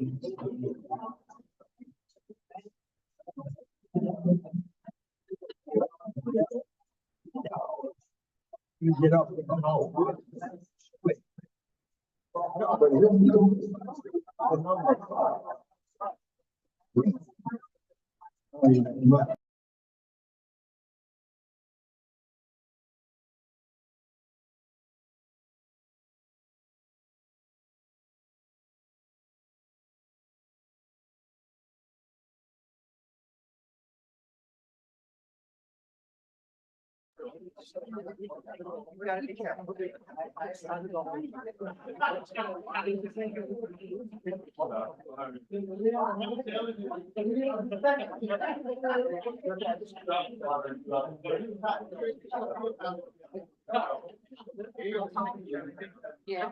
You get up. We gotta be careful. Yeah.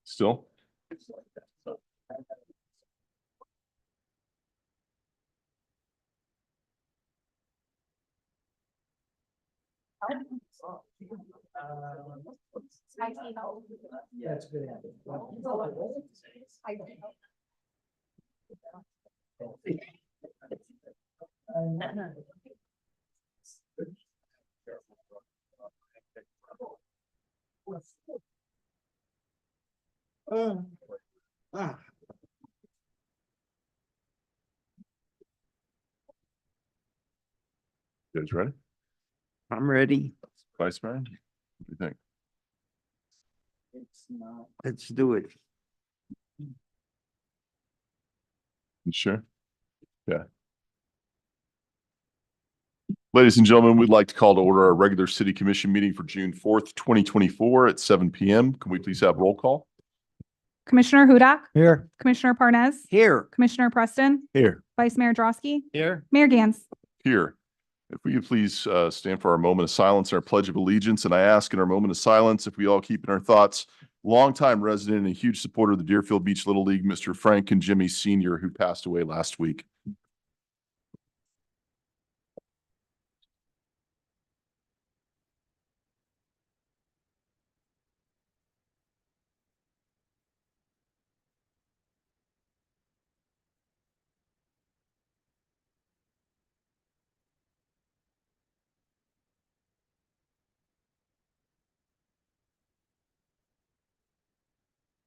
Still? That's good. You guys ready? I'm ready. Vice Mayor? What do you think? Let's do it. You sure? Yeah. Ladies and gentlemen, we'd like to call to order our regular city commission meeting for June 4th, 2024 at 7 p.m. Can we please have roll call? Commissioner Hudak, Here. Commissioner Parnes, Here. Commissioner Preston, Here. Vice Mayor Drosky, Here. Mayor Gans. Here. If we could please stand for our moment of silence, our pledge of allegiance, and I ask in our moment of silence, if we all keep in our thoughts, longtime resident and huge supporter of the Deerfield Beach Little League, Mr. Frank and Jimmy Sr., who passed away last week.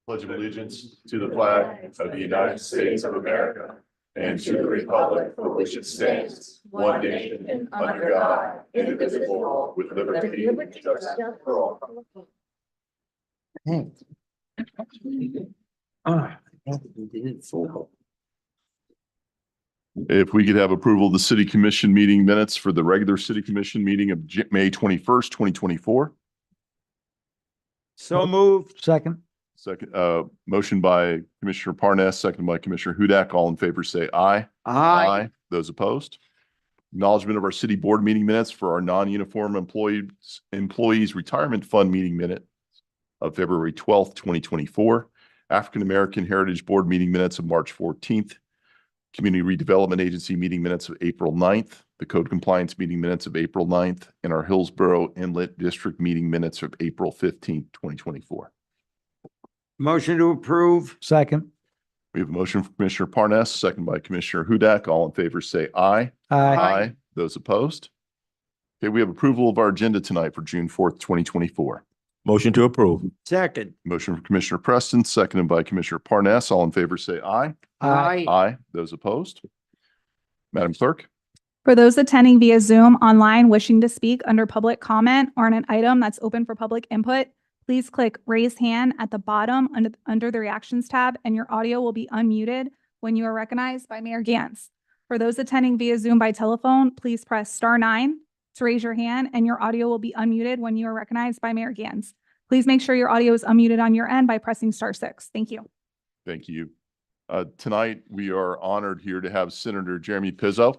Pledge of allegiance to the flag of the United States of America and to the republic for which it stands, one nation, under God, indivisible, with liberty and justice for all. If we could have approval of the city commission meeting minutes for the regular city commission meeting of May 21st, 2024. So moved. Second. Second, motion by Commissioner Parnas, second by Commissioner Hudak. All in favor, say aye. Aye. Those opposed? Acknowledgement of our city board meeting minutes for our non-uniform employees retirement fund meeting minute of February 12th, 2024. African American Heritage Board meeting minutes of March 14th. Community Redevelopment Agency meeting minutes of April 9th. The Code Compliance meeting minutes of April 9th. And our Hillsborough Inlet District meeting minutes of April 15th, 2024. Motion to approve. Second. We have a motion from Commissioner Parnas, second by Commissioner Hudak. All in favor, say aye. Aye. Those opposed? Okay, we have approval of our agenda tonight for June 4th, 2024. Motion to approve. Second. Motion from Commissioner Preston, seconded by Commissioner Parnas. All in favor, say aye. Aye. Aye. Those opposed? Madam Clerk? For those attending via Zoom online wishing to speak under public comment or on an item that's open for public input, please click raise hand at the bottom under the reactions tab and your audio will be unmuted when you are recognized by Mayor Gantz. For those attending via Zoom by telephone, please press *9 to raise your hand and your audio will be unmuted when you are recognized by Mayor Gantz. Please make sure your audio is unmuted on your end by pressing *6. Thank you. Thank you. Tonight, we are honored here to have Senator Jeremy Pizzo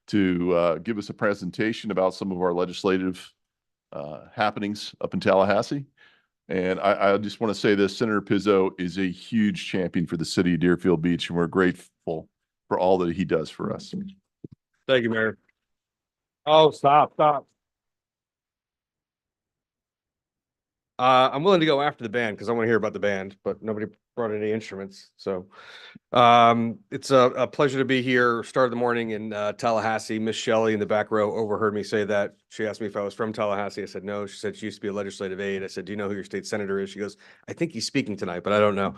to give us a presentation about some of our legislative happenings up in Tallahassee. And I just want to say this, Senator Pizzo is a huge champion for the city of Deerfield Beach, and we're grateful for all that he does for us. Thank you, Mayor. Oh, stop. I'm willing to go after the band because I want to hear about the band, but nobody brought any instruments. So it's a pleasure to be here. Started the morning in Tallahassee. Miss Shelley in the back row overheard me say that. She asked me if I was from Tallahassee. I said no. She said she used to be a legislative aide. I said, do you know who your state senator is? She goes, I think he's speaking tonight, but I don't know.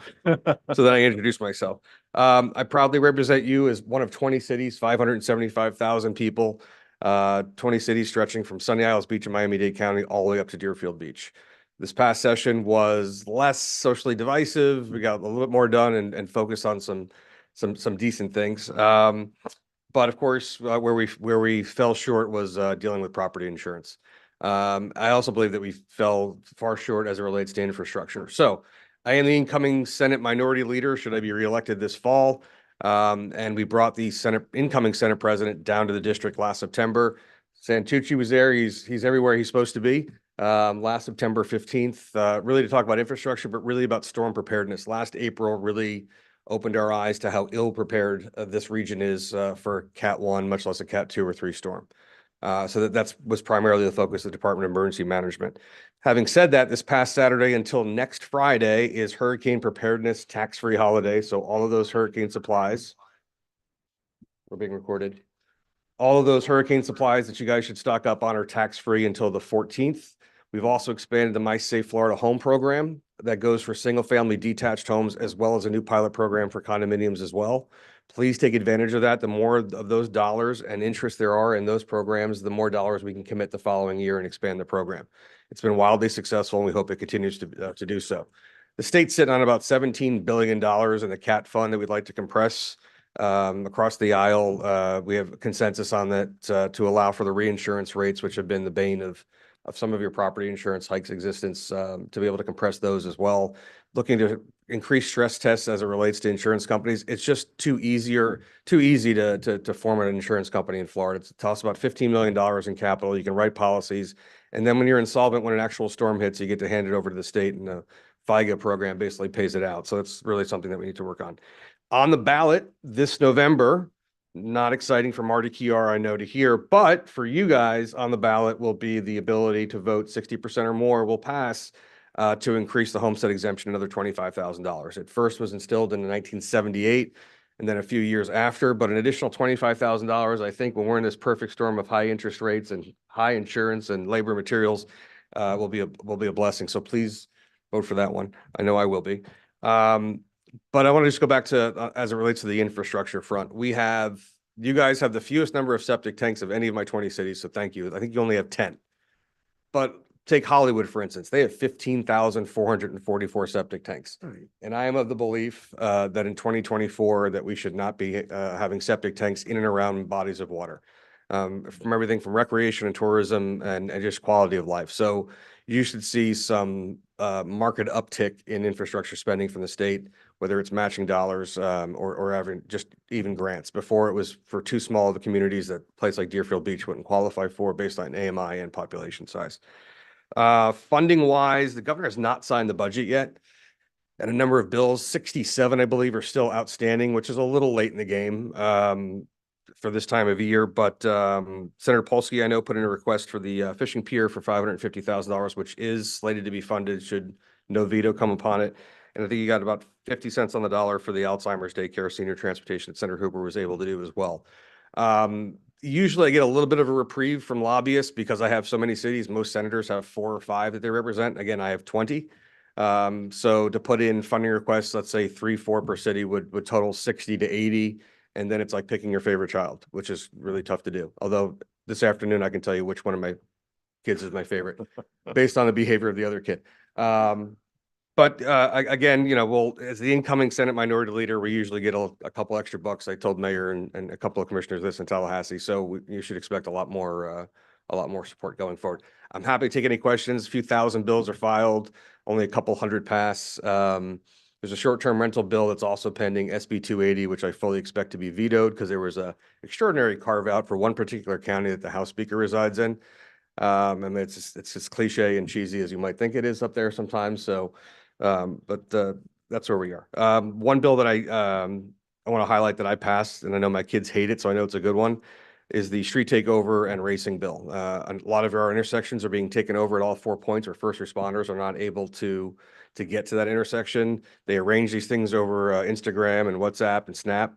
So then I introduced myself. I proudly represent you as one of 20 cities, 575,000 people, 20 cities stretching from Sunny Isles Beach in Miami-Dade County all the way up to Deerfield Beach. This past session was less socially divisive. We got a little bit more done and focused on some decent things. But of course, where we fell short was dealing with property insurance. I also believe that we fell far short as it relates to infrastructure. So I am the incoming Senate Minority Leader, should I be reelected this fall. And we brought the incoming Senate President down to the district last September. Santucci was there. He's everywhere he's supposed to be. Last September 15th, really to talk about infrastructure, but really about storm preparedness. Last April really opened our eyes to how ill prepared this region is for Cat 1, much less a Cat 2 or 3 storm. So that was primarily the focus of the Department of Emergency Management. Having said that, this past Saturday until next Friday is Hurricane Preparedness Tax-Free Holiday. So all of those hurricane supplies, we're being recorded. All of those hurricane supplies that you guys should stock up on are tax-free until the 14th. We've also expanded the My Safe Florida Home program that goes for single-family detached homes, as well as a new pilot program for condominiums as well. Please take advantage of that. The more of those dollars and interest there are in those programs, the more dollars we can commit the following year and expand the program. It's been wildly successful, and we hope it continues to do so. The state's sitting on about $17 billion in the CAT fund that we'd like to compress across the aisle. We have consensus on that to allow for the reinsurance rates, which have been the bane of some of your property insurance hikes existence, to be able to compress those as well. Looking to increase stress tests as it relates to insurance companies. It's just too easy to form an insurance company in Florida. It costs about $15 million in capital. You can write policies. And then when you're insolvent, when an actual storm hits, you get to hand it over to the state, and the FIGA program basically pays it out. So it's really something that we need to work on. On the ballot this November, not exciting for Marty Chiara, I know, to hear, but for you guys on the ballot will be the ability to vote 60% or more will pass to increase the homestead exemption another $25,000. It first was instilled in 1978 and then a few years after, but an additional $25,000, I think, when we're in this perfect storm of high interest rates and high insurance and labor materials, will be a blessing. So please vote for that one. I know I will be. But I want to just go back to, as it relates to the infrastructure front, you guys have the fewest number of septic tanks of any of my 20 cities. So thank you. I think you only have 10, but take Hollywood, for instance, they have 15,444 septic tanks. Right. And I am of the belief that in 2024, that we should not be having septic tanks in and around bodies of water, from everything from recreation and tourism and just quality of life. So you should see some market uptick in infrastructure spending from the state, whether it's matching dollars or having just even grants. Before, it was for too small of the communities that a place like Deerfield Beach wouldn't qualify for based on AMI and population size. Funding wise, the governor has not signed the budget yet. And a number of bills, 67, I believe, are still outstanding, which is a little late in the game for this time of year. But Senator Polsky, I know, put in a request for the fishing pier for $550,000, which is slated to be funded should no veto come upon it. And I think you got about 50 cents on the dollar for the Alzheimer's daycare senior transportation that Senator Hooper was able to do as well. Usually I get a little bit of a reprieve from lobbyists because I have so many cities. Most senators have 4 or 5 that they represent. Again, I have 20. So to put in funding requests, let's say 3, 4 per city would total 60 to 80. And then it's like picking your favorite child, which is really tough to do. Although this afternoon, I can tell you which one of my kids is my favorite based on the behavior of the other kid. But again, you know, we'll, as the incoming Senate Minority Leader, we usually get a couple extra bucks. I told Mayor and a couple of commissioners this in Tallahassee, so you should expect a lot more support going forward. I'm happy to take any questions. A few thousand bills are filed, only a couple hundred pass. There's a short-term rental bill that's also pending, SB 280, which I fully expect to be vetoed because there was a extraordinary carve-out for one particular county that the House Speaker resides in. And it's as cliche and cheesy as you might think it is up there sometimes. So, but that's where we are. One bill that I want to highlight that I passed, and I know my kids hate it, so I know it's a good one, is the street takeover and racing bill. A lot of our intersections are being taken over at all 4 points. Our first responders are not able to get to that intersection. They arrange these things over Instagram and WhatsApp and Snap.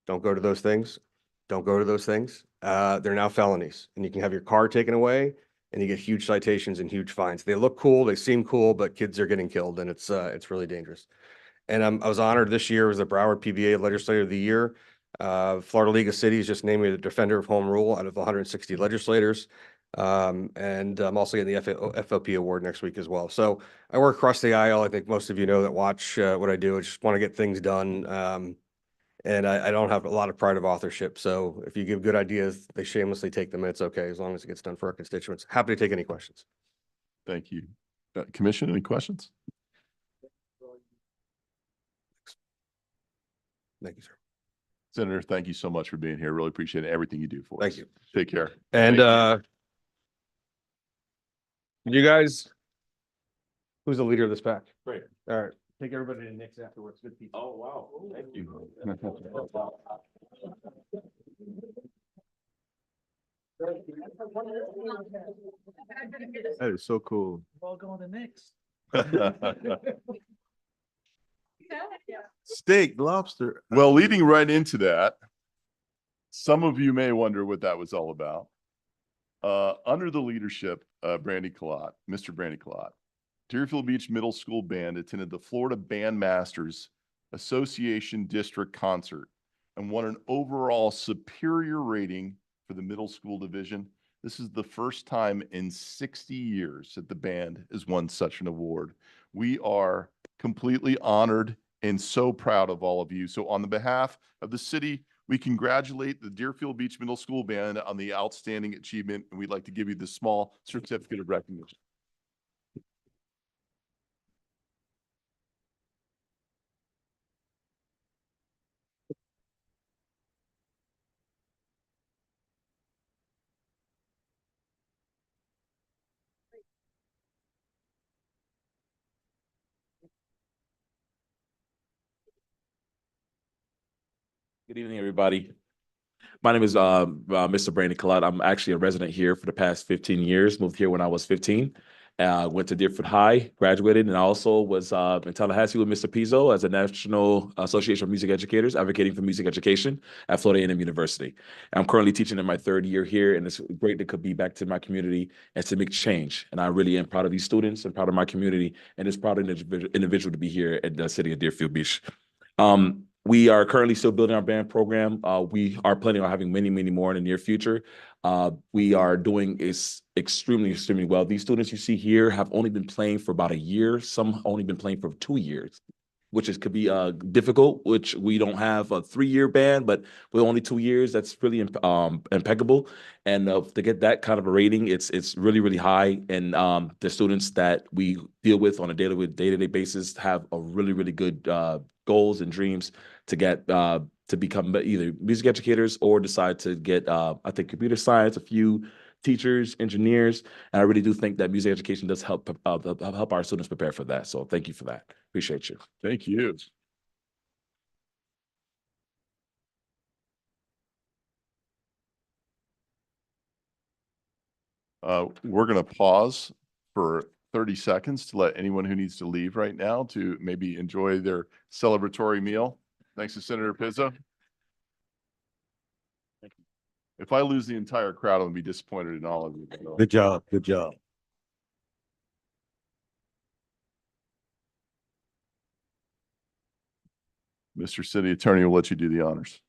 Don't go to those things. Don't go to those things. They're now felonies, and you can have your car taken away and you get huge citations and huge fines. They look cool, they seem cool, but kids are getting killed, and it's really dangerous. And I was honored this year as the Broward PBA Legislator of the Year. Florida League of Cities just named me the Defender of Home Rule out of 160 legislators. And I'm also getting the FLP award next week as well. So I work across the aisle. I think most of you know that watch what I do. I just want to get things done. And I don't have a lot of pride of authorship. So if you give good ideas, they shamelessly take them, and it's okay as long as it gets done for our constituents. Happy to take any questions. Thank you. Commission, any questions? Thank you, sir. Senator, thank you so much for being here. Really appreciate everything you do for us. Thank you. Take care. And Thank you guys, who's the leader of this pack? Great. All right. Take everybody to Nick's afterwards. Good pizza. Oh, wow. Thank you. That is so cool. We're all going to Knicks. Steak, lobster. Well, leading right into that, some of you may wonder what that was all about. Under the leadership of Brandy Collot, Mr. Brandy Collot, Deerfield Beach Middle School Band attended the Florida Bandmasters Association District Concert and won an overall superior rating for the middle school division. This is the first time in 60 years that the band has won such an award. We are completely honored and so proud of all of you. So on the behalf of the city, we congratulate the Deerfield Beach Middle School Band on the outstanding achievement, and we'd like to give you this small certificate of recognition. Good evening, everybody. My name is Mr. Brandon Collot. I'm actually a resident here for the past 15 years. Moved here when I was 15. Went to Deerfield High, graduated, and I also was in Tallahassee with Mr. Pizzo as a National Association of Music Educators, advocating for music education at Florida A&M University. I'm currently teaching in my third year here, and it's great to be back to my community and to make change. And I really am proud of these students and proud of my community, and it's proud of an individual to be here at the city of Deerfield Beach. We are currently still building our band program. We are planning on having many, many more in the near future. We are doing extremely well. These students you see here have only been playing for about a year. Some only been playing for 2 years, which could be difficult, which we don't have a 3-year band, but with only 2 years, that's really impeccable. And to get that kind of a rating, it's really, really high. And the students that we deal with on a day-to-day basis have a really, really good goals and dreams to get to become either music educators or decide to get I think computer science, a few teachers, engineers, and I really do think that music education does help our students prepare for that. So thank you for that. Appreciate you. Thank you. We're going to pause for 30 seconds to let anyone who needs to leave right now to maybe enjoy their celebratory meal. Thanks to Senator Pizzo. If I lose the entire crowd, I'll be disappointed in all of you. Good job. Good job. Mr. City Attorney will let you do the honors.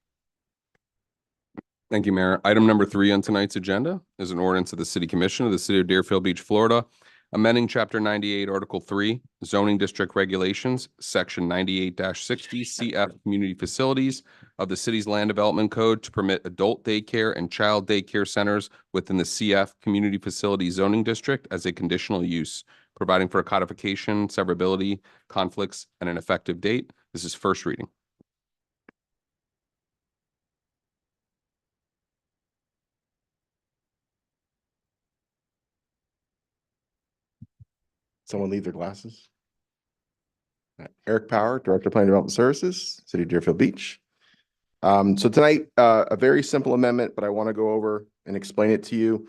Thank you, Mayor. Item number 3 on tonight's agenda is an ordinance of the City Commission of the City of Deerfield Beach, Florida, Amending Chapter 98, Article 3, Zoning District Regulations, Section 98-60 CF Community Facilities of the city's Land Development Code to permit adult daycare and child daycare centers within the CF Community Facility Zoning District as a conditional use, providing for a codification, severability, conflicts, and an effective date. This is first reading. Someone leave their glasses. Eric Power, Director of Planning Development Services, City of Deerfield Beach. So tonight, a very simple amendment, but I want to go over and explain it to you.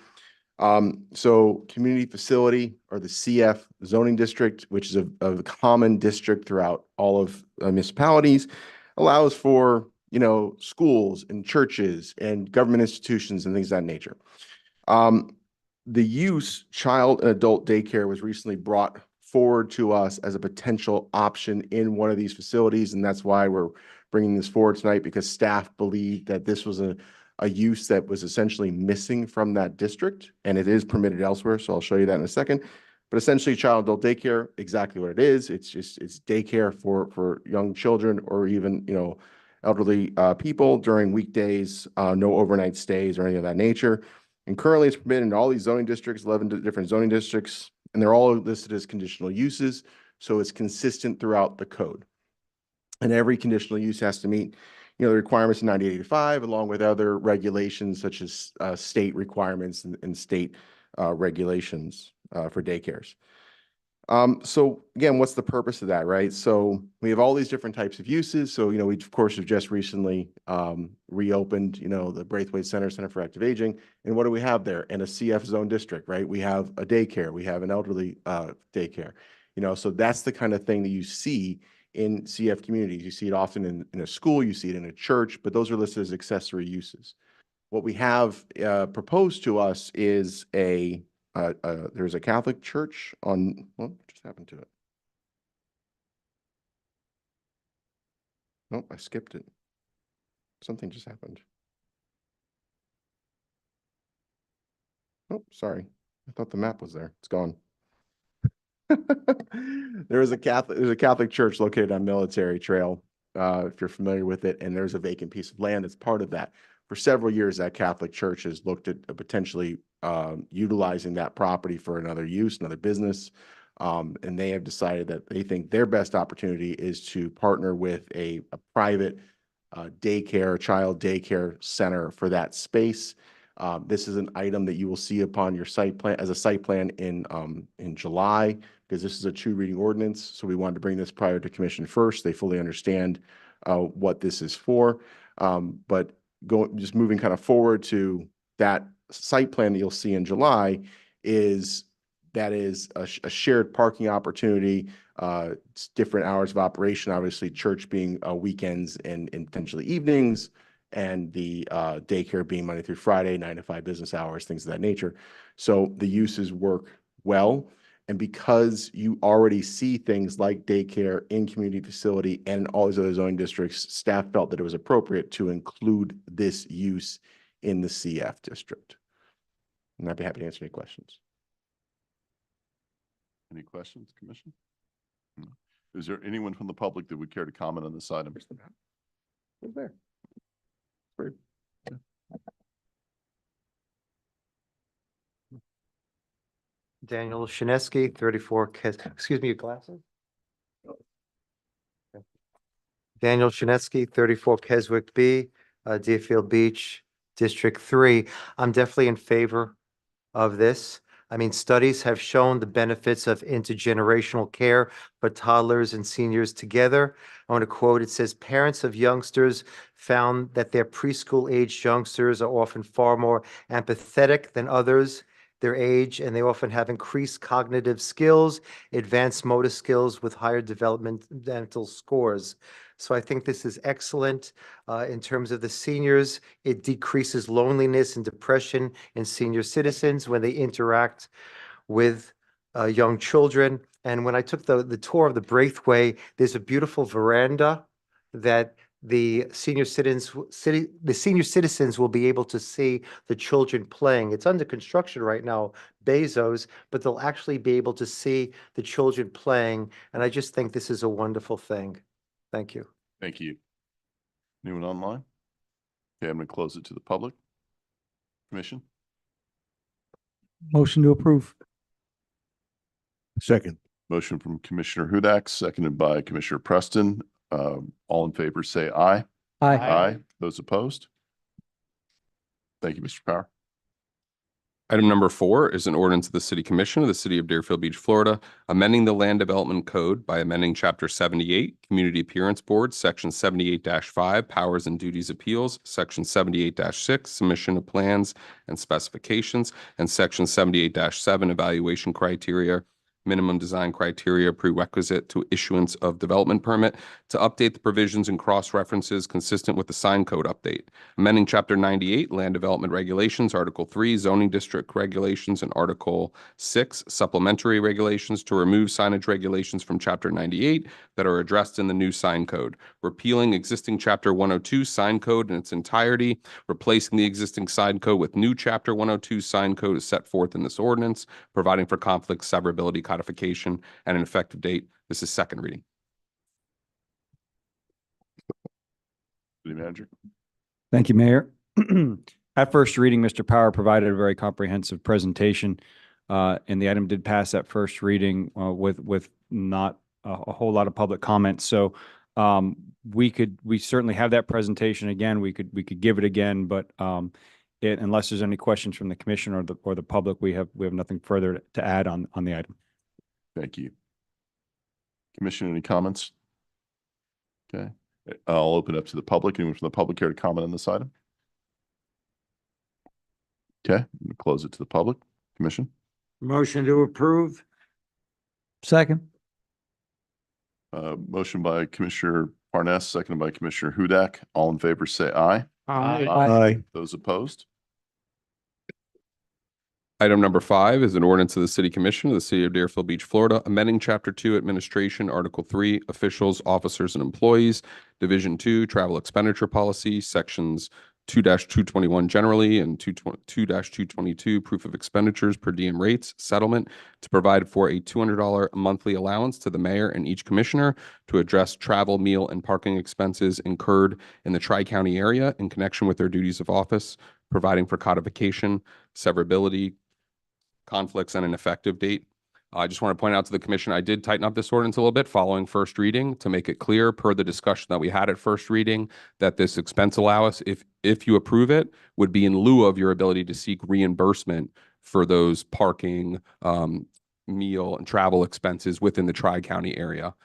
So community facility, or the CF zoning district, which is a common district throughout all of municipalities, allows for, you know, schools and churches and government institutions and things of that nature. The use child and adult daycare was recently brought forward to us as a potential option in one of these facilities, and that's why we're bringing this forward tonight, because staff believed that this was a use that was essentially missing from that district, and it is permitted elsewhere, so I'll show you that in a second. But essentially, child adult daycare, exactly what it is. It's daycare for young children, or even, you know, elderly people during weekdays, no overnight stays or anything of that nature. And currently it's permitted in all these zoning districts, 11 different zoning districts, and they're all listed as conditional uses. So it's consistent throughout the code. And every conditional use has to meet, you know, the requirements in 9885, along with other regulations such as state requirements and state regulations for daycares. So again, what's the purpose of that, right? So we have all these different types of uses. So, you know, we of course have just recently reopened, you know, the Braithwaite Center for Active Aging. And what do we have there? In a CF zone district, right? We have a daycare, we have an elderly daycare, you know, so that's the kind of thing that you see in CF communities. You see it often in a school, you see it in a church, but those are listed as accessory uses. What we have proposed to us is there's a Catholic church on, what just happened to it? Nope, I skipped it. Something just happened. Oh, sorry. I thought the map was there. It's gone. There's a Catholic church located on Military Trail, if you're familiar with it, and there's a vacant piece of land that's part of that. For several years, that Catholic church has looked at potentially utilizing that property for another use, another business. And they have decided that they think their best opportunity is to partner with a private daycare, child daycare center for that space. This is an item that you will see upon your site plan as a site plan in July, because this is a 2 reading ordinance. So we wanted to bring this prior to commission first. They fully understand what this is for. But just moving kind of forward to that site plan that you'll see in July is a shared parking opportunity. It's different hours of operation, obviously church being weekends and potentially evenings, and the daycare being Monday through Friday, 9 to 5 business hours, things of that nature. So the uses work well. And because you already see things like daycare in community facility and all these other zoning districts, staff felt that it was appropriate to include this use in the CF district. And I'd be happy to answer any questions. Any questions, Commission? No. Is there anyone from the public that would care to comment on this item? Where's the map? Where's there? Weird. Yeah. Daniel Shinesky, 34, excuse me, your glasses? Daniel Shinesky, 34 Keswick B, Deerfield Beach, District 3. I'm definitely in favor of this. I mean, studies have shown the benefits of intergenerational care for toddlers and seniors together. I want to quote, it says, parents of youngsters found that their preschool-aged youngsters are often far more empathetic than others their age, and they often have increased cognitive skills, advanced motor skills with higher developmental scores. So I think this is excellent. In terms of the seniors, it decreases loneliness and depression in senior citizens when they interact with young children. And when I took the tour of the Braithwaite, there's a beautiful veranda that the senior citizens will be able to see the children playing. It's under construction right now, Bezos, but they'll actually be able to see the children playing. And I just think this is a wonderful thing. Thank you. Thank you. Anyone online? Okay, I'm going to close it to the public. Commission? Motion to approve. Second. Motion from Commissioner Hudak, seconded by Commissioner Preston. All in favor, say aye. Aye. Those opposed? Thank you, Mr. Power. Item number 4 is an ordinance of the City Commission of the City of Deerfield Beach, Florida, amending the Land Development Code by amending Chapter 78, Community Appearance Board, Section 78-5, Powers and Duties Appeals, Section 78-6, Submission of Plans and Specifications, and Section 78-7, Evaluation Criteria, Minimum Design Criteria Prerequisite to Issuance of Development Permit, to update the provisions and cross-references consistent with the sign code update. Amending Chapter 98, Land Development Regulations, Article 3, Zoning District Regulations, and Article 6, Supplementary Regulations, to remove signage regulations from Chapter 98 that are addressed in the new sign code. Repealing existing Chapter 102 sign code in its entirety, replacing the existing sign code with new Chapter 102 sign code as set forth in this ordinance, providing for conflict severability codification and an effective date. This is second reading. City Manager? Thank you, Mayor. At first reading, Mr. Power provided a very comprehensive presentation, and the item did pass at first reading with not a whole lot of public comments. So we certainly have that presentation again. We could give it again, but unless there's any questions from the commission or the public, we have nothing further to add on the item. Thank you. Commission, any comments? Okay, I'll open up to the public. Anyone from the public here to comment on this item? Okay, I'm going to close it to the public. Commission? Motion to approve? Second. Motion by Commissioner Parnas, seconded by Commissioner Hudak. All in favor, say aye. Aye. Those opposed? Item number 5 is an ordinance of the City Commission of the City of Deerfield Beach, Florida, amending Chapter 2 Administration, Article 3 Officials, Officers, and Employees, Division 2 Travel Expenditure Policy, Sections 2-221 generally and 2-222 Proof of Expenditures per diem rates settlement, to provide for a $200 monthly allowance to the mayor and each commissioner to address travel, meal, and parking expenses incurred in the Tri-County area in connection with their duties of office, providing for codification, severability, conflicts, and an effective date. I just want to point out to the commission, I did tighten up this ordinance a little bit following first reading to make it clear per the discussion that we had at first reading that this expense allowance, if you approve it, would be in lieu of your ability to seek reimbursement for those parking, meal, and travel expenses within the Tri-County area.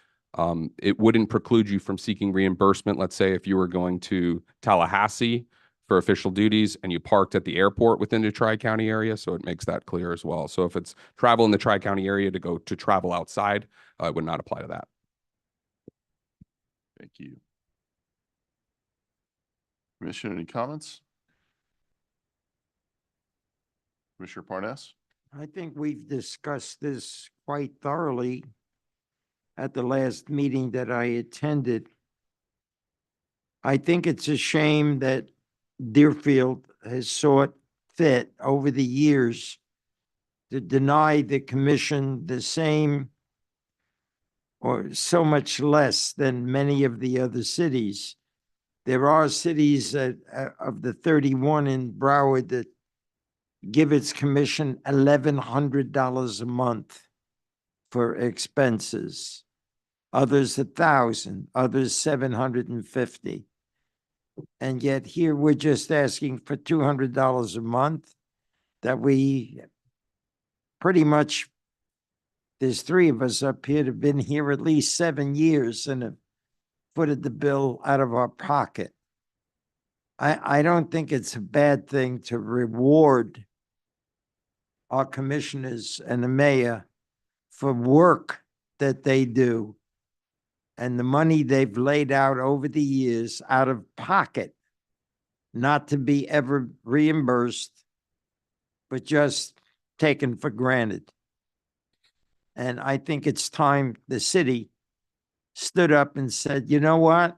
It wouldn't preclude you from seeking reimbursement. Let's say if you were going to Tallahassee for official duties and you parked at the airport within the Tri-County area, so it makes that clear as well. So if it's travel in the Tri-County area to go to travel outside, it would not apply to that. Thank you. Commission, any comments? Commissioner Parnas? I think we've discussed this quite thoroughly at the last meeting that I attended. I think it's a shame that Deerfield has sought fit over the years to deny the commission the same or so much less than many of the other cities. There are cities that, of the 31 in Broward that give its commission $1,100 a month for expenses. Others 1,000, others 750. And yet here we're just asking for $200 a month that we pretty much, there's 3 of us up here that have been here at least 7 years and have footed the bill out of our pocket. I don't think it's a bad thing to reward our commissioners and the mayor for work that they do and the money they've laid out over the years out of pocket, not to be ever reimbursed, but just taken for granted. And I think it's time the city stood up and said, you know what?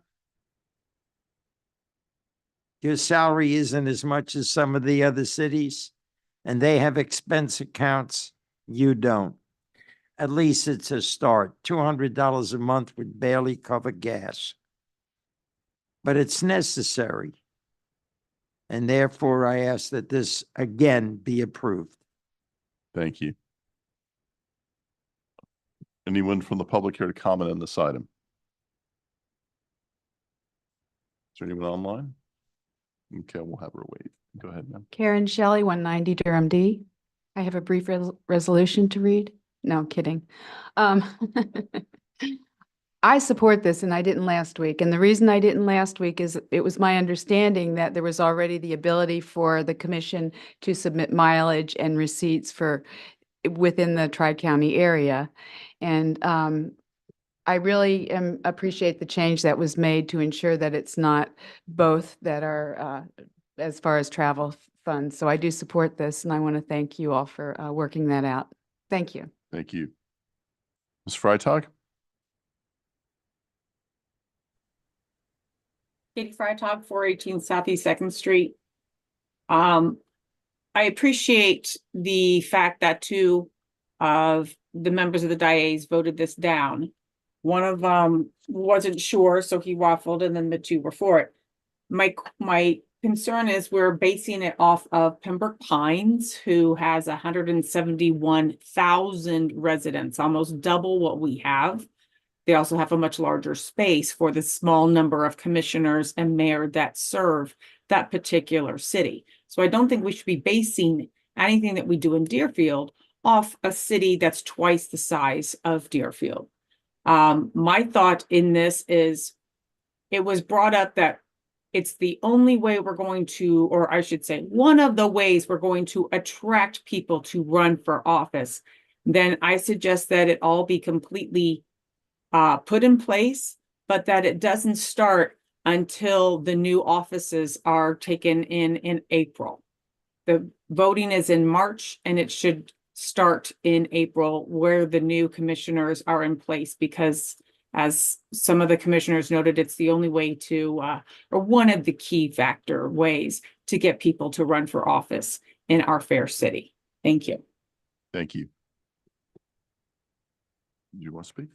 Your salary isn't as much as some of the other cities, and they have expense accounts. You don't. At least it's a start. $200 a month would barely cover gas. But it's necessary. And therefore, I ask that this again be approved. Thank you. Anyone from the public here to comment on this item? Is there anyone online? Okay, we'll have her wait. Go ahead, ma'am. Karen Shelley, 190 Durham D. I have a brief resolution to read. No, I'm kidding. I support this and I didn't last week. And the reason I didn't last week is it was my understanding that there was already the ability for the commission to submit mileage and receipts for within the Tri-County area. And I really appreciate the change that was made to ensure that it's not both that are as far as travel funds. So I do support this and I want to thank you all for working that out. Thank you. Thank you. Ms. Freitag? Katie Freitag, 418 Southeast Second Street. I appreciate the fact that two of the members of the DIAs voted this down. One of them wasn't sure, so he waffled, and then the two were for it. My concern is we're basing it off of Pembroke Pines, who has 171,000 residents, almost double what we have. They also have a much larger space for the small number of commissioners and mayor that serve that particular city. So I don't think we should be basing anything that we do in Deerfield off a city that's twice the size of Deerfield. My thought in this is it was brought up that it's the only way we're going to, or I should say, one of the ways we're going to attract people to run for office. Then I suggest that it all be completely put in place, but that it doesn't start until the new offices are taken in April. The voting is in March and it should start in April where the new commissioners are in place, because as some of the commissioners noted, it's the only way to, or one of the key factor ways to get people to run for office in our fair city. Thank you. Thank you. Do you want to speak?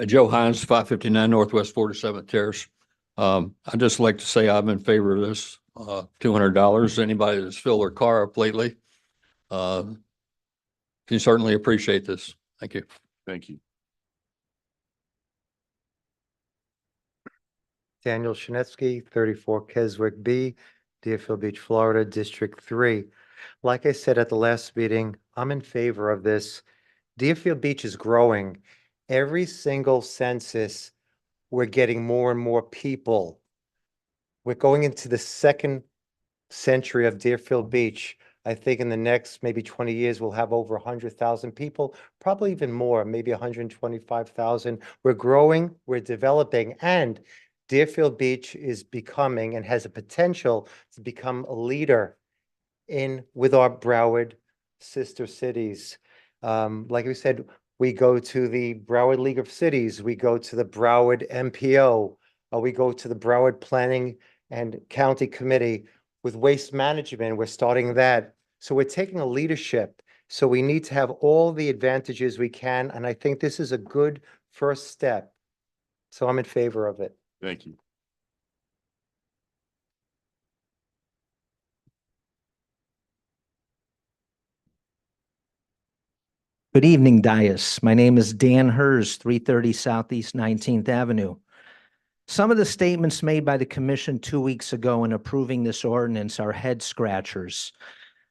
Joe Hines, 559 Northwest 47th Terrace. I'd just like to say I'm in favor of this. $200. Anybody that's filled their car up lately, can certainly appreciate this. Thank you. Thank you. Daniel Shinetsky, 34 Keswick B, Deerfield Beach, Florida, District 3. Like I said at the last meeting, I'm in favor of this. Deerfield Beach is growing. Every single census, we're getting more and more people. We're going into the second century of Deerfield Beach. I think in the next maybe 20 years, we'll have over 100,000 people, probably even more, maybe 125,000. We're growing, we're developing, and Deerfield Beach is becoming and has a potential to become a leader with our Broward sister cities. Like we said, we go to the Broward League of Cities, we go to the Broward MPO, we go to the Broward Planning and County Committee. With waste management, we're starting that. So we're taking a leadership. So we need to have all the advantages we can. And I think this is a good first step. So I'm in favor of it. Thank you. Good evening, Dias. My name is Dan Hers, 330 Southeast 19th Avenue. Some of the statements made by the commission 2 weeks ago in approving this ordinance are head scratchers.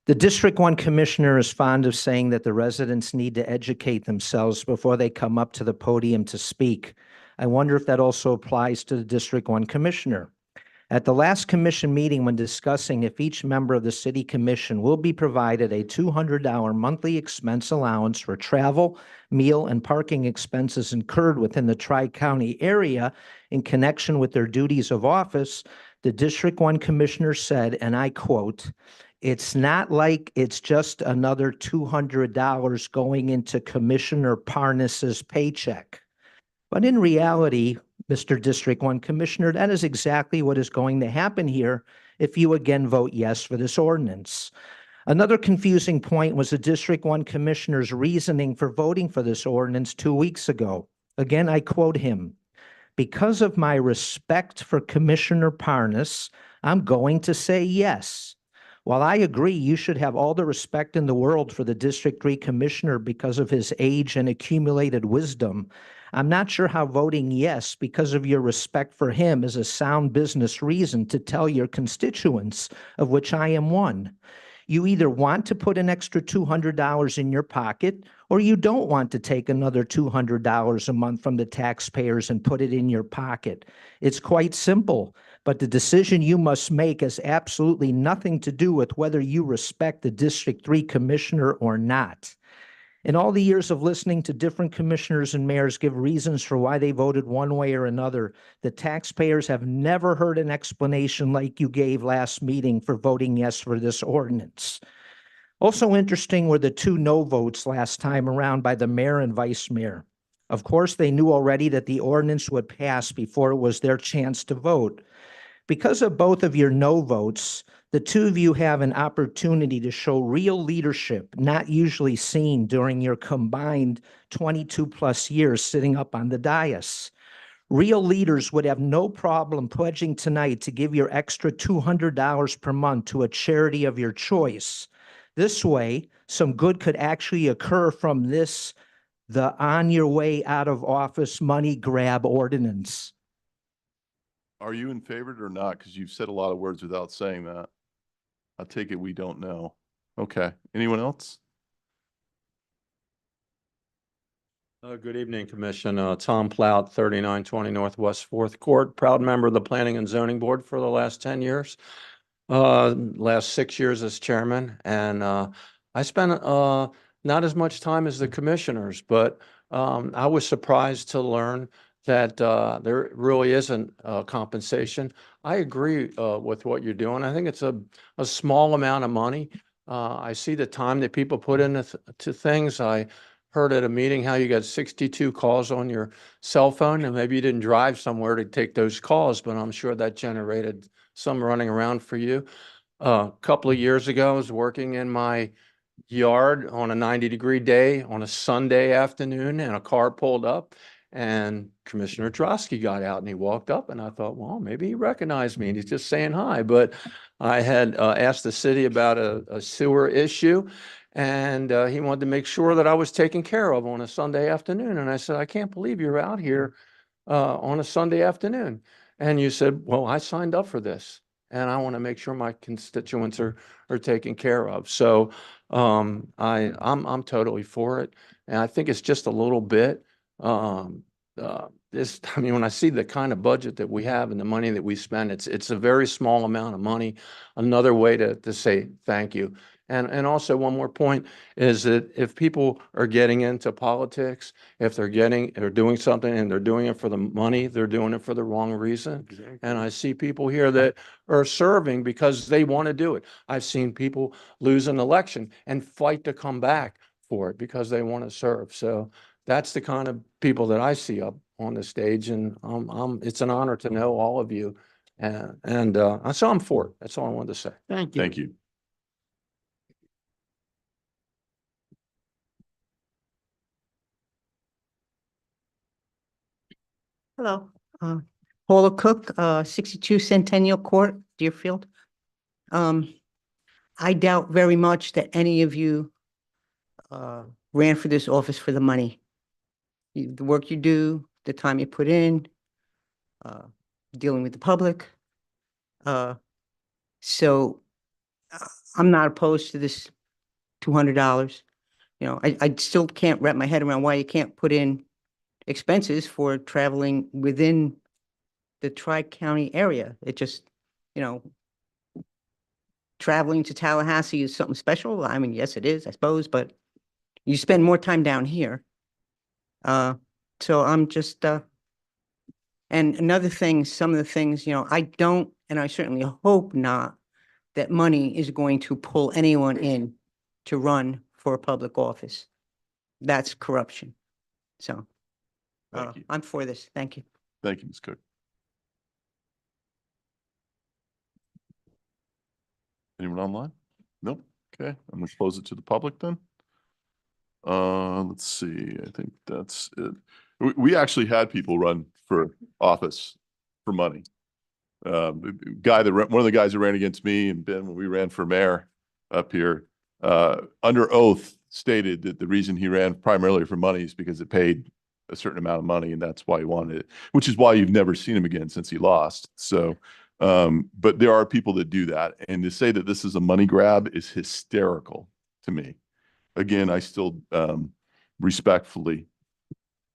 The District 1 commissioner is fond of saying that the residents need to educate themselves before they come up to the podium to speak. I wonder if that also applies to the District 1 commissioner. At the last commission meeting, when discussing if each member of the city commission will be provided a $200 monthly expense allowance for travel, meal, and parking expenses incurred within the Tri-County area in connection with their duties of office, the District 1 commissioner said, and I quote, "It's not like it's just another $200 going into Commissioner Parnas's paycheck." But in reality, Mr. District 1 Commissioner, that is exactly what is going to happen here if you again vote yes for this ordinance. Another confusing point was the District 1 Commissioner's reasoning for voting for this ordinance 2 weeks ago. Again, I quote him, "Because of my respect for Commissioner Parnas, I'm going to say yes. While I agree you should have all the respect in the world for the District 3 Commissioner because of his age and accumulated wisdom, I'm not sure how voting yes because of your respect for him is a sound business reason to tell your constituents, of which I am one. You either want to put an extra $200 in your pocket, or you don't want to take another $200 a month from the taxpayers and put it in your pocket. It's quite simple, but the decision you must make has absolutely nothing to do with whether you respect the District 3 Commissioner or not." In all the years of listening to different commissioners and mayors give reasons for why they voted one way or another, the taxpayers have never heard an explanation like you gave last meeting for voting yes for this ordinance. Also interesting were the 2 no votes last time around by the mayor and vice mayor. Of course, they knew already that the ordinance would pass before it was their chance to vote. Because of both of your no votes, the 2 of you have an opportunity to show real leadership not usually seen during your combined 22-plus years sitting up on the dais. Real leaders would have no problem pledging tonight to give your extra $200 per month to a charity of your choice. This way, some good could actually occur from this, the on your way out of office money grab ordinance. Are you in favor or not? Because you've said a lot of words without saying that. I take it we don't know. Okay. Anyone else? Good evening, Commission. Tom Plout, 3920 Northwest Fourth Court, proud member of the Planning and Zoning Board for the last 10 years. Last 6 years as chairman, and I spent not as much time as the commissioners, but I was surprised to learn that there really isn't compensation. I agree with what you're doing. I think it's a small amount of money. I see the time that people put into to things. I heard at a meeting how you got 62 calls on your cell phone, and maybe you didn't drive somewhere to take those calls, but I'm sure that generated some running around for you. A couple of years ago, I was working in my yard on a 90-degree day on a Sunday afternoon, and a car pulled up, and Commissioner Drosky got out and he walked up, and I thought, well, maybe he recognized me and he's just saying hi. But I had asked the city about a sewer issue, and he wanted to make sure that I was taken care of on a Sunday afternoon. And I said, I can't believe you're out here on a Sunday afternoon. And you said, well, I signed up for this, and I want to make sure my constituents are taken care of. So I'm totally for it. And I think it's just a little bit. I mean, when I see the kind of budget that we have and the money that we spend, it's a very small amount of money. Another way to say thank you. And also one more point is that if people are getting into politics, if they're doing something and they're doing it for the money, they're doing it for the wrong reason. Exactly. And I see people here that are serving because they want to do it. I've seen people lose an election and fight to come back for it because they want to serve. So that's the kind of people that I see up on the stage, and it's an honor to know all of you. And so I'm for it. That's all I wanted to say. Thank you. Thank you. Hello, Paula Cook, 62 Centennial Court, Deerfield. I doubt very much that any of you ran for this office for the money. The work you do, the time you put in, dealing with the public. So I'm not opposed to this $200. You know, I still can't wrap my head around why you can't put in expenses for traveling within the Tri-County area. It just, you know, traveling to Tallahassee is something special. I mean, yes, it is, I suppose, but you spend more time down here. So I'm just, and another thing, some of the things, you know, I don't, and I certainly hope not, that money is going to pull anyone in to run for a public office. That's corruption. So. Thank you. I'm for this. Thank you. Thank you, Ms. Cook. Anyone online? Nope. Okay, I'm gonna close it to the public then. Let's see, I think that's it. We actually had people run for office for money. One of the guys that ran against me and Ben, when we ran for mayor up here, under oath stated that the reason he ran primarily for money is because it paid a certain amount of money, and that's why he wanted it, which is why you've never seen him again since he lost. So, but there are people that do that, and to say that this is a money grab is hysterical to me. Again, I still respectfully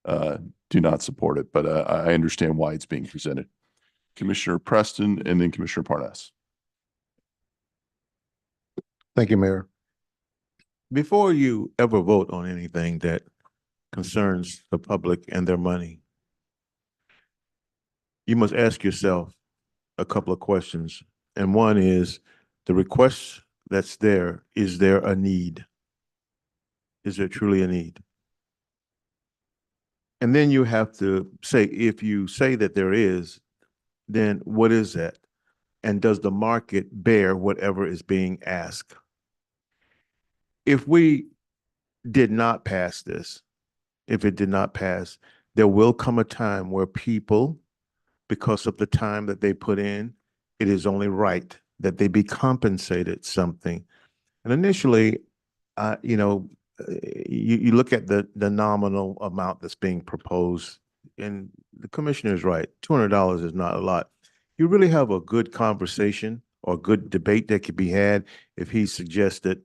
do not support it, but I understand why it's being presented. Commissioner Preston and then Commissioner Parnas. Thank you, Mayor. Before you ever vote on anything that concerns the public and their money, you must ask yourself a couple of questions. And one is, the request that's there, is there a need? Is there truly a need? And then you have to say, if you say that there is, then what is that? And does the market bear whatever is being asked? If we did not pass this, if it did not pass, there will come a time where people, because of the time that they put in, it is only right that they be compensated something. And initially, you look at the nominal amount that's being proposed, and the commissioner is right. $200 is not a lot. You really have a good conversation or good debate that could be had if he suggested,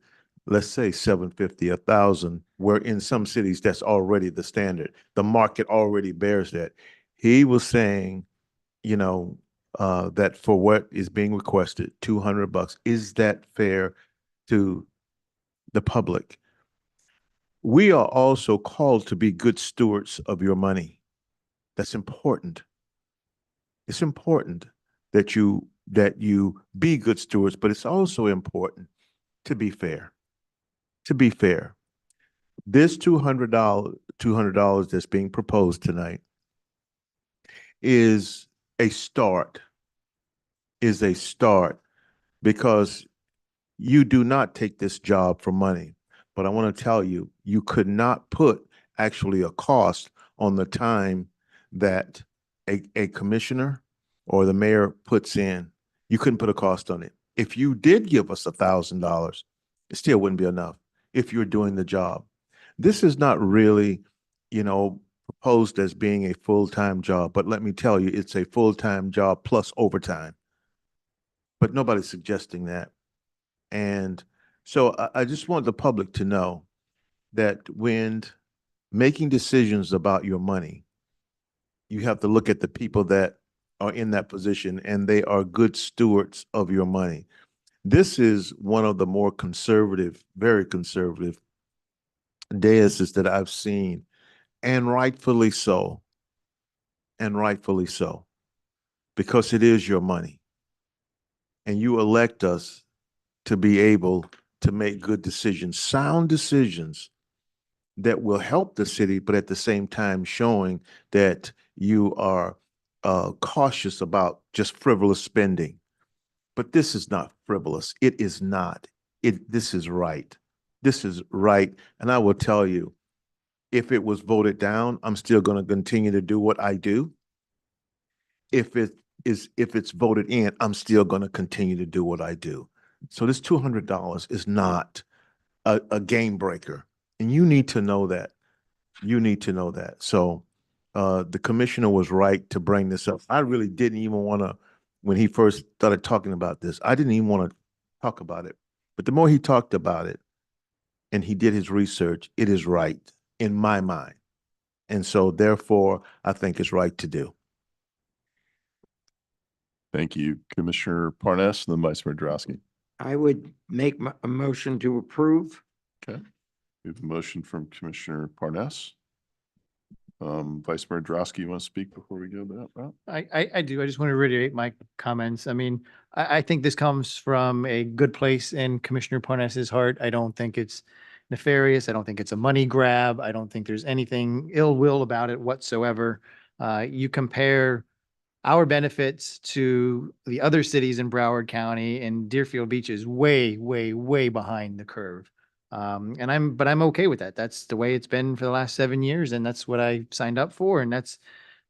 let's say $750, $1,000, where in some cities that's already the standard. The market already bears that. He was saying, that for what is being requested, $200, is that fair to the public? We are also called to be good stewards of your money. That's important. It's important that you be good stewards, but it's also important to be fair. To be fair. This $200 that's being proposed tonight is a start, because you do not take this job for money. But I want to tell you, you could not put actually a cost on the time that a commissioner or the mayor puts in. You couldn't put a cost on it. If you did give us $1,000, it still wouldn't be enough if you're doing the job. This is not really, proposed as being a full-time job, but let me tell you, it's a full-time job plus overtime. But nobody's suggesting that. And so I just want the public to know that when making decisions about your money, you have to look at the people that are in that position, and they are good stewards of your money. This is one of the more conservative, very conservative daises that I've seen, and rightfully so. And rightfully so, because it is your money. And you elect us to be able to make good decisions, sound decisions that will help the city, but at the same time showing that you are cautious about just frivolous spending. But this is not frivolous. It is not. This is right. This is right. And I will tell you, if it was voted down, I'm still going to continue to do what I do. If it's voted in, I'm still going to continue to do what I do. So this $200 is not a game breaker. And you need to know that. You need to know that. So the commissioner was right to bring this up. I really didn't even want to, when he first started talking about this, I didn't even want to talk about it. But the more he talked about it and he did his research, it is right in my mind. And so therefore, I think it's right to do. Thank you, Commissioner Parnas and then Vice Mayor Drosky. I would make a motion to approve. Okay. We have a motion from Commissioner Parnas. Vice Mayor Drosky, you want to speak before we go that route? I do. I just want to reiterate my comments. I mean, I think this comes from a good place in Commissioner Parnas's heart. I don't think it's nefarious. I don't think it's a money grab. I don't think there's anything ill will about it whatsoever. You compare our benefits to the other cities in Broward County, and Deerfield Beach is way, way, way behind the curve. And I'm okay with that. That's the way it's been for the last 7 years, and that's what I signed up for, and that's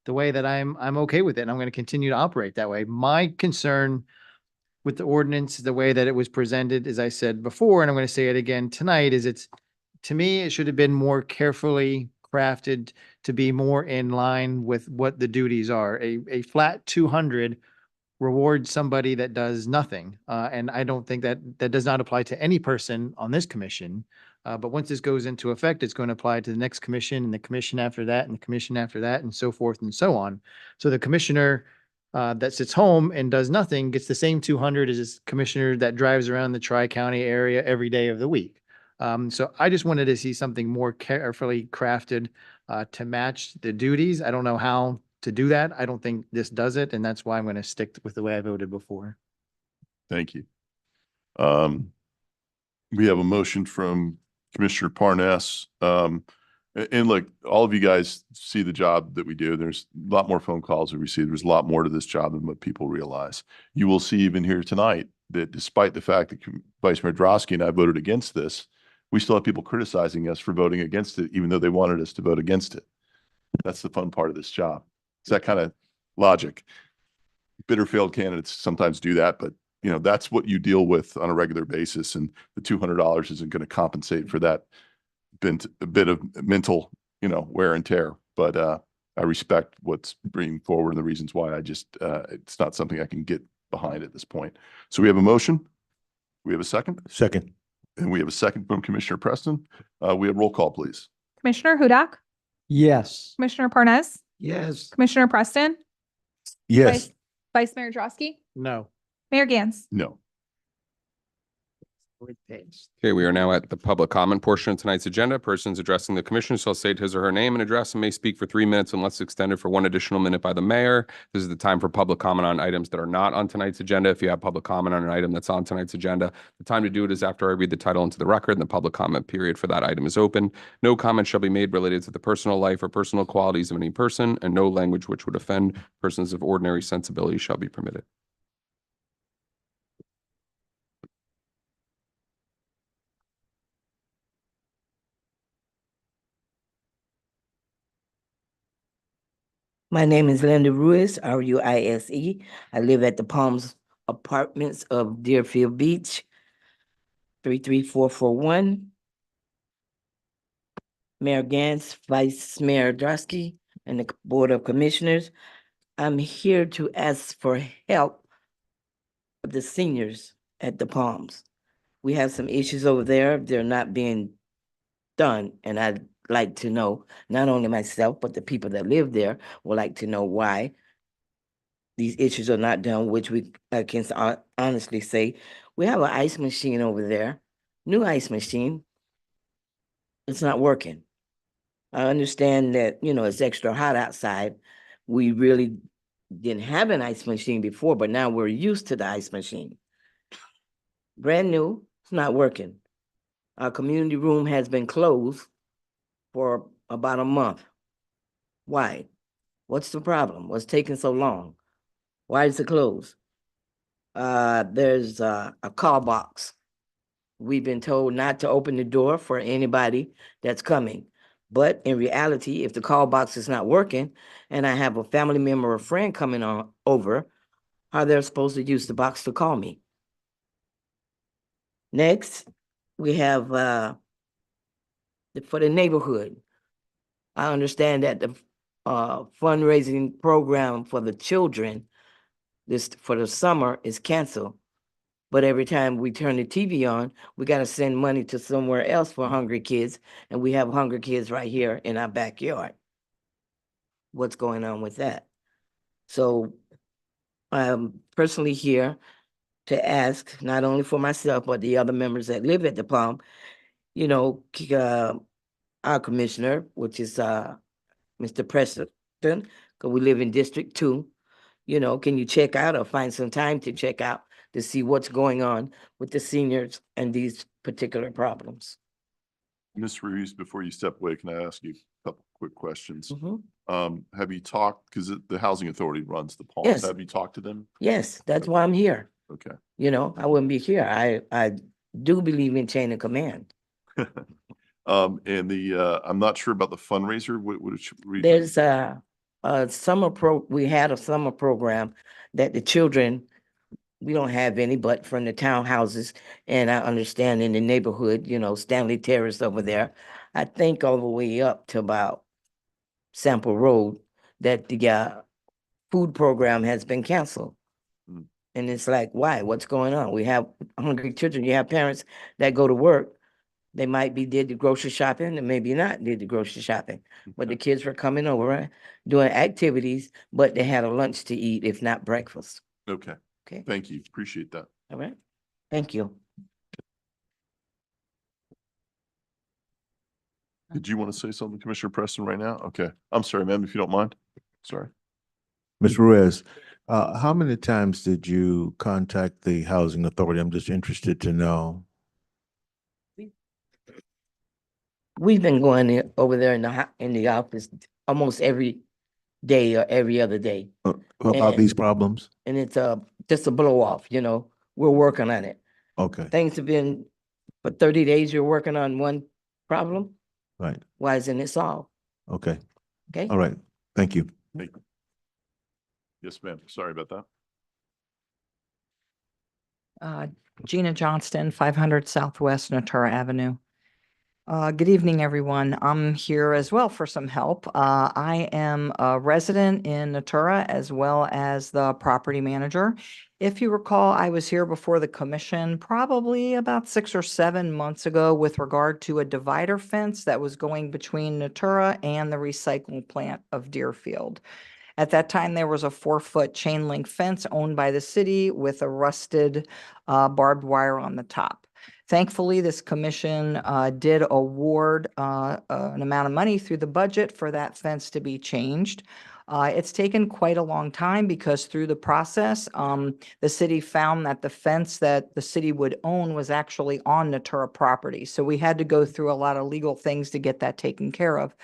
the way that I'm okay with it. And I'm going to continue to operate that way. My concern with the ordinance, the way that it was presented, as I said before, and I'm going to say it again tonight, is to me, it should have been more carefully crafted to be more in line with what the duties are. A flat 200 rewards somebody that does nothing. And I don't think that does not apply to any person on this commission. But once this goes into effect, it's going to apply to the next commission and the commission after that and the commission after that and so forth and so on. So the commissioner that sits home and does nothing gets the same 200 as this commissioner that drives around the Tri-County area every day of the week. So I just wanted to see something more carefully crafted to match the duties. I don't know how to do that. I don't think this does it, and that's why I'm going to stick with the way I voted before. Thank you. We have a motion from Commissioner Parnas. And look, all of you guys see the job that we do. There's a lot more phone calls we receive. There's a lot more to this job than what people realize. You will see even here tonight that despite the fact that Vice Mayor Drosky and I voted against this, we still have people criticizing us for voting against it, even though they wanted us to vote against it. That's the fun part of this job. It's that kind of logic. Bitter failed candidates sometimes do that, but you know, that's what you deal with on a regular basis. And the $200 isn't going to compensate for that a bit of mental, wear and tear. But I respect what's bringing forward and the reasons why. It's not something I can get behind at this point. So we have a motion. We have a second. Second. And we have a second from Commissioner Preston. We have roll call, please. Commissioner Hudak, Yes. Commissioner Parnas, Yes. Commissioner Preston, Yes. Vice Mayor Drosky, No. Mayor Gans. No. Okay, we are now at the public comment portion of tonight's agenda. Persons addressing the commission shall state his or her name and address and may speak for 3 minutes unless extended for 1 additional minute by the mayor. This is the time for public comment on items that are not on tonight's agenda. If you have public comment on an item that's on tonight's agenda, the time to do it is after I read the title into the record and the public comment period for that item is open. No comment shall be made related to the personal life or personal qualities of any person, and no language which would offend persons of ordinary sensibility shall be permitted. My name is Linda Ruiz, R-U-I-S-E. I live at the Palms Apartments of Deerfield Beach, 33441. Mayor Gantz, Vice Mayor Drosky, and the Board of Commissioners. I'm here to ask for help with the seniors at the Palms. We have some issues over there. They're not being done, and I'd like to know, not only myself, but the people that live there would like to know why these issues are not done, which I can honestly say, we have an ice machine over there, new ice machine. It's not working. I understand that, it's extra hot outside. We really didn't have an ice machine before, but now we're used to the ice machine. Brand new, it's not working. Our community room has been closed for about a month. Why? What's the problem? What's taking so long? Why is it closed? There's a call box. We've been told not to open the door for anybody that's coming. But in reality, if the call box is not working and I have a family member or friend coming over, how they're supposed to use the box to call me? Next, we have for the neighborhood. I understand that the fundraising program for the children for the summer is canceled. But every time we turn the TV on, we got to send money to somewhere else for hungry kids. And we have hungry kids right here in our backyard. What's going on with that? So I'm personally here to ask, not only for myself, but the other members that live at the Palm, our commissioner, which is Mr. Preston, because we live in District 2, can you check out or find some time to check out to see what's going on with the seniors and these particular problems? Ms. Ruiz, before you step away, can I ask you a couple quick questions? Have you talked, because the Housing Authority runs the Palms. Yes. Have you talked to them? Yes, that's why I'm here. Okay. You know, I wouldn't be here. I do believe in chain of command. And I'm not sure about the fundraiser. What it should read? There's a we had a summer program that the children, we don't have any, but from the townhouses, and I understand in the neighborhood, you know, Stanley Terrace over there, I think all the way up to about Sample Road, that the food program has been canceled. Mm. And it's like, why? What's going on? We have hungry children. You have parents that go to work. They might be did the grocery shopping and maybe not did the grocery shopping, but the kids were coming over, right, doing activities, but they had a lunch to eat, if not breakfast. Okay. Okay. Thank you. Appreciate that. All right. Thank you. Did you want to say something, Commissioner Preston, right now? Okay. I'm sorry, ma'am, if you don't mind. Sorry. Ms. Ruiz, how many times did you contact the Housing Authority? I'm just interested to know. We've been going over there in the office almost every day or every other day. About these problems? And it's just a blow off, you know. We're working on it. Okay, Things have been, for 30 days, you're working on one problem. right. Why isn't it solved? Okay. Okay. All right. Thank you. Thank you. Yes, ma'am. Sorry about that. Gina Johnston, 500 Southwest Natura Avenue. Good evening, everyone. I'm here as well for some help. I am a resident in Natura as well as the property manager. If you recall, I was here before the commission probably about 6 or 7 months ago with regard to a divider fence that was going between Natura and the recycling plant of Deerfield. At that time, there was a 4-foot chain link fence owned by the city with a rusted barbed wire on the top. Thankfully, this commission did award an amount of money through the budget for that fence to be changed. It's taken quite a long time because through the process, the city found that the fence that the city would own was actually on Natura property. So we had to go through a lot of legal things to get that taken care of.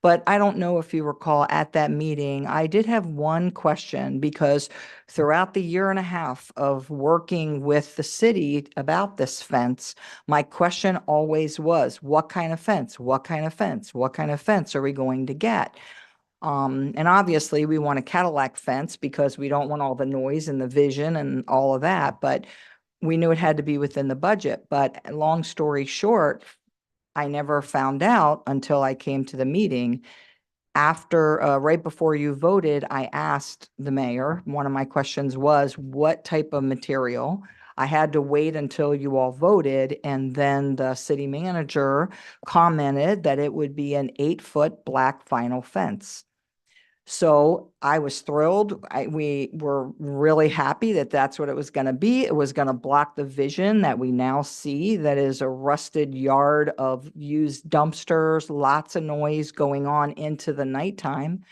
But I don't know if you recall at that meeting, I did have one question because throughout the 1.5 years of working with the city about this fence, my question always was, what kind of fence? What kind of fence? What kind of fence are we going to get? And obviously we want a Cadillac fence because we don't want all the noise and the vision and all of that, but we knew it had to be within the budget. But long story short, I never found out until I came to the meeting. After, right before you voted, I asked the mayor, one of my questions was, what type of material? I had to wait until you all voted, and then the city manager commented that it would be an 8-foot black vinyl fence. So I was thrilled. We were really happy that that's what it was going to be. It was going to block the vision that we now see, that is a rusted yard of used dumpsters, lots of noise going on into the nighttime.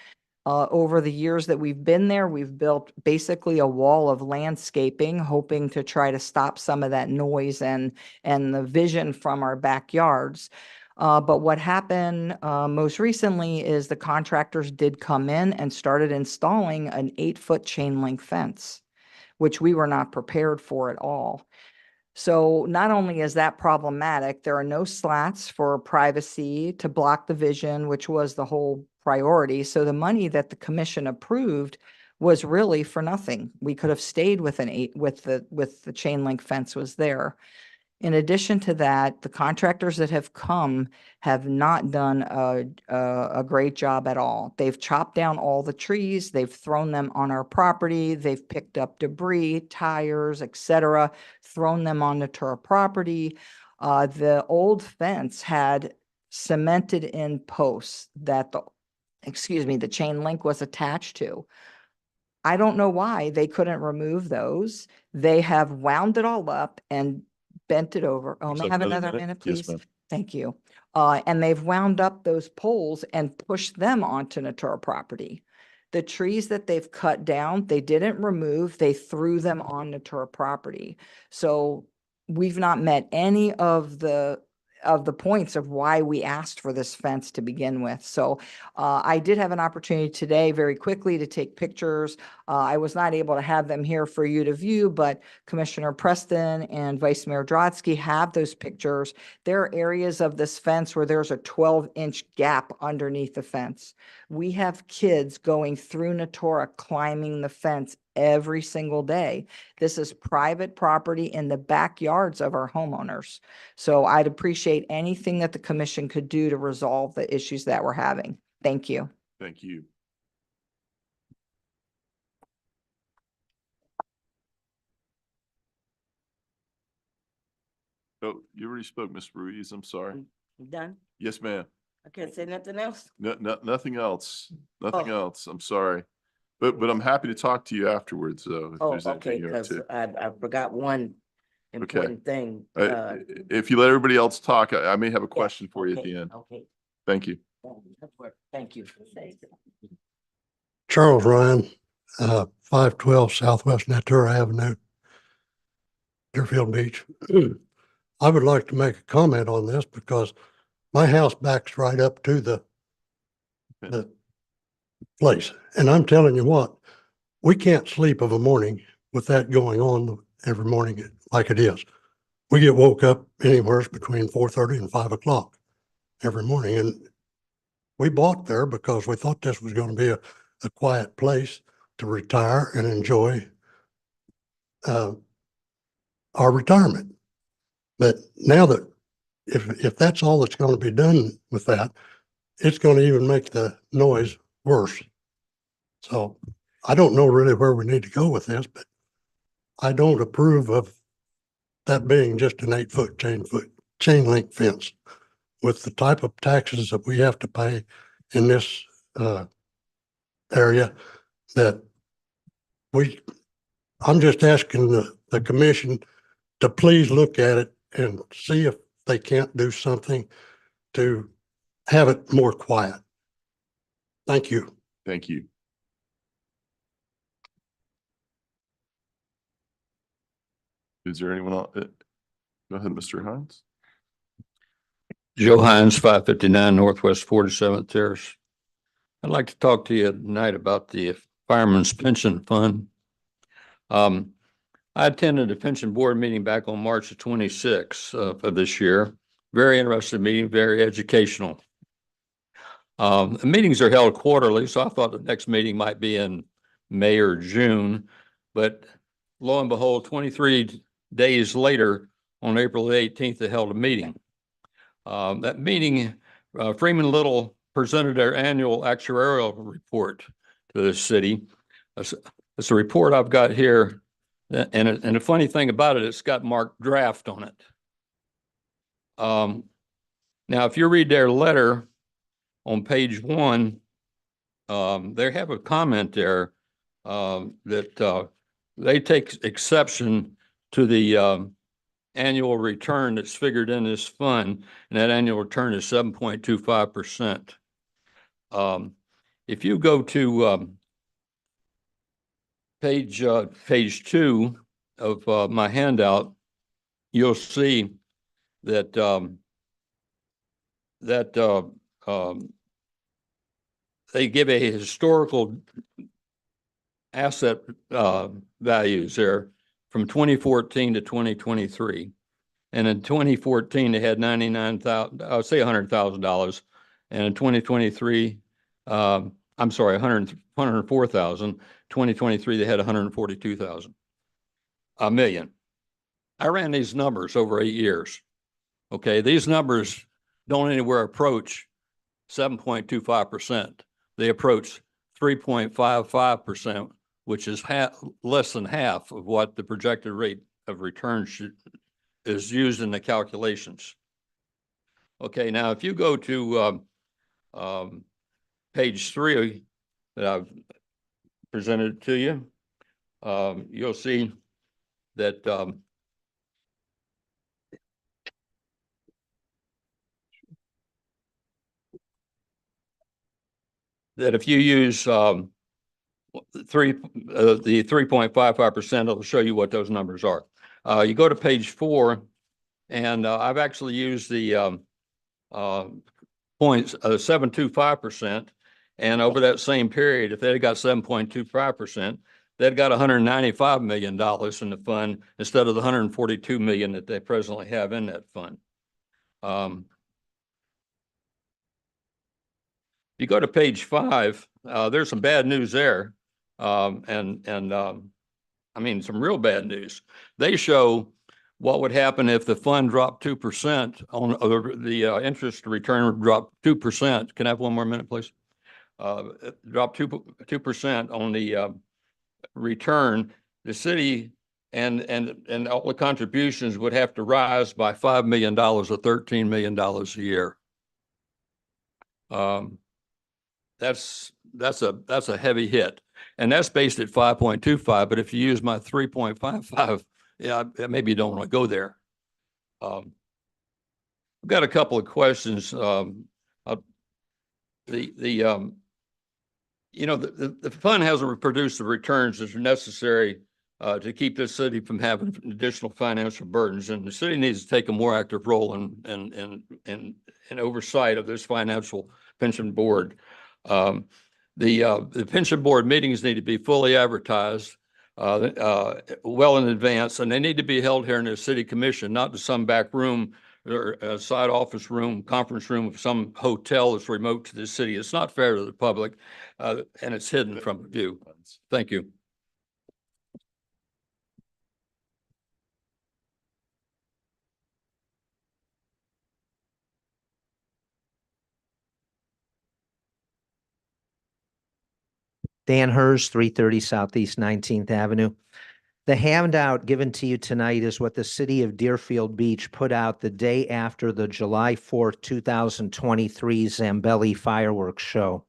Over the years that we've been there, we've built basically a wall of landscaping, hoping to try to stop some of that noise and the vision from our backyards. But what happened most recently is the contractors did come in and started installing an 8-foot chain link fence, which we were not prepared for at all. So not only is that problematic, there are no slats for privacy to block the vision, which was the whole priority. So the money that the commission approved was really for nothing. We could have stayed with the chain link fence was there. In addition to that, the contractors that have come have not done a great job at all. They've chopped down all the trees, they've thrown them on our property, they've picked up debris, tires, etc., thrown them on Natura property. The old fence had cemented in posts that the chain link was attached to. I don't know why they couldn't remove those. They have wound it all up and bent it over. Oh, may I have another minute, Yes, please? ma'am. Thank you. And they've wound up those poles and pushed them onto Natura property. The trees that they've cut down, they didn't remove, they threw them on Natura property. So we've not met any of the of the points of why we asked for this fence to begin with. So I did have an opportunity today very quickly to take pictures. I was not able to have them here for you to view, but Commissioner Preston and Vice Mayor Drotsky have those pictures. There are areas of this fence where there's a 12-inch gap underneath the fence. We have kids going through Natora climbing the fence every single day. This is private property in the backyards of our homeowners. So I'd appreciate anything that the commission could do to resolve the issues that we're having. Thank you. Thank you. Oh, you already spoke, Ms. Ruiz. I'm sorry. Done? Yes, ma'am. I can't say nothing else. Nothing else. Nothing Oh. else. I'm sorry. But I'm happy to talk to you afterwards, though. if Oh, there's okay, anything you want because to. I forgot one important thing. If you let everybody else talk, I may have a question for you at okay, the end. Okay. Thank you. Thank you. Charles Ryan, 512 Southwest Natura Avenue, Deerfield Beach. I would like to make a comment on this because my house backs right up to the place. And I'm telling you what, we can't sleep of a morning with that going on every morning like it is. We get woke up anywhere between 4:30 and 5 o'clock every morning. And we bought there because we thought this was going to be a quiet place to retire and enjoy our retirement. But now that if that's all that's going to be done with that, it's going to even make the noise worse. So I don't know really where we need to go with this, but I don't approve of that being just an 8-foot chain link fence with the type of taxes that we have to pay in this area that I'm just asking the commission to please look at it and see if they can't do something to have it more quiet. Thank you. Thank you. Is there anyone else? Go ahead, Mr. Hines. Joe Hines, 559 Northwest 47th Terrace. I'd like to talk to you tonight about the Fireman's Pension Fund. I attended a pension board meeting back on March the 26th of this year. Very interesting meeting, very educational. The meetings are held quarterly, so I thought the next meeting might be in May or June. But lo and behold, 23 days later, on April the 18th, they held a meeting. That meeting, Freeman Little presented their annual actuarial report to the city. It's a report I've got here. And the funny thing about it, it's got marked draft on it. Now, if you read their letter on page 1, they have a comment there that they take exception to the annual return that's figured in this fund, and that annual return is 7.25%. If you go to page 2 of my handout, you'll see that they give a historical asset values there from 2014 to 2023. And in 2014, they had $99,000, I would say $100,000. And in 2023, I'm sorry, $104,000. 2023, they had $142,000, a million. I ran these numbers over 8 years. Okay, these numbers don't anywhere approach 7.25%. They approach 3.55%, which is less than half of what the projected rate of return is used in the calculations. Okay, now if you go to page 3 that I've presented to you, you'll see that that if you use the 3.55%, it'll show you what those numbers are. You go to page 4, And I've actually used the 7.25%. And over that same period, if they'd got 7.25%, they'd got $195 million in the fund instead of the $142 million that they presently have in that fund. You go to page 5, there's some bad news there. I mean, some real bad news. They show what would happen if the fund dropped 2% on the interest return dropped 2%. Can I have one more minute, please? Drop 2% on the return. The city and all the contributions would have to rise by $5 million or $13 million a year. That's a heavy hit, and that's based at 5.25. But if you use my 3.55, yeah, maybe you don't want to go there. I've got a couple of questions. You know, the fund hasn't produced the returns that are necessary to keep this city from having additional financial burdens, and the city needs to take a more active role in oversight of this financial pension board. The pension board meetings need to be fully advertised well in advance, and they need to be held here in the city commission, not in some back room or a side office room, conference room of some hotel that's remote to the city. It's not fair to the public, and it's hidden from view. Thank you. Dan Hers, 330 Southeast 19th Avenue. The handout given to you tonight is what the city of Deerfield Beach put out the day after the July 4th, 2023 Zambelli fireworks show.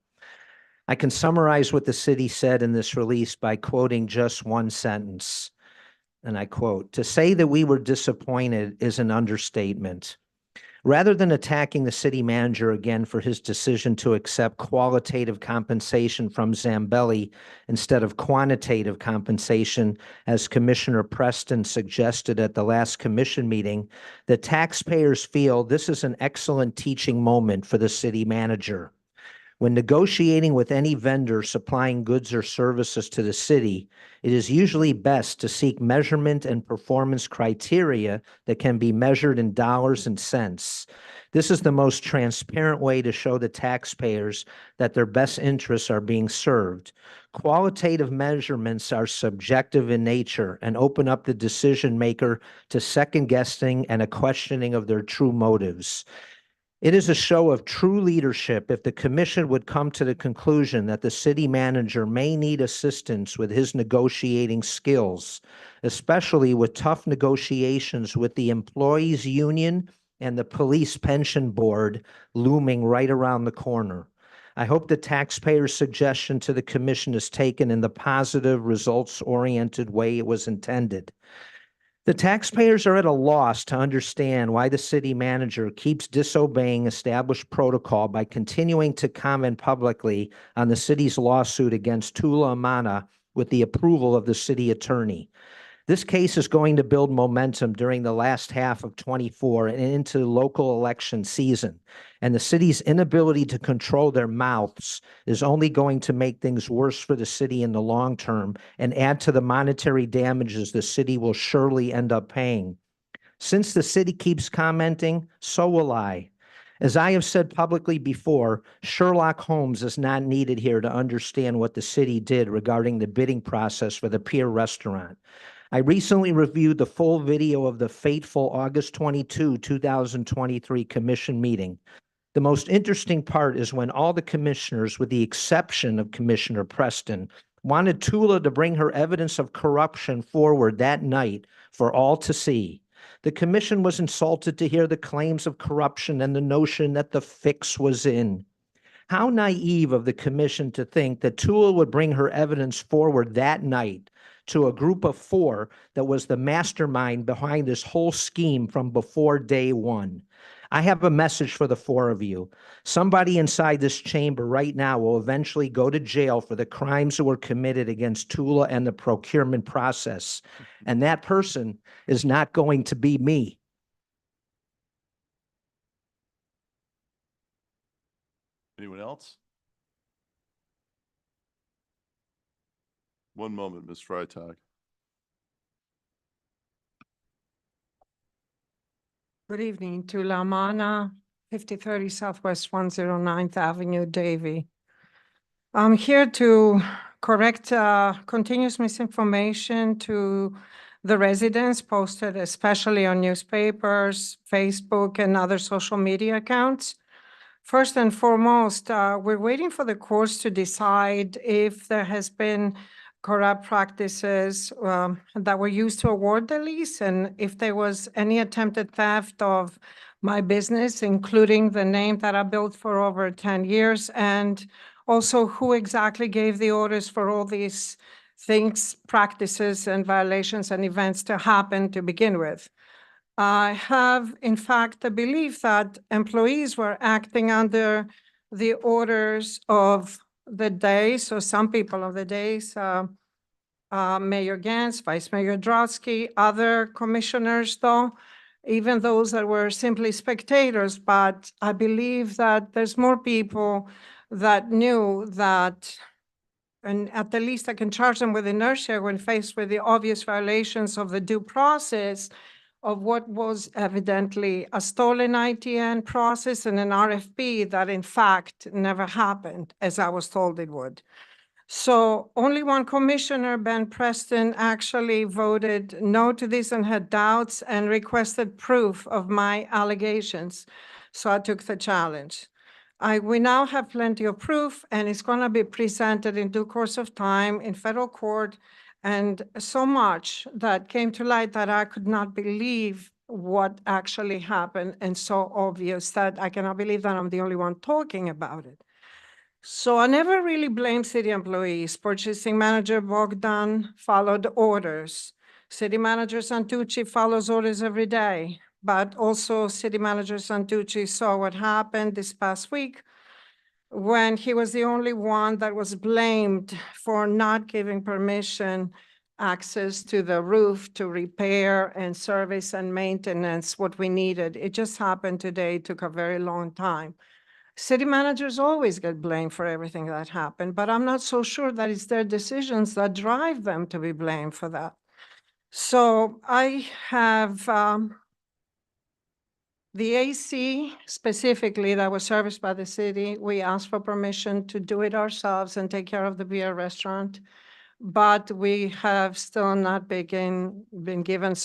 I can summarize what the city said in this release by quoting just one sentence, and I quote, "To say that we were disappointed is an understatement. Rather than attacking the city manager again for his decision to accept qualitative compensation from Zambelli instead of quantitative compensation, as Commissioner Preston suggested at the last commission meeting, the taxpayers feel this is an excellent teaching moment for the city manager. When negotiating with any vendor supplying goods or services to the city, it is usually best to seek measurement and performance criteria that can be measured in dollars and cents. This is the most transparent way to show the taxpayers that their best interests are being served. Qualitative measurements are subjective in nature and open up the decision maker to second guessing and a questioning of their true motives. It is a show of true leadership if the commission would come to the conclusion that the city manager may need assistance with his negotiating skills, especially with tough negotiations with the employees union and the police pension board looming right around the corner. I hope the taxpayer's suggestion to the commission is taken in the positive, results-oriented way it was intended. The taxpayers are at a loss to understand why the city manager keeps disobeying established protocol by continuing to comment publicly on the city's lawsuit against Tula Amana with the approval of the city attorney. This case is going to build momentum during the last half of 24 and into local election season, and the city's inability to control their mouths is only going to make things worse for the city in the long term and add to the monetary damages the city will surely end up paying. Since the city keeps commenting, so will I. As I have said publicly before, Sherlock Holmes is not needed here to understand what the city did regarding the bidding process for the Pier Restaurant. I recently reviewed the full video of the fateful August 22, 2023 commission meeting. The most interesting part is when all the commissioners, with the exception of Commissioner Preston, wanted Tula to bring her evidence of corruption forward that night for all to see. The commission was insulted to hear the claims of corruption and the notion that the fix was in. How naive of the commission to think that Tula would bring her evidence forward that night to a group of 4 that was the mastermind behind this whole scheme from before day one. I have a message for the 4 of you. Somebody inside this chamber right now will eventually go to jail for the crimes that were committed against Tula and the procurement process. And that person is not going to be me. Anyone else? One moment, Ms. Freitag. Good evening to La Mana, 5030 Southwest 109th Avenue, Davie. I'm here to correct continuous misinformation to the residents posted especially on newspapers, Facebook, and other social media accounts. First and foremost, we're waiting for the courts to decide if there has been corrupt practices that were used to award the lease, and if there was any attempted theft of my business, including the name that I built for over 10 years, and also who exactly gave the orders for all these things, practices, and violations and events to happen to begin with. I have, in fact, the belief that employees were acting under the orders of the day. So some people of the days, Mayor Gantz, Vice Mayor Drotsky, other commissioners, though, even those that were simply spectators. But I believe that there's more people that knew that, and at the least I can charge them with inertia when faced with the obvious violations of the due process of what was evidently a stolen ITN process and an RFP that in fact never happened, as I was told it would. So only one commissioner, Ben Preston, actually voted no to this and had doubts and requested proof of my allegations. So I took the challenge. We now have plenty of proof, and it's going to be presented in due course of time in federal court. And so much that came to light that I could not believe what actually happened, and so obvious that I cannot believe that I'm the only one talking about it. So I never really blamed city employees. Purchasing manager Bogdan followed orders. City manager Santucci follows orders every day, but also city manager Santucci saw what happened this past week when he was the only one that was blamed for not giving permission access to the roof to repair and service and maintenance what we needed. It just happened today. It took a very long time. City managers always get blamed for everything that happened, but I'm not so sure that it's their decisions that drive them to be blamed for that. So I have the AC specifically that was serviced by the city. We asked for permission to do it ourselves and take care of the beer restaurant, but we have still not been given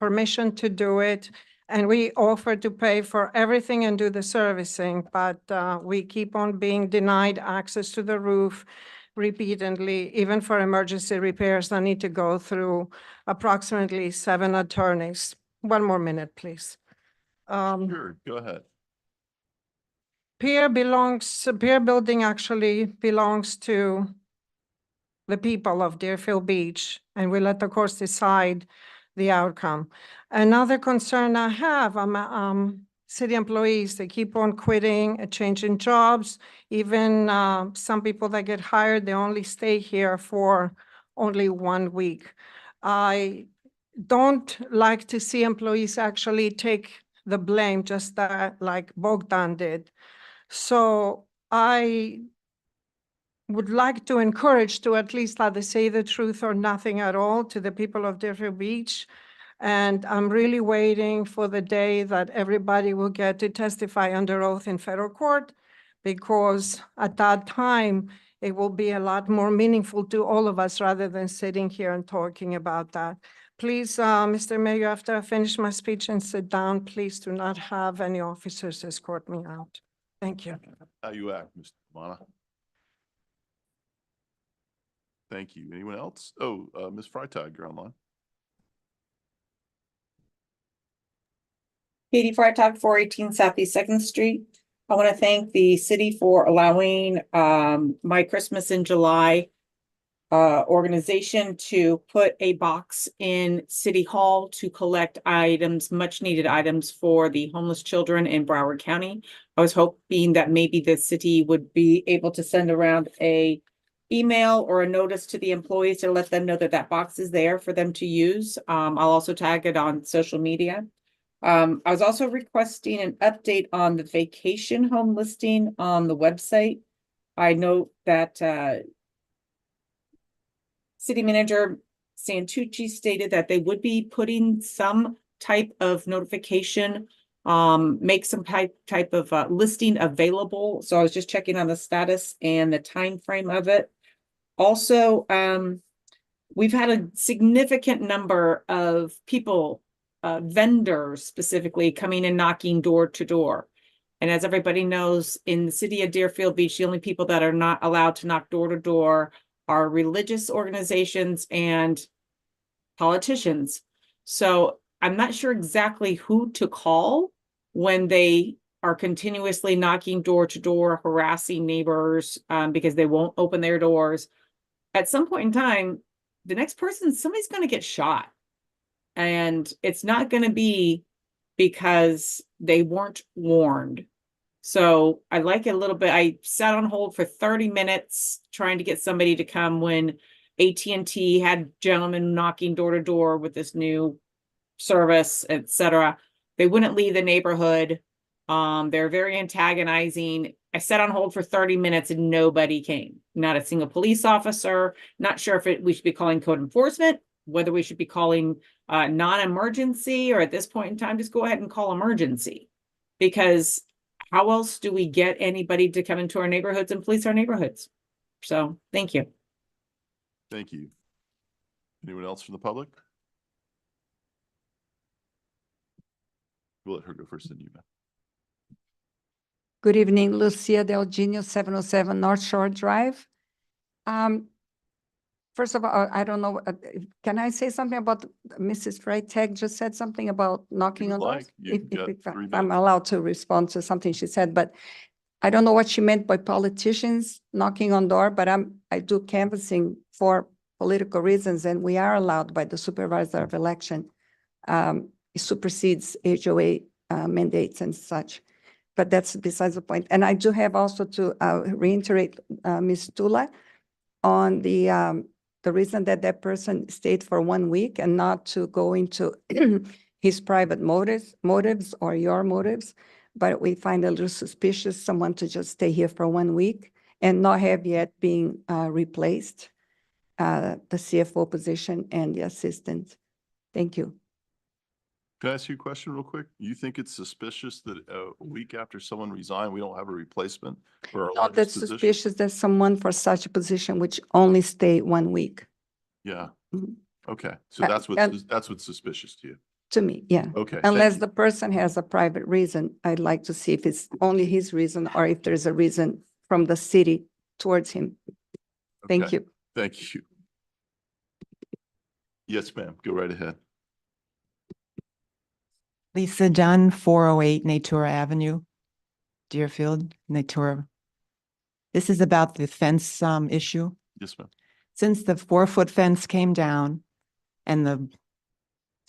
permission to do it. And we offered to pay for everything and do the servicing, but we keep on being denied access to the roof repeatedly, even for emergency repairs that need to go through approximately 7 attorneys. One more minute, please. Sure, go ahead. Pier Building actually belongs to the people of Deerfield Beach, and we let the courts decide the outcome. Another concern I have, city employees, they keep on quitting and changing jobs. Even some people that get hired, they only stay here for only 1 week. I don't like to see employees actually take the blame, just that like Bogdan did. So I would like to encourage to at least either say the truth or nothing at all to the people of Deerfield Beach. And I'm really waiting for the day that everybody will get to testify under oath in federal court, because at that time, it will be a lot more meaningful to all of us rather than sitting here and talking about that. Please, Mr. Mayor, after I finish my speech and sit down, please do not have any officers escort me out. Thank you. How you act, Mr. Mana? Thank you. Anyone else? Oh, Ms. Freitag, you're online. Katie Freitag, 418 Southeast Second Street. I want to thank the city for allowing My Christmas in July organization to put a box in City Hall to collect items, much needed items for the homeless children in Broward County. I was hoping that maybe the city would be able to send around a email or a notice to the employees to let them know that that box is there for them to use. I'll also tag it on social media. I was also requesting an update on the vacation home listing on the website. I know that City Manager Santucci stated that they would be putting some type of notification, make some type of listing available. So I was just checking on the status and the time frame of it. Also, we've had a significant number of people, vendors specifically, coming and knocking door to door. And as everybody knows, in the city of Deerfield Beach, the only people that are not allowed to knock door to door are religious organizations and politicians. So I'm not sure exactly who to call when they are continuously knocking door to door, harassing neighbors, because they won't open their doors. At some point in time, the next person, somebody's going to get shot. And it's not going to be because they weren't warned. So I like it a little bit. I sat on hold for 30 minutes trying to get somebody to come when AT&T had gentlemen knocking door to door with this new service, etc. They wouldn't leave the neighborhood. They're very antagonizing. I sat on hold for 30 minutes and nobody came. Not a single police officer. Not sure if we should be calling code enforcement, whether we should be calling non-emergency, or at this point in time, just go ahead and call emergency. Because how else do we get anybody to come into our neighborhoods and police our neighborhoods? So thank you. Thank you. Anyone else from the public? We'll let her go first, then you, Beth. Good evening, Lucia Del Genio, 707 North Shore Drive. First of all, I don't know, can I say something about Mrs. Freitag just said something about knocking on doors? If I'm allowed to respond to something she said, but I don't know what she meant by politicians knocking on door, but I do canvassing for political reasons, and we are allowed by the supervisor of election. It supersedes HOA mandates and such. But that's besides the point. And I do have also to reiterate Ms. Tula on the reason that that person stayed for 1 week and not to go into his private motives or your motives. But we find a little suspicious someone to just stay here for 1 week and not have yet been replaced, the CFO position and the assistant. Thank you. Can I ask you a question real quick? You think it's suspicious that a week after someone resigned, we don't have a replacement for our Not largest that position? suspicious that someone for such a position which only stay 1 week. Yeah. Mhm. Okay. So Uh, that's and- what's suspicious to you. To me, yeah. Okay. Unless the person has a private reason, I'd like to see if it's only his reason or if there's a reason from the city towards him. Thank Okay. you. Thank you. Yes, ma'am. Go right ahead. Lisa Dunn, 408 Natura Avenue, Deerfield, Natura. This is about the fence issue. Yes, ma'am. Since the 4-foot fence came down and the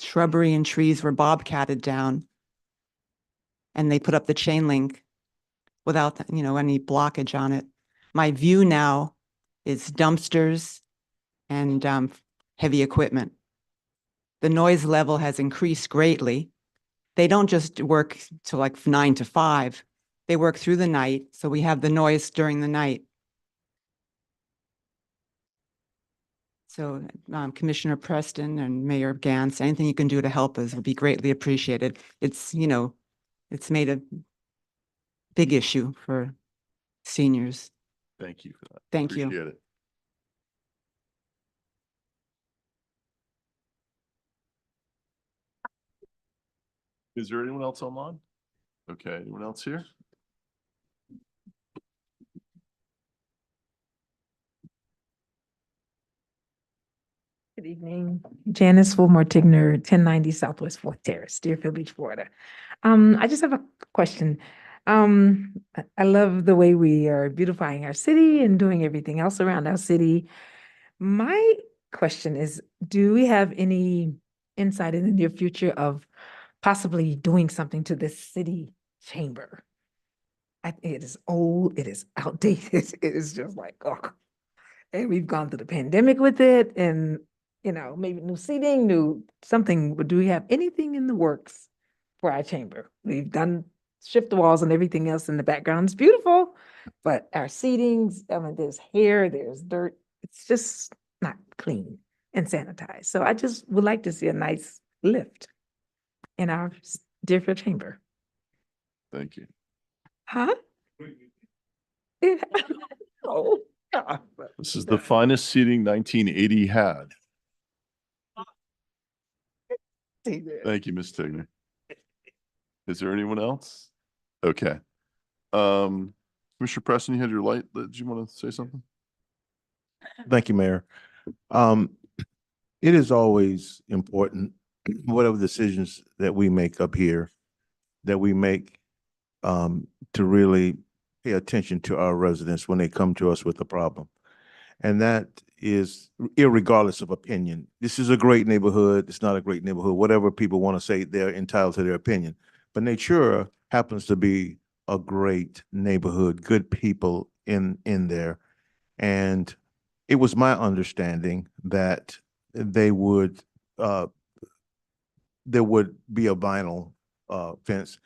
shrubbery and trees were bobcatted down, and they put up the chain link without, any blockage on it, my view now is dumpsters and heavy equipment. The noise level has increased greatly. They don't just work till like 9 to 5. They work through the night, so we have the noise during the night. So Commissioner Preston and Mayor Gantz, anything you can do to help us would be greatly appreciated. It's, it's made a big issue for seniors. Thank you for that. Thank you. Appreciate it. Is there anyone else online? Okay, anyone else here? Good evening, Janice Wilmore Tigner, 1090 Southwest 4th Terrace, Deerfield Beach, Florida. I just have a question. I love the way we are beautifying our city and doing everything else around our city. My question is, do we have any insight in the near future of possibly doing something to this city chamber? It is old, it is outdated, it is just like, oh. And we've gone through the pandemic with it and, maybe new seating, new something, but do we have anything in the works for our chamber. We've done shift the walls and everything else in the background. It's beautiful, but our seatings, I mean, there's hair, there's dirt. It's just not clean and sanitized. So I just would like to see a nice lift in our Deerfield chamber. Thank you. Huh? Oh. This is the finest seating 1980 had. Thank you, Ms. Tigner. Is there anyone else? Okay. Commissioner Preston, you had your light. Did you want to say something? Thank you, Mayor. It is always important, whatever decisions that we make up here, that we make to really pay attention to our residents when they come to us with a problem. And that is irregardless of opinion. This is a great neighborhood. It's not a great neighborhood. Whatever people want to say, they're entitled to their opinion. But Natura happens to be a great neighborhood, good people in there. And it was my understanding that there would be a vinyl fence,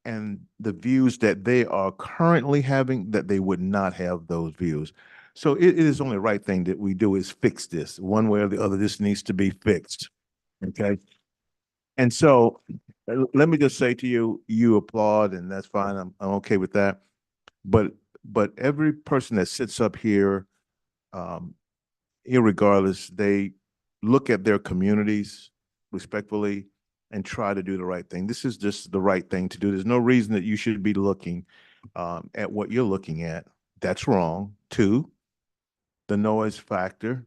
and the views that they are currently having, that they would not have those views. So it is only the right thing that we do is fix this one way or the other. This needs to be fixed. Okay. And so let me just say to you, you applaud, and that's fine. I'm okay with that. But every person that sits up here, irregardless, they look at their communities respectfully and try to do the right thing. This is just the right thing to do. There's no reason that you should be looking at what you're looking at. That's wrong. 2, the noise factor.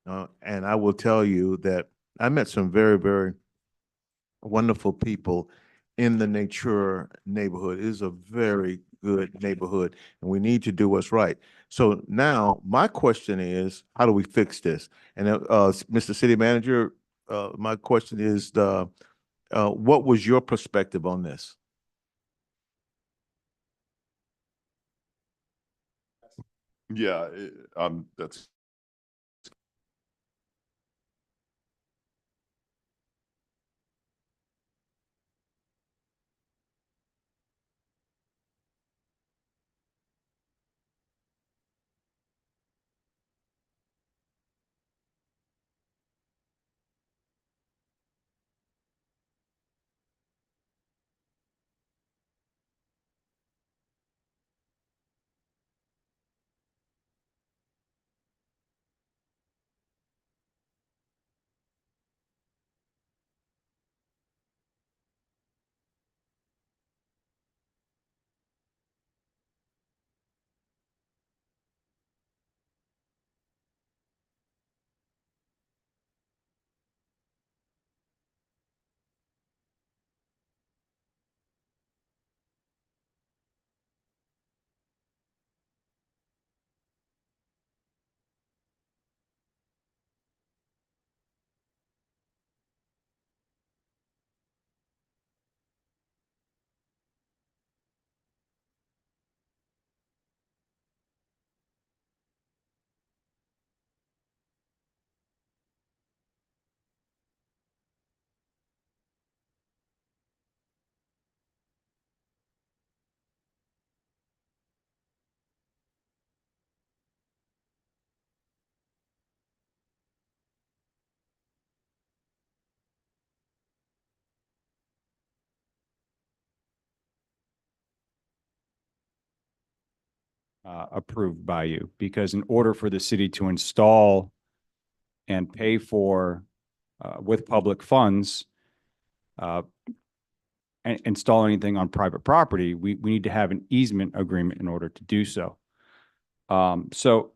And I will tell you that I met some very, very wonderful people in the Natura neighborhood. It is a very good neighborhood, and we need to do what's right. So now my question is, how do we fix this? And Mr. City Manager, my question is, what was your perspective on this? Yeah, that's. Approved by you, because in order for the city to install and pay for with public funds, and install anything on private property, we need to have an easement agreement in order to do so. So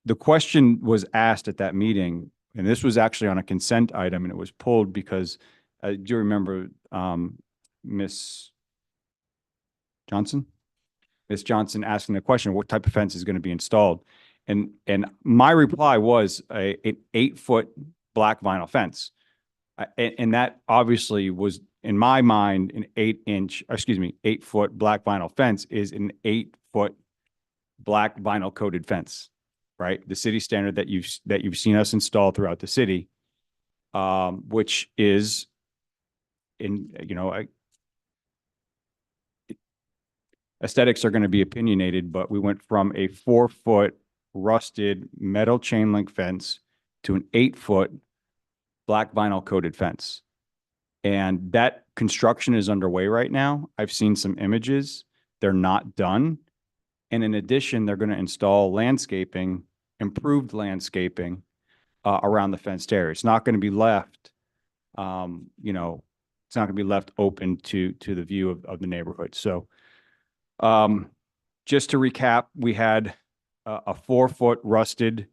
the question was asked at that meeting, and this was actually on a consent item, and it was pulled because do you remember Ms. Johnson? Ms. Johnson asking the question, what type of fence is going to be installed? And my reply was an 8-foot black vinyl fence. And that obviously was, in my mind, an 8-foot black vinyl fence is an 8-foot black vinyl coated fence, right? The city standard that you've seen us install throughout the city, which is aesthetics are going to be opinionated, but we went from a 4-foot rusted metal chain link fence to an 8-foot black vinyl coated fence. And that construction is underway right now. I've seen some images. They're not done. And in addition, they're going to install landscaping, improved landscaping around the fenced area. It's not going to be left, it's not going to be left open to the view of the neighborhood. So just to recap, we had a 4-foot rusted,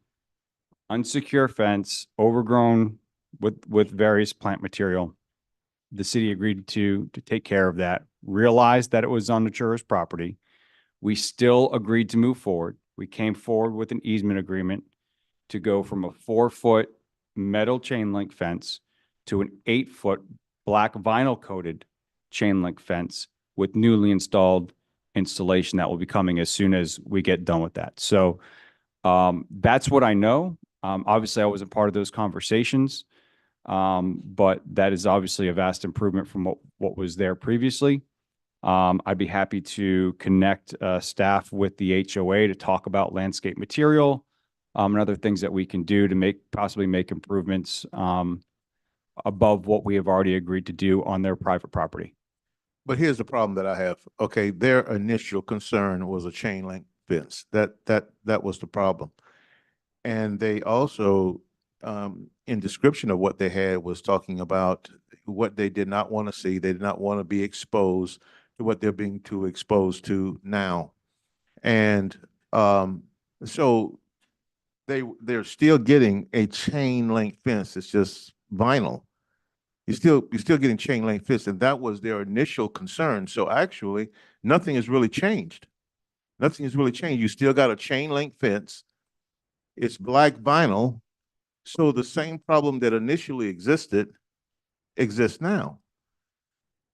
unsecure fence, overgrown with various plant material. The city agreed to take care of that, realized that it was on Natura's property. We still agreed to move forward. We came forward with an easement agreement to go from a 4-foot metal chain link fence to an 8-foot black vinyl coated chain link fence with newly installed installation that will be coming as soon as we get done with that. So that's what I know. Obviously, I wasn't part of those conversations, but that is obviously a vast improvement from what was there previously. I'd be happy to connect staff with the HOA to talk about landscape material and other things that we can do to possibly make improvements above what we have already agreed to do on their private property. But here's the problem that I have. Okay, their initial concern was a chain link fence. That was the problem. And they also, in description of what they had, was talking about what they did not want to see. They did not want to be exposed to what they're being too exposed to now. And so they're still getting a chain link fence. It's just vinyl. You're still getting chain link fence, and that was their initial concern. So actually, nothing has really changed. Nothing has really changed. You still got a chain link fence. It's black vinyl. So the same problem that initially existed exists now.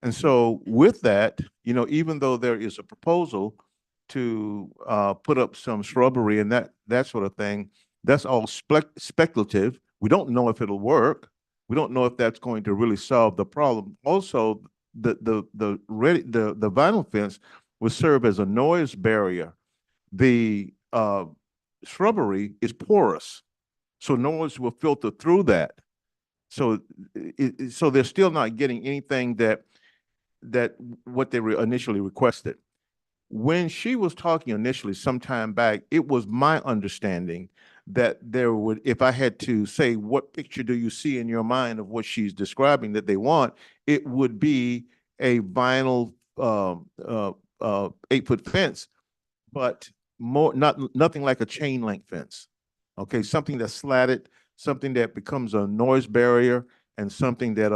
And so with that, even though there is a proposal to put up some shrubbery and that sort of thing, that's all speculative. We don't know if it'll work. We don't know if that's going to really solve the problem. Also, the vinyl fence will serve as a noise barrier. The shrubbery is porous, so noise will filter through that. So they're still not getting anything that what they initially requested. When she was talking initially some time back, it was my understanding that there would, if I had to say, what picture do you see in your mind of what she's describing that they want, it would be a vinyl 8-foot fence, but nothing like a chain link fence. Okay, something that's slatted, something that becomes a noise barrier, and something that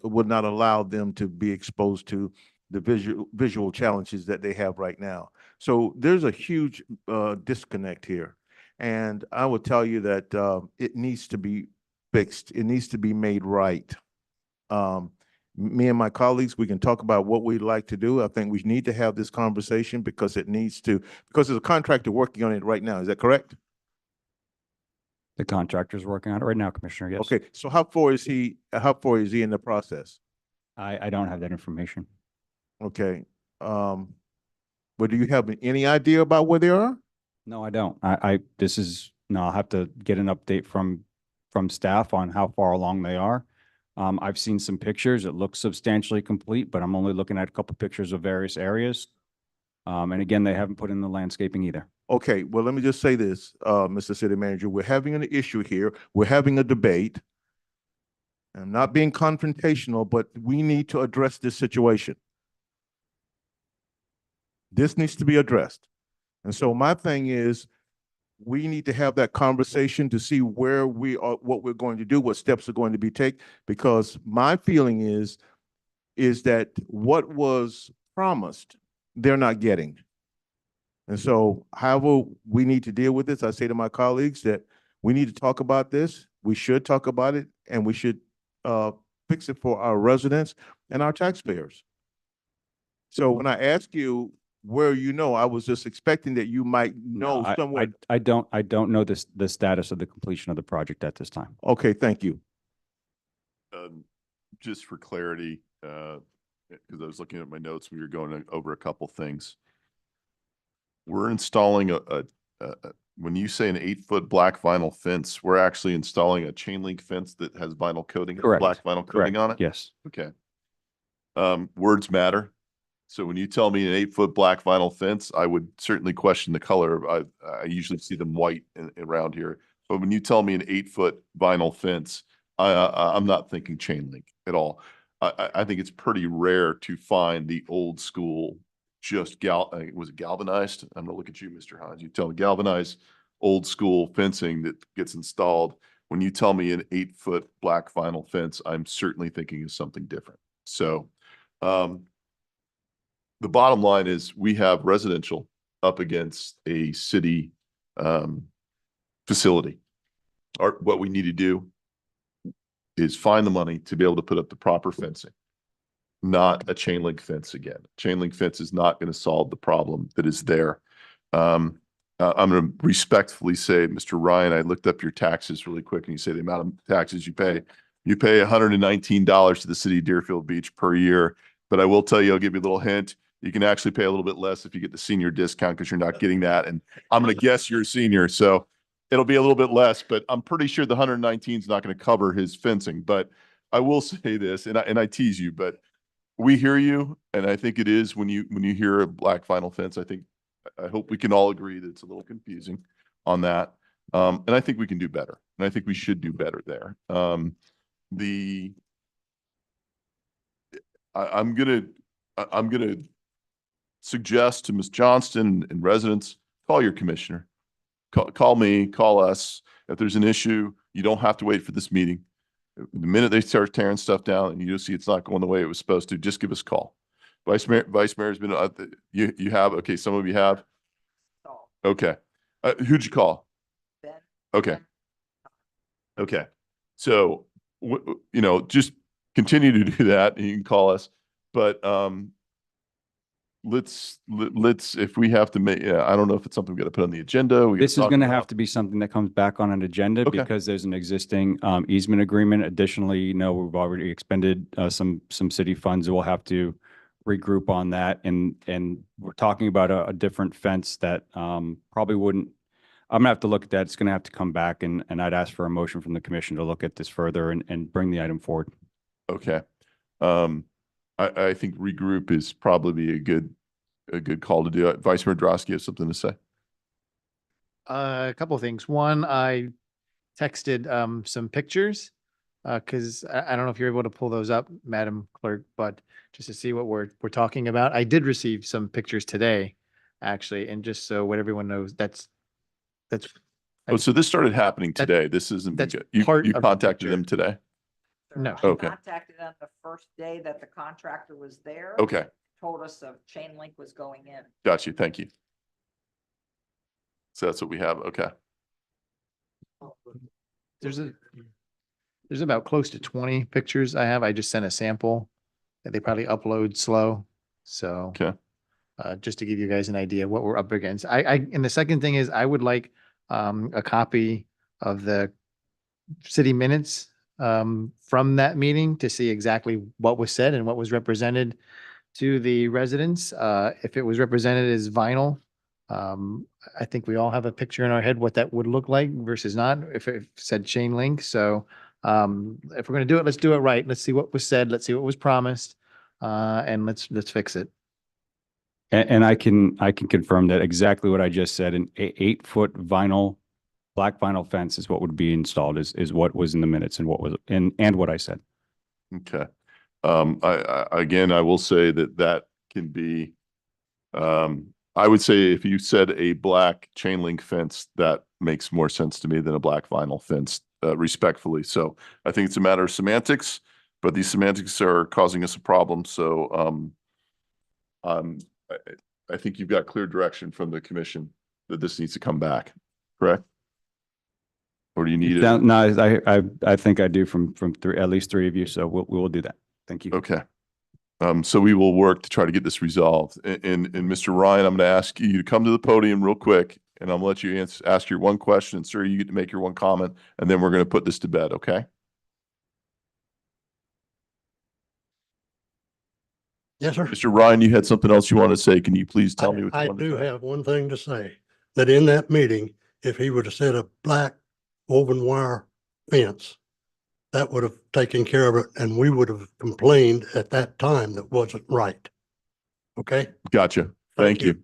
would not allow them to be exposed to the visual challenges that they have right now. So there's a huge disconnect here. And I will tell you that it needs to be fixed. It needs to be made right. Me and my colleagues, we can talk about what we'd like to do. I think we need to have this conversation because there's a contractor working on it right now. Is that correct? The contractor's working on it right now, Commissioner, yes. Okay, so how far is he in the process? I don't have that information. Okay. But do you have any idea about where they are? No, I don't. I'll have to get an update from staff on how far along they are. I've seen some pictures. It looks substantially complete, but I'm only looking at a couple pictures of various areas. And again, they haven't put in the landscaping either. Okay, well, let me just say this, Mr. City Manager, we're having an issue here. We're having a debate. I'm not being confrontational, but we need to address this situation. This needs to be addressed. And so my thing is, we need to have that conversation to see where we are, what we're going to do, what steps are going to be taken, because my feeling is that what was promised, they're not getting. And so however we need to deal with this, I say to my colleagues that we need to talk about this. We should talk about it, and we should fix it for our residents and our taxpayers. So when I ask you where I was just expecting that you might know somewhere. I don't know the status of the completion of the project at this time. Okay, thank you. Just for clarity, because I was looking at my notes, we were going over a couple things. We're installing when you say an 8-foot black vinyl fence, we're actually installing a chain link fence that has vinyl coating, Correct. black vinyl coating Correct. on it? Yes. Okay. Words matter. So when you tell me an 8-foot black vinyl fence, I would certainly question the color. I usually see them white around here. But when you tell me an 8-foot vinyl fence, I'm not thinking chain link at all. I think it's pretty rare to find the old school, just was it galvanized? I'm gonna look at you, Mr. Hines. You tell me galvanized old school fencing that gets installed. When you tell me an 8-foot black vinyl fence, I'm certainly thinking of something different. So, the bottom line is we have residential up against a city facility. What we need to do is find the money to be able to put up the proper fencing, not a chain link fence again. Chain link fence is not going to solve the problem that is there. I'm going to respectfully say, Mr. Ryan, I looked up your taxes really quick, and you say the amount of taxes you pay. You pay $119 to the city of Deerfield Beach per year. But I will tell you, I'll give you a little hint. You can actually pay a little bit less if you get the senior discount, because you're not getting that. And I'm going to guess you're a senior, so it'll be a little bit less, but I'm pretty sure the 119 is not going to cover his fencing. But I will say this, and I tease you, but we hear you, and I think it is when you hear a black vinyl fence. I hope we can all agree that it's a little confusing on that, and I think we can do better, and I think we should do better there. I'm gonna suggest to Ms. Johnston and residents, call your commissioner, call me, call us. If there's an issue, you don't have to wait for this meeting. The minute they start tearing stuff down and you see it's not going the way it was supposed to, just give us a call. Vice Mayor's been, you have, okay, some of you have? Okay. Who'd you call? Ben. Okay. Okay. So, just continue to do that, and you can call us. But let's if we have to make, I don't know if it's something we got to put on the agenda. This is going to have to be something that comes back on an agenda because there's an existing easement agreement. Additionally, we've already expended some city funds. We'll have to regroup on that, and we're talking about a different fence that probably wouldn't. I'm gonna have to look at that. It's gonna have to come back, and I'd ask for a motion from the commission to look at this further and bring the item forward. Okay. I think regroup is probably a good call to do. Vice Mayor Drosky has something to say. A couple of things. One, I texted some pictures because I don't know if you're able to pull those up, Madam Clerk, but just to see what we're talking about. I did receive some pictures today, actually, and just so what everyone knows, that's. Oh, so this started happening today. This isn't, you contacted them today? No. Okay. Contacted them the first day that the contractor was there. Okay. Told us the chain link was going in. Got you. Thank you. So that's what we have. Okay. There's about close to 20 pictures I have. I just sent a sample that they probably upload slow. So okay. Just to give you guys an idea of what we're up against. And the second thing is I would like a copy of the city minutes from that meeting to see exactly what was said and what was represented to the residents. If it was represented as vinyl, I think we all have a picture in our head what that would look like versus not if it said chain link. So if we're going to do it, let's do it right. Let's see what was said. Let's see what was promised, and let's fix it. And I can confirm that exactly what I just said. An 8-foot black vinyl fence is what would be installed. Is what was in the minutes and what was and what I said. Okay. I will say that can be. I would say if you said a black chain link fence, that makes more sense to me than a black vinyl fence. Respectfully, so I think it's a matter of semantics, but these semantics are causing us a problem. So, I think you've got clear direction from the commission that this needs to come back, correct? Or do you need it? No, I think I do from at least three of you. So we will do that. Thank you. Okay. So we will work to try to get this resolved. And Mr. Ryan, I'm going to ask you to come to the podium real quick, and I'm going to let you ask your one question. Sir, you get to make your one comment, and then we're going to put this to bed, okay? Yes, sir. Mr. Ryan, you had something else you wanted to say. Can you please tell me what you I wanted to do say? have one thing to say, that in that meeting, if he would have said a black woven wire fence, that would have taken care of it, and we would have complained at that time that wasn't right. Okay? Gotcha. Thank you.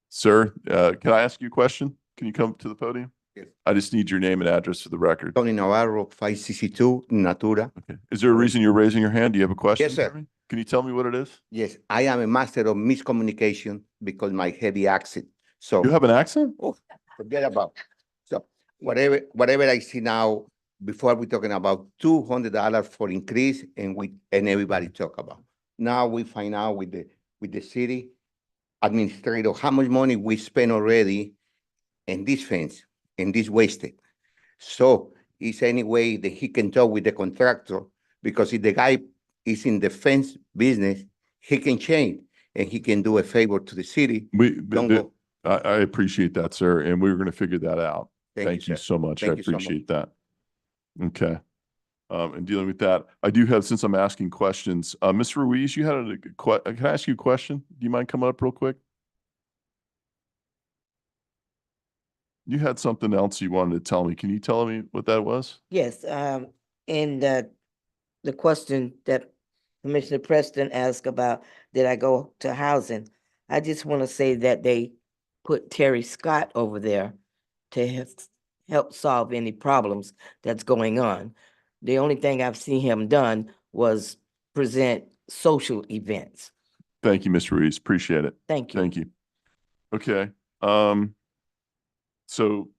Sir, can I ask you a question? Can you come to the podium? Yes. I just need your name and address for the record. Tony Navarro, 562 Natura. Okay. Is there a reason you're raising your hand? Do you have a question? Yes, sir. for me? Can you tell me what it is? Yes, I am a master of miscommunication because my heavy accent. So You have an accent? oh, forget about. So whatever I see now, before we're talking about $200 for increase, and everybody talk about. Now we find out with the city administrator how much money we spent already in this fence, in this wasted. So is any way that he can talk with the contractor, because if the guy is in the fence business, he can change and he can do a favor to the city. Don't go. I appreciate that, sir, and we're going to figure that out. Thank you sir. so much. I Thank you so much. appreciate that. Okay. And dealing with that, I do have, since I'm asking questions, Ms. Ruiz, you had can I ask you a question? Do you mind coming up real quick? You had something else you wanted to tell me. Can you tell me what that was? Yes, and the question that Commissioner Preston asked about, did I go to housing? I just want to say that they put Terry Scott over there to help solve any problems that's going on. The only thing I've seen him done was present social events. Thank you, Ms. Ruiz. Appreciate it. Thank you. Thank you. Okay. So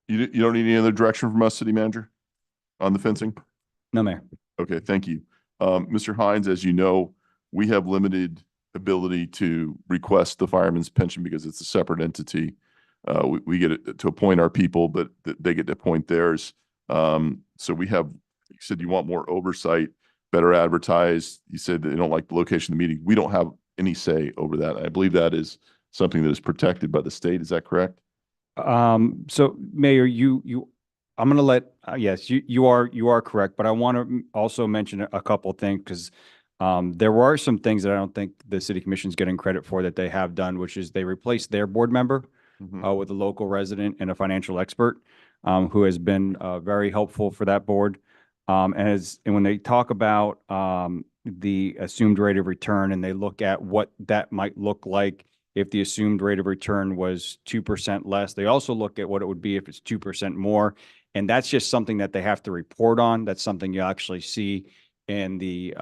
you don't need any other direction from us, city manager, on the fencing? No, Mayor. Okay, thank you. Mr. Hines, as you know, we have limited ability to request the fireman's pension because it's a separate entity. We get to appoint our people, but they get to appoint theirs. So we have, you said you want more oversight, better advertised. You said that you don't like the location of the meeting. We don't have any say over that. I believe that is something that is protected by the state. Is that correct? So Mayor, I'm going to let, yes, you are correct, but I want to also mention a couple of things because there were some things that I don't think the city commission is getting credit for that they have done, which is they replaced their board member with a local resident and a financial expert who has been very helpful for that board. And when they talk about the assumed rate of return and they look at what that might look like if the assumed rate of return was 2% less, they also look at what it would be if it's 2% more. And that's just something that they have to report on. That's something you actually see in the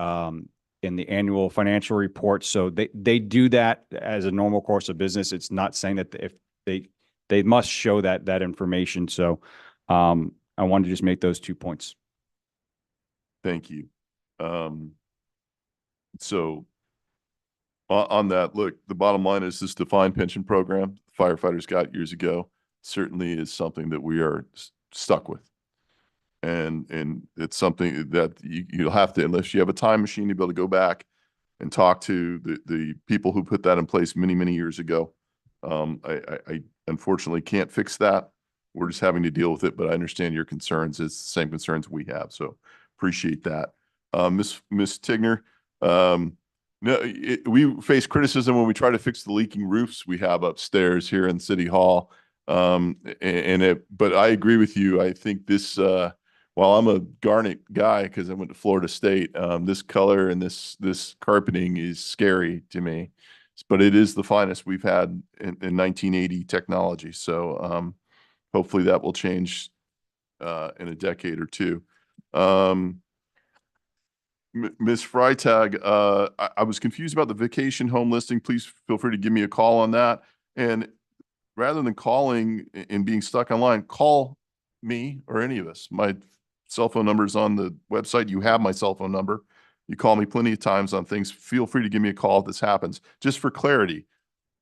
annual financial report. So they do that as a normal course of business. It's not saying that if they must show that information. So I wanted to just make those 2 points. Thank you. So on that, look, the bottom line is this defined pension program firefighters got years ago certainly is something that we are stuck with. And it's something that you'll have to, unless you have a time machine, to be able to go back and talk to the people who put that in place many, many years ago. I unfortunately can't fix that. We're just having to deal with it, but I understand your concerns. It's the same concerns we have. So appreciate that. Ms. Tigner, no, we face criticism when we try to fix the leaking roofs we have upstairs here in City Hall. But I agree with you. I think this, while I'm a Garnet guy because I went to Florida State, this color and this carpeting is scary to me. But it is the finest we've had in 1980 technology. So hopefully that will change in a decade or two. Ms. Freitag, I was confused about the vacation home listing. Please feel free to give me a call on that. And rather than calling and being stuck online, call me or any of us. My cell phone number is on the website. You have my cell phone number. You call me plenty of times on things. Feel free to give me a call if this happens. Just for clarity,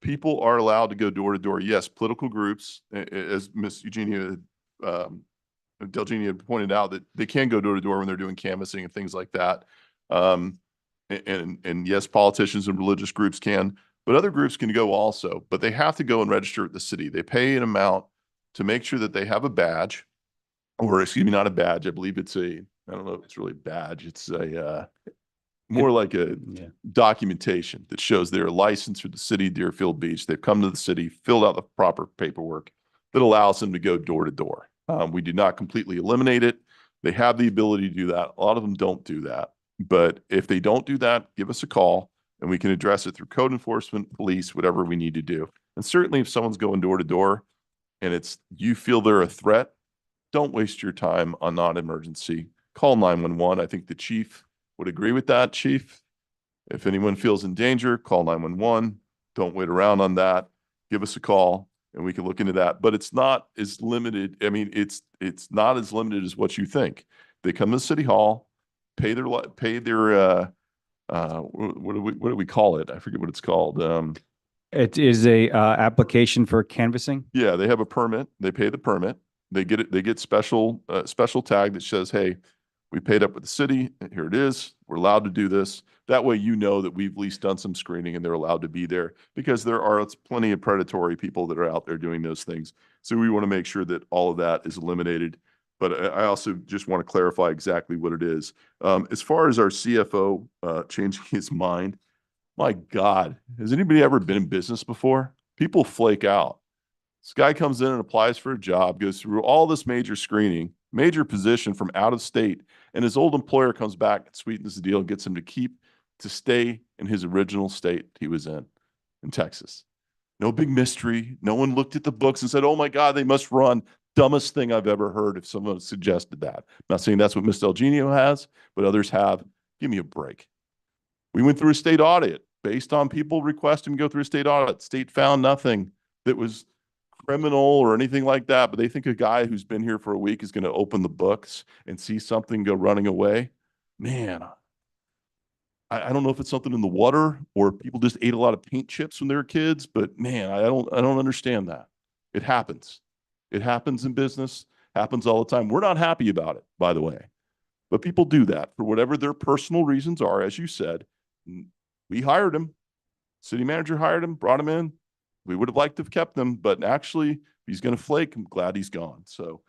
people are allowed to go door to door. Yes, political groups, as Ms. Eugenia Delgenia had pointed out, that they can go door to door when they're doing canvassing and things like that. And yes, politicians and religious groups can, but other groups can go also, but they have to go and register at the city. They pay an amount to make sure that they have a badge, or excuse me, not a badge. I believe it's I don't know if it's really a badge. It's more like a Yeah. documentation that shows they're licensed through the city of Deerfield Beach. They've come to the city, filled out the proper paperwork that allows them to go door to door. We do not completely eliminate it. They have the ability to do that. A lot of them don't do that. But if they don't do that, give us a call and we can address it through code enforcement, police, whatever we need to do. And certainly if someone's going door to door and you feel they're a threat, don't waste your time on non-emergency. Call 911. I think the chief would agree with that, chief. If anyone feels in danger, call 911. Don't wait around on that. Give us a call and we can look into that. But it's not as limited. I mean, it's not as limited as what you think. They come to City Hall, pay their what do we call it? I forget what it's called. It is a application for canvassing. Yeah, they have a permit. They pay the permit. They get it. They get special tag that says, "Hey, we paid up with the city. Here it is. We're allowed to do this." That way, you know that we've at least done some screening and they're allowed to be there, because there are plenty of predatory people that are out there doing those things. So we want to make sure that all of that is eliminated. But I also just want to clarify exactly what it is. As far as our CFO changing his mind, my God, has anybody ever been in business before? People flake out. This guy comes in and applies for a job, goes through all this major screening, major position from out of state, and his old employer comes back and sweetens the deal and gets him to stay in his original state he was in Texas. No big mystery. No one looked at the books and said, "Oh my God, they must run." Dumbest thing I've ever heard if someone suggested that. I'm not saying that's what Ms. Del Genio has, but others have. Give me a break. We went through a state audit based on people requesting to go through a state audit. State found nothing that was criminal or anything like that, but they think a guy who's been here for a week is going to open the books and see something go running away. Man, I don't know if it's something in the water or people just ate a lot of paint chips when they were kids, but man, I don't understand that. It happens. It happens in business, happens all the time. We're not happy about it, by the way, but people do that for whatever their personal reasons are. As you said, we hired him. City manager hired him, brought him in. We would have liked to have kept him, but actually, if he's going to flake, I'm glad he's gone. So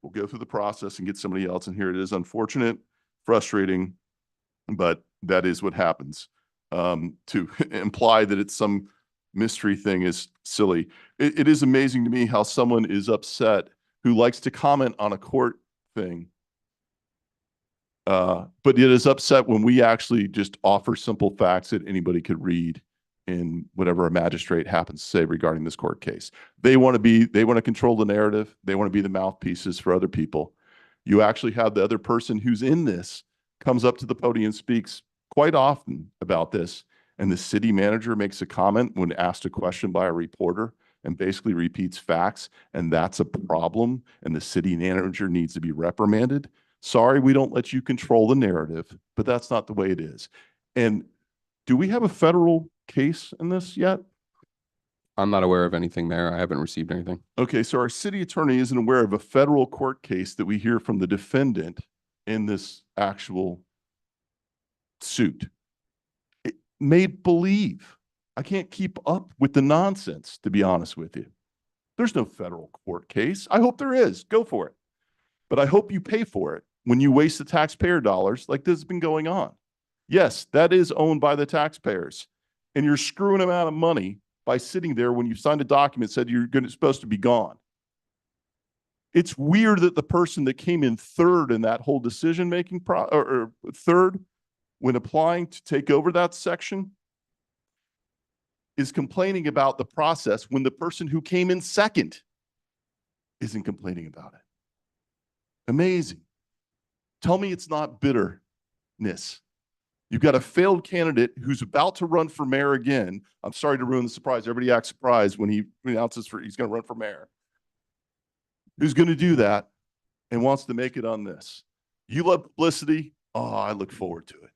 we'll go through the process and get somebody else in here. It is unfortunate, frustrating, but that is what happens. To imply that it's some mystery thing is silly. It is amazing to me how someone is upset who likes to comment on a court thing, but it is upset when we actually just offer simple facts that anybody could read in whatever a magistrate happens to say regarding this court case. They want to control the narrative. They want to be the mouthpieces for other people. You actually have the other person who's in this comes up to the podium and speaks quite often about this. And the city manager makes a comment when asked a question by a reporter and basically repeats facts. And that's a problem. And the city manager needs to be reprimanded. Sorry, we don't let you control the narrative, but that's not the way it is. And do we have a federal case in this yet? I'm not aware of anything there. I haven't received anything. Okay, so our city attorney isn't aware of a federal court case that we hear from the defendant in this actual suit. Made believe. I can't keep up with the nonsense, to be honest with you. There's no federal court case. I hope there is. Go for it. But I hope you pay for it when you waste the taxpayer dollars like this has been going on. Yes, that is owned by the taxpayers. And you're screwing them out of money by sitting there when you signed a document that said you're supposed to be gone. It's weird that the person that came in third in that whole decision-making or third when applying to take over that section is complaining about the process when the person who came in second isn't complaining about it. Amazing. Tell me it's not bitterness. You've got a failed candidate who's about to run for mayor again. I'm sorry to ruin the surprise. Everybody acts surprised when he announces he's going to run for mayor. Who's going to do that and wants to make it on this? You love publicity? Oh, I look forward to it.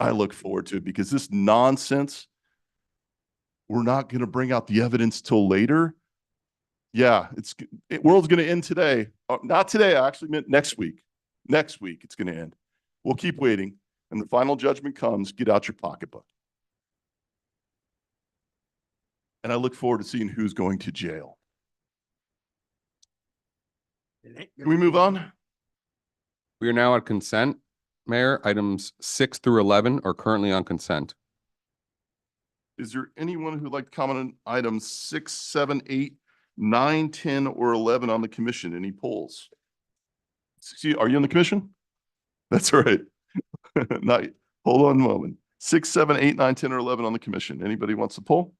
I look forward to it because this nonsense, we're not going to bring out the evidence till later. Yeah, world's going to end today. Not today, I actually meant next week. Next week it's going to end. We'll keep waiting. And the final judgment comes, get out your pocketbook. And I look forward to seeing who's going to jail. Can we move on? We are now at consent. Mayor, items 6 through 11 are currently on consent. Is there anyone who'd like to comment on items 6, 7, 8, 9, 10, or 11 on the commission? Any polls? See, are you on the commission? That's all right. Not, hold on a moment. 6, 7, 8, 9, 10, or 11 on the commission. Anybody wants to poll?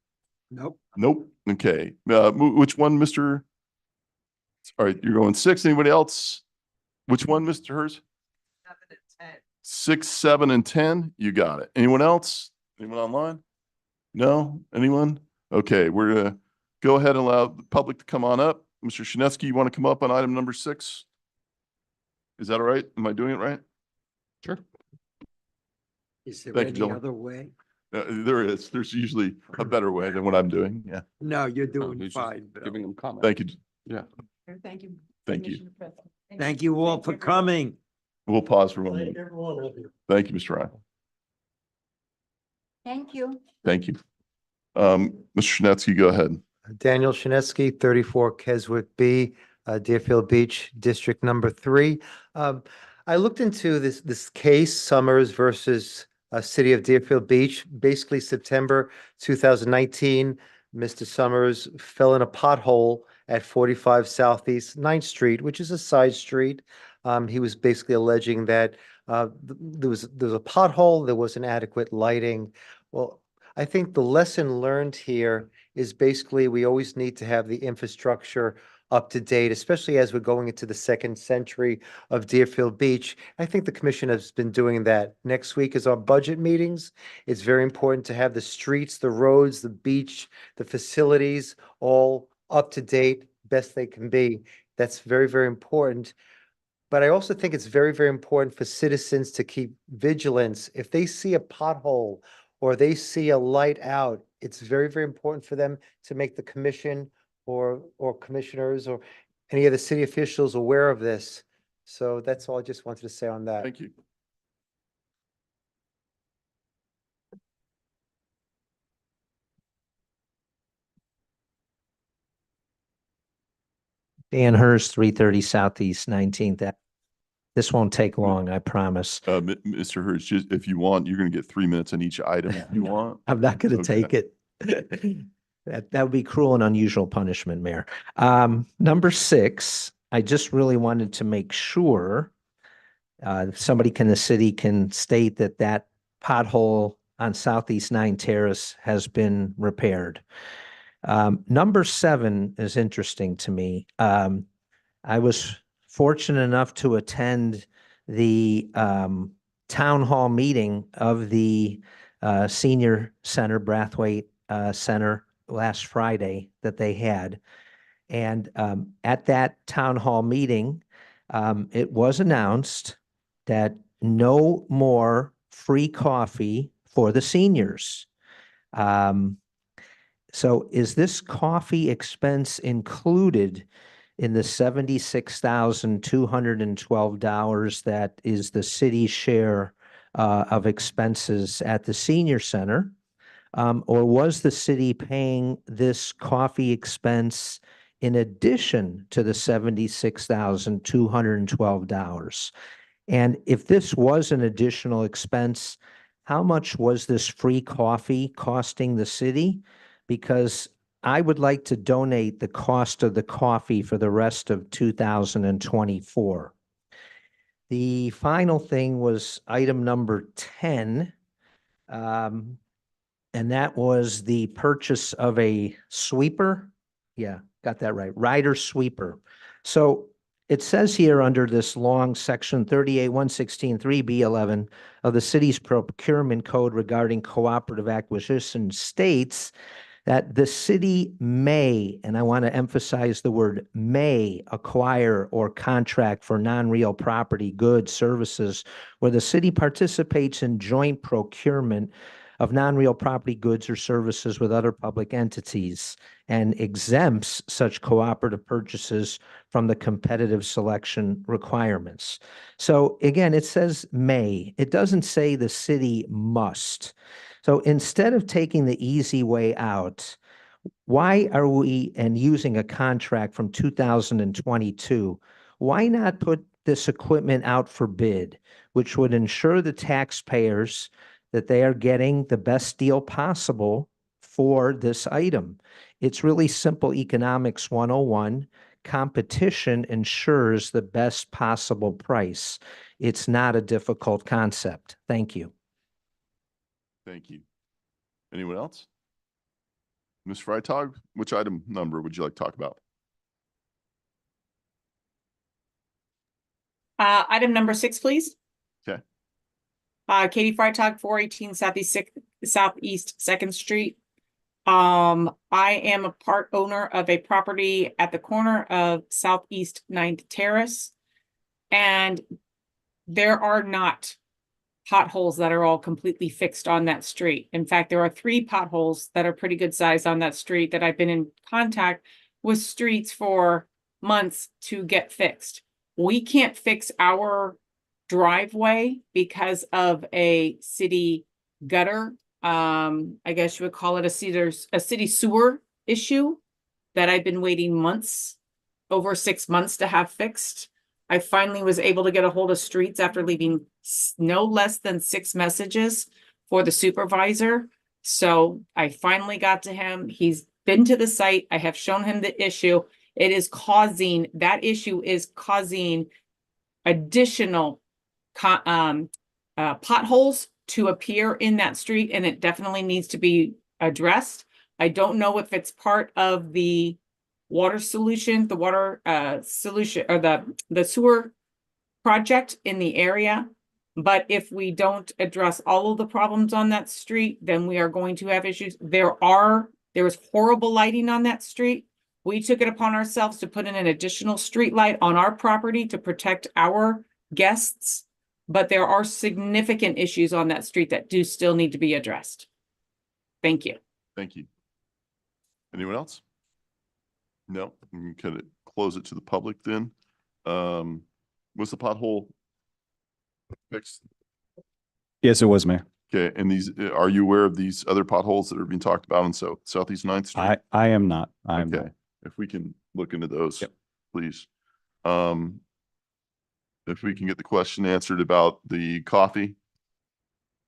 Nope. Nope. Okay. Which one, Mr.? All right, you're going 6. Anybody else? Which one, Mr. Hers? 6, 7, and 10. You got it. Anyone else? Anyone online? No? Anyone? Okay, we're gonna go ahead and allow the public to come on up. Mr. Shinesky, you want to come up on item number 6? Is that all right? Am I doing it right? Sure. Is there Thank you, any gentlemen. other way? There is. There's usually a better way than what I'm doing. Yeah. No, you're No, doing he's just fine, Giving Bill. them comment. Thank you. Yeah. Thank you. Thank you. Commissioner Preston. Thank you all for coming. We'll pause for one Thank minute. everyone of you. Thank you, Mr. Ryan. Thank you. Thank you. Mr. Shinesky, go ahead. Daniel Shinesky, 34 Keswick B, Deerfield Beach, District Number 3. I looked into this case, Summers versus City of Deerfield Beach. Basically, September 2019, Mr. Summers fell in a pothole at 45 Southeast 9th Street, which is a side street. He was basically alleging that there was a pothole, there wasn't adequate lighting. Well, I think the lesson learned here is basically we always need to have the infrastructure up to date, especially as we're going into the second century of Deerfield Beach. I think the commission has been doing that. Next week is our budget meetings. It's very important to have the streets, the roads, the beach, the facilities all up to date, best they can be. That's very, very important. But I also think it's very, very important for citizens to keep vigilance. If they see a pothole or they see a light out, it's very, very important for them to make the commission or commissioners or any of the city officials aware of this. So that's all I just wanted to say on that. Thank you. Dan Hurst, 330 Southeast 19th. This won't take long, I promise. Mr. Hurst, just if you want, you're going to get 3 minutes on each item if you want. I'm not going to Okay. take it. That would be cruel and unusual punishment, Mayor. Number 6, I just really wanted to make sure somebody in the city can state that pothole on Southeast 9 Terrace has been repaired. Number 7 is interesting to me. I was fortunate enough to attend the town hall meeting of the senior center, Brathwaite Center, last Friday that they had. And at that town hall meeting, it was announced that no more free coffee for the seniors. So is this coffee expense included in the $76,212 that is the city's share of expenses at the senior center? Or was the city paying this coffee expense in addition to the $76,212? And if this was an additional expense, how much was this free coffee costing the city? Because I would like to donate the cost of the coffee for the rest of 2024. The final thing was item number 10. And that was the purchase of a sweeper. Yeah, got that right. Rider sweeper. So it says here under this long section 38-116-3B11 of the city's procurement code regarding cooperative acquisition states that the city may, and I want to emphasize the word may, acquire or contract for non-real property, goods, services, where the city participates in joint procurement of non-real property, goods, or services with other public entities and exempts such cooperative purchases from the competitive selection requirements. So again, it says may. It doesn't say the city must. So instead of taking the easy way out, why are we, and using a contract from 2022, why not put this equipment out for bid, which would ensure the taxpayers that they are getting the best deal possible for this item. It's really simple economics 101. Competition ensures the best possible price. It's not a difficult concept. Thank you. Thank you. Anyone else? Ms. Freitag, which item number would you like to talk about? Item number 6, please. Okay. Katie Freitag, 418 Southeast Second Street. I am a part owner of a property at the corner of Southeast 9th Terrace. And there are not potholes that are all completely fixed on that street. In fact, there are 3 potholes that are pretty good size on that street that I've been in contact with streets for months to get fixed. We can't fix our driveway because of a city gutter. I guess you would call it a city sewer issue that I've been waiting months, over 6 months to have fixed. I finally was able to get a hold of streets after leaving no less than 6 messages for the supervisor. So I finally got to him. He's been to the site. I have shown him the issue. That issue is causing additional potholes to appear in that street, and it definitely needs to be addressed. I don't know if it's part of the water solution, solution, or the sewer project in the area. But if we don't address all of the problems on that street, then we are going to have issues. There is horrible lighting on that street. We took it upon ourselves to put in an additional street light on our property to protect our guests. But there are significant issues on that street that do still need to be addressed. Thank you. Thank you. Anyone else? No, we can close it to the public then. Was the pothole fixed? Yes, it was, Mayor. Okay, and are you aware of these other potholes that are being talked about on Southeast 9th Street? I am not. I'm Okay, if we can look into those, Yep. please. If we can get the question answered about the coffee.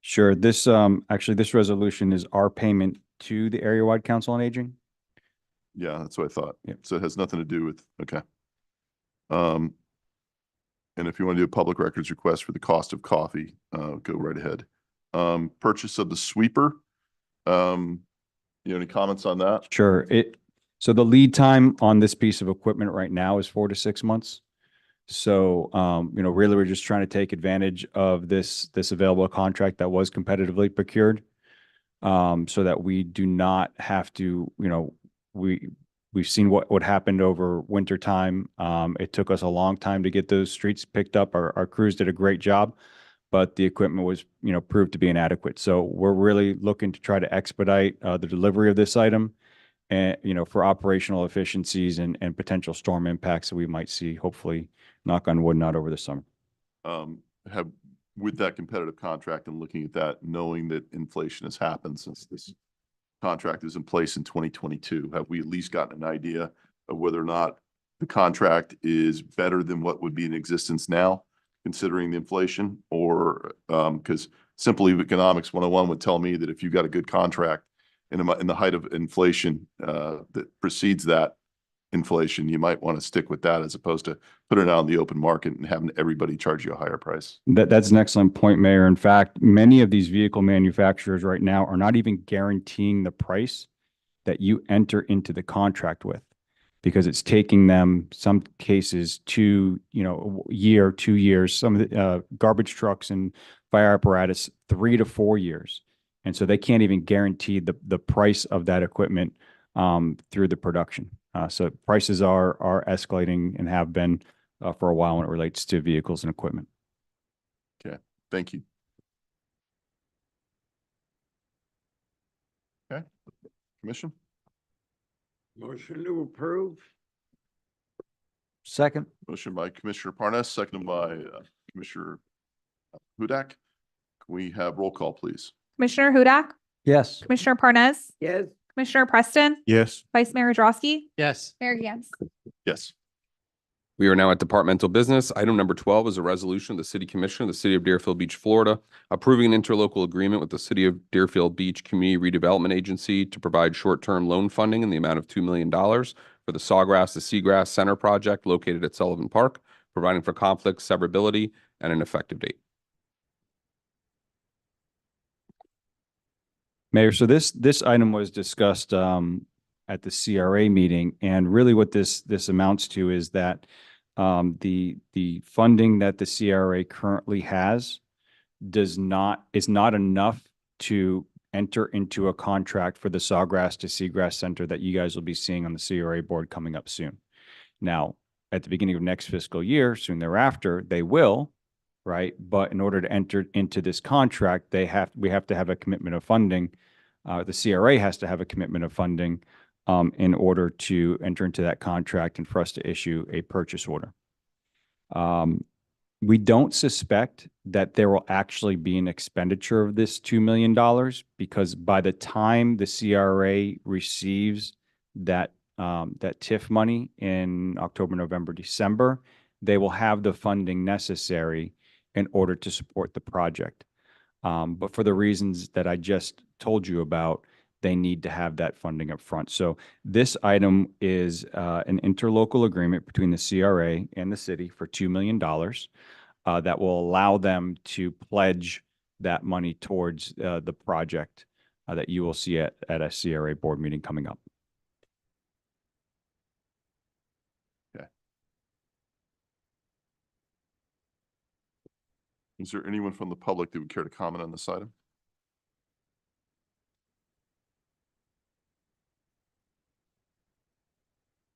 Sure. This, actually, this resolution is our payment to the Area-Wide Council on Aging. Yeah, that's what I thought. Yep. So it has nothing to do with, okay. And if you want to do a public records request for the cost of coffee, go right ahead. Purchase of the sweeper. Any comments on that? Sure. So the lead time on this piece of equipment right now is 4 to 6 months. So, really, we're just trying to take advantage of this available contract that was competitively procured, so that we do not have to, we've seen what happened over winter time. It took us a long time to get those streets picked up. Our crews did a great job, but the equipment was, proved to be inadequate. So we're really looking to try to expedite the delivery of this item, and, for operational efficiencies and potential storm impacts that we might see, hopefully, knock on wood, not over the summer. With that competitive contract and looking at that, knowing that inflation has happened since this contract is in place in 2022, have we at least gotten an idea of whether or not the contract is better than what would be in existence now, considering the inflation? Or because simply economics 101 would tell me that if you got a good contract in the height of inflation that precedes that inflation, you might want to stick with that as opposed to putting it out in the open market and having everybody charge you a higher price. That's an excellent point, Mayor. In fact, many of these vehicle manufacturers right now are not even guaranteeing the price that you enter into the contract with, because it's taking them, some cases, a year, 2 years, some of the garbage trucks and fire apparatus, 3 to 4 years. And so they can't even guarantee the price of that equipment through the production. So prices are escalating and have been for a while when it relates to vehicles and equipment. Okay, thank you. Okay, Commission? Motion to approve. Second. Motion by Commissioner Parnas, seconded by Commissioner Hudak. Can we have roll call, please? Commissioner Hudak, Yes. Commissioner Parnas, Yes. Commissioner Preston, Yes. Vice Mayor Drosky, Yes. Mayor Gantz. Yes. We are now at departmental business. Item number 12 is a resolution of the City Commission of the City of Deerfield Beach, Florida, approving an interlocal agreement with the City of Deerfield Beach Community Redevelopment Agency to provide short-term loan funding in the amount of $2 million for the Sawgrass to Seagrass Center project located at Sullivan Park, providing for conflict severability and an effective date. Mayor, so this item was discussed at the CRA meeting, and really what this amounts to is that the funding that the CRA currently has is not enough to enter into a contract for the Sawgrass to Seagrass Center that you guys will be seeing on the CRA board coming up soon. Now, at the beginning of next fiscal year, soon thereafter, they will, right? But in order to enter into this contract, we have to have a commitment of funding. The CRA has to have a commitment of funding in order to enter into that contract and for us to issue a purchase order. We don't suspect that there will actually be an expenditure of this $2 million because by the time the CRA receives that TIF money in October, November, December, they will have the funding necessary in order to support the project. But for the reasons that I just told you about, they need to have that funding up front. So this item is an interlocal agreement between the CRA and the city for $2 million that will allow them to pledge that money towards the project that you will see at a CRA board meeting coming up. Okay. Is there anyone from the public that would care to comment on this item?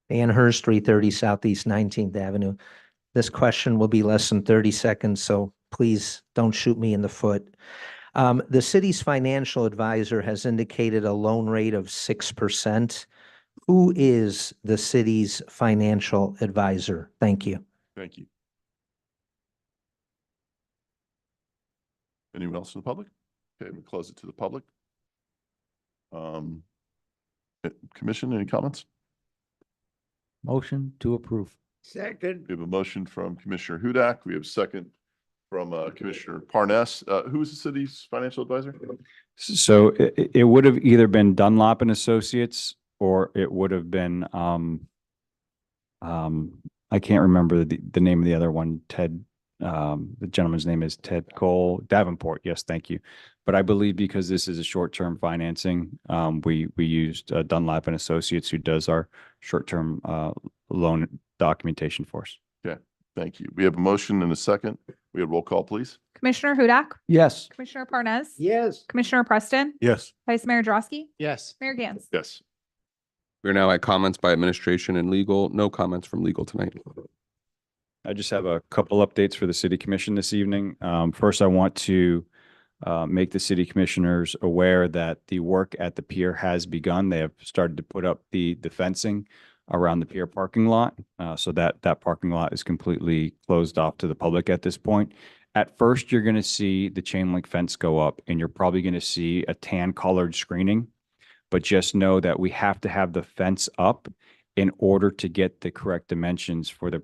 Dan Hurst, 330 Southeast 19th Avenue. This question will be less than 30 seconds, so please don't shoot me in the foot. The city's financial advisor has indicated a loan rate of 6%. Who is the city's financial advisor? Thank you. Thank you. Anyone else in the public? Okay, we'll close it to the public. Commission, any comments? Motion to approve. Second. We have a motion from Commissioner Hudak. We have a second from Commissioner Parnas. Who is the city's financial advisor? So it would have either been Dunlop and Associates, or it would have been I can't remember the name of the other one. Ted, the gentleman's name is Ted Cole Davenport. Yes, thank you. But I believe because this is a short-term financing, we used Dunlap and Associates, who does our short-term loan documentation for us. Okay, thank you. We have a motion and a second. We have roll call, please. Commissioner Hudak, Yes. Commissioner Parnas, Yes. Commissioner Preston, Yes. Vice Mayor Drosky, Yes. Mayor Gantz. Yes. We're now at comments by administration and legal. No comments from legal tonight. I just have a couple updates for the city commission this evening. First, I want to make the city commissioners aware that the work at the pier has begun. They have started to put up the fencing around the pier parking lot, so that parking lot is completely closed off to the public at this point. At first, you're going to see the chain link fence go up, and you're probably going to see a tan colored screening, but just know that we have to have the fence up in order to get the correct dimensions for the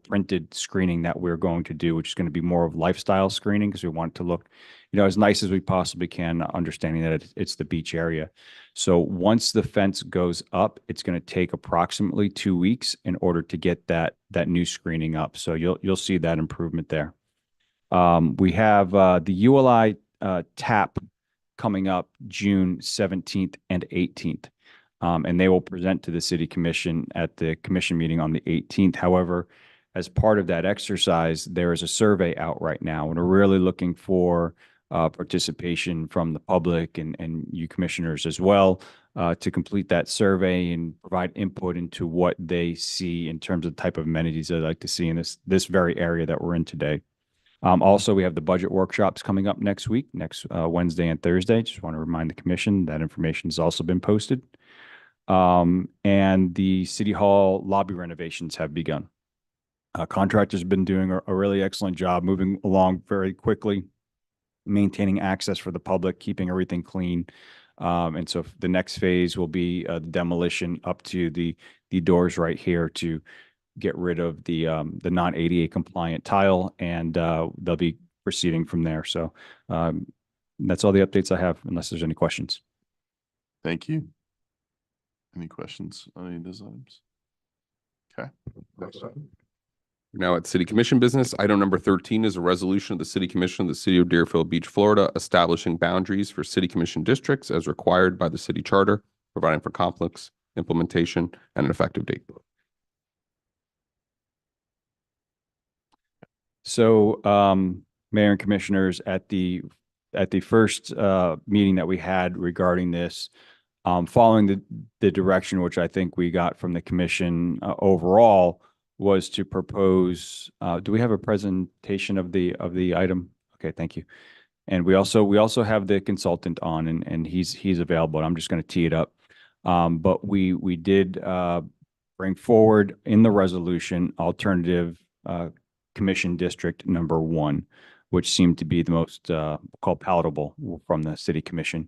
printed screening that we're going to do, which is going to be more of lifestyle screening because we want it to look, as nice as we possibly can, understanding that it's the beach area. So once the fence goes up, it's going to take approximately 2 weeks in order to get that new screening up. So you'll see that improvement there. We have the ULI TAP coming up June 17th and 18th. And they will present to the city commission at the commission meeting on the 18th. However, as part of that exercise, there is a survey out right now, and we're really looking for participation from the public and you commissioners as well to complete that survey and provide input into what they see in terms of the type of amenities they'd like to see in this very area that we're in today. Also, we have the budget workshops coming up next week, next Wednesday and Thursday. Just want to remind the commission that information has also been posted. And the City Hall lobby renovations have begun. Contractors have been doing a really excellent job, moving along very quickly, maintaining access for the public, keeping everything clean. And so the next phase will be the demolition up to the doors right here to get rid of the non-ADA compliant tile, and they'll be proceeding from there. So that's all the updates I have, unless there's any questions. Thank you. Any questions on any of those items? Okay. Next item. Now at City Commission business, item number 13 is a resolution of the City Commission of the City of Deerfield Beach, Florida, establishing boundaries for City Commission districts as required by the city charter, providing for conflicts, implementation, and an effective date. So, Mayor and Commissioners, at the first meeting that we had regarding this, following the direction which I think we got from the commission overall, was to propose, do we have a presentation of the item? Okay, thank you. And we also have the consultant on, and he's available. I'm just going to tee it up. But we did bring forward in the resolution alternative commission district number 1, which seemed to be the most called palatable from the city commission.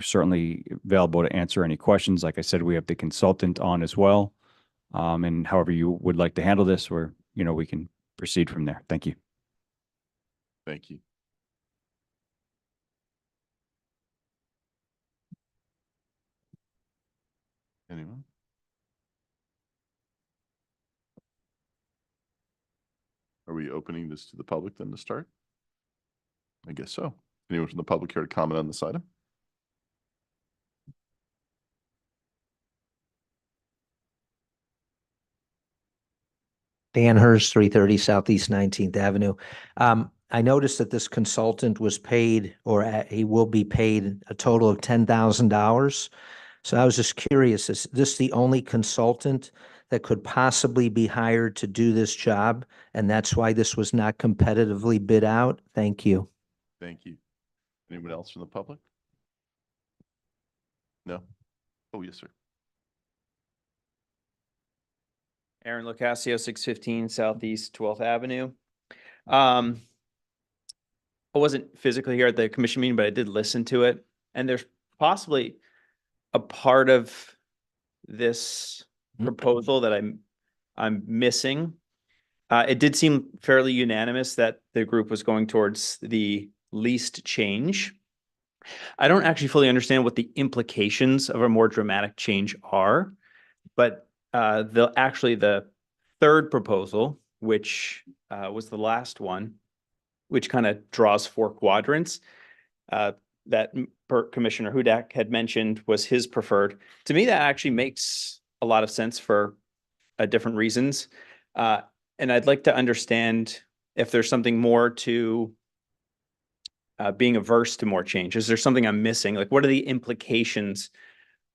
Certainly available to answer any questions. Like I said, we have the consultant on as well. And however you would like to handle this, or, we can proceed from there. Thank you. Thank you. Anyone? Are we opening this to the public then to start? I guess so. Anyone from the public here to comment on this item? Dan Hurst, 330 Southeast 19th Avenue. I noticed that this consultant was paid, or he will be paid, a total of $10,000. So I was just curious, is this the only consultant that could possibly be hired to do this job? And that's why this was not competitively bid out? Thank you. Thank you. Anyone else from the public? No? Oh, yes, sir. Aaron Locascio, 615 Southeast 12th Avenue. I wasn't physically here at the commission meeting, but I did listen to it. And there's possibly a part of this proposal that I'm missing. It did seem fairly unanimous that the group was going towards the least change. I don't actually fully understand what the implications of a more dramatic change are, but the third proposal, which was the last one, which kind of draws 4 quadrants, that Commissioner Hudak had mentioned was his preferred. To me, that actually makes a lot of sense for different reasons. And I'd like to understand if there's something more to being averse to more change. Is there something I'm missing? Like, what are the implications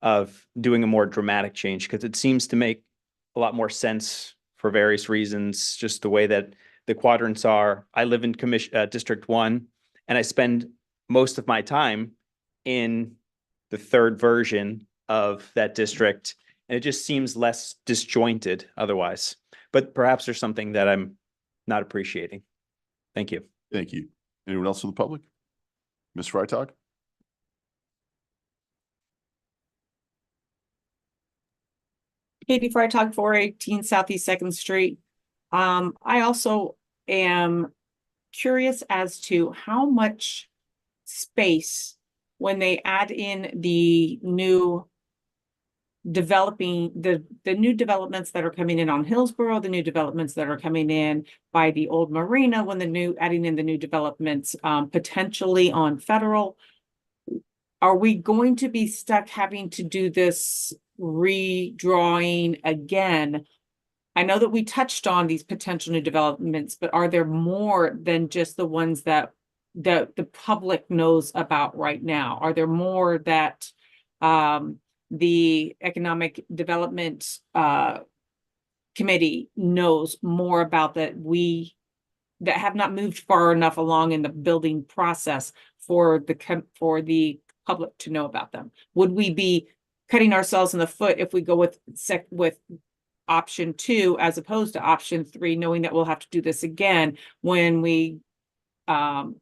of doing a more dramatic change? Because it seems to make a lot more sense for various reasons, just the way that the quadrants are. I live in District 1, and I spend most of my time in the third version of that district, and it just seems less disjointed otherwise. But perhaps there's something that I'm not appreciating. Thank you. Thank you. Anyone else from the public? Ms. Freitag? Katie Freitag, 418 Southeast 2nd Street. I also am curious as to how much space, when they add in the new the new developments that are coming in on Hillsborough, the new developments that are coming in by the old marina, when adding in the new developments potentially on Federal, are we going to be stuck having to do this redrawing again? I know that we touched on these potential new developments, but are there more than just the ones that the public knows about right now? Are there more that the Economic Development Committee knows more about, that have not moved far enough along in the building process for the public to know about them? Would we be cutting ourselves in the foot if we go with option 2 as opposed to option 3, knowing that we'll have to do this again when we go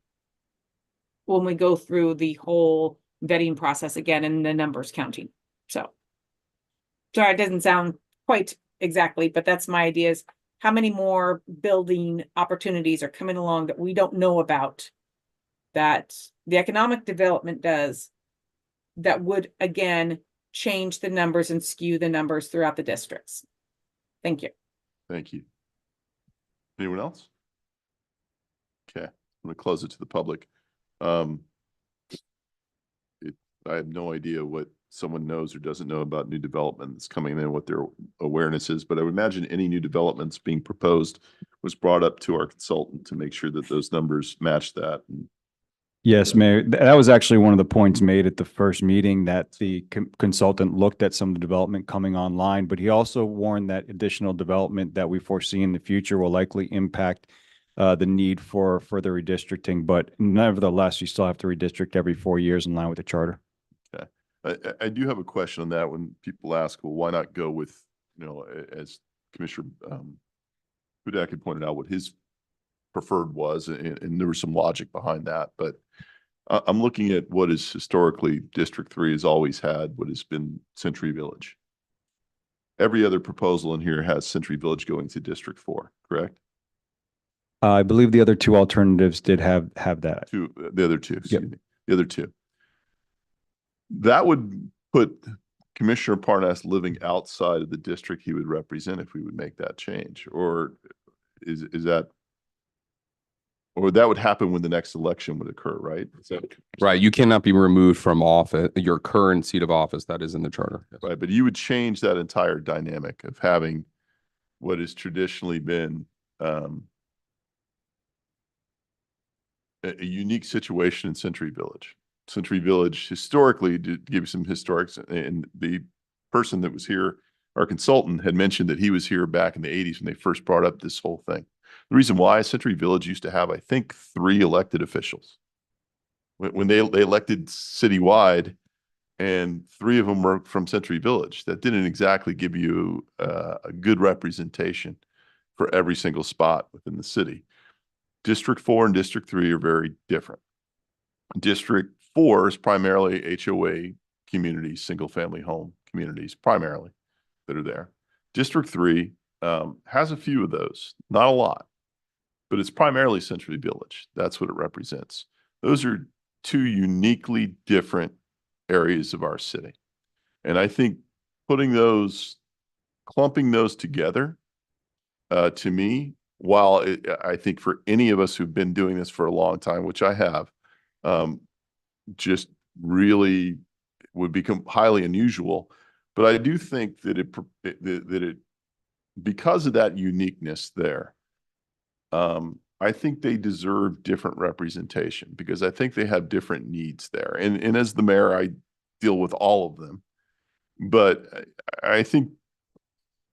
through the whole vetting process again and the numbers counting? So sorry, it doesn't sound quite exactly, but that's my idea is how many more building opportunities are coming along that we don't know about that the economic development does that would again change the numbers and skew the numbers throughout the districts. Thank you. Thank you. Anyone else? Okay, I'm gonna close it to the public. I have no idea what someone knows or doesn't know about new development that's coming in, what their awareness is, but I would imagine any new developments being proposed was brought up to our consultant to make sure that those numbers match that. Yes, Mayor. That was actually one of the points made at the first meeting, that the consultant looked at some of the development coming online, but he also warned that additional development that we foresee in the future will likely impact the need for further redistricting. But nevertheless, you still have to redistrict every 4 years in line with the charter. Okay. I do have a question on that when people ask, well, why not go with, as Commissioner Hudak had pointed out, what his preferred was, and there was some logic behind that. But I'm looking at what is historically District 3 has always had, what has been Century Village. Every other proposal in here has Century Village going to District 4, correct? I believe the other two alternatives did have that. The other two, excuse me, the other two. That would put Commissioner Parnas living outside of the district he would represent if we would make that change, or is that, or that would happen when the next election would occur, right? Right. You cannot be removed from office, your current seat of office that is in the charter. Right. But you would change that entire dynamic of having what has traditionally been a unique situation in Century Village. Century Village historically, to give you some historics, and the person that was here, our consultant, had mentioned that he was here back in the 80s when they first brought up this whole thing. The reason why Century Village used to have, I think, 3 elected officials. When they elected citywide, and 3 of them were from Century Village, that didn't exactly give you a good representation for every single spot within the city. District 4 and District 3 are very different. District 4 is primarily HOA communities, single-family home communities, primarily, that are there. District 3 has a few of those, not a lot, but it's primarily Century Village. That's what it represents. Those are 2 uniquely different areas of our city. And I think clumping those together, to me, while I think for any of us who've been doing this for a long time, which I have, just really would become highly unusual. But I do think that it because of that uniqueness there, I think they deserve different representation, because I think they have different needs there. And as the mayor, I deal with all of them. But I think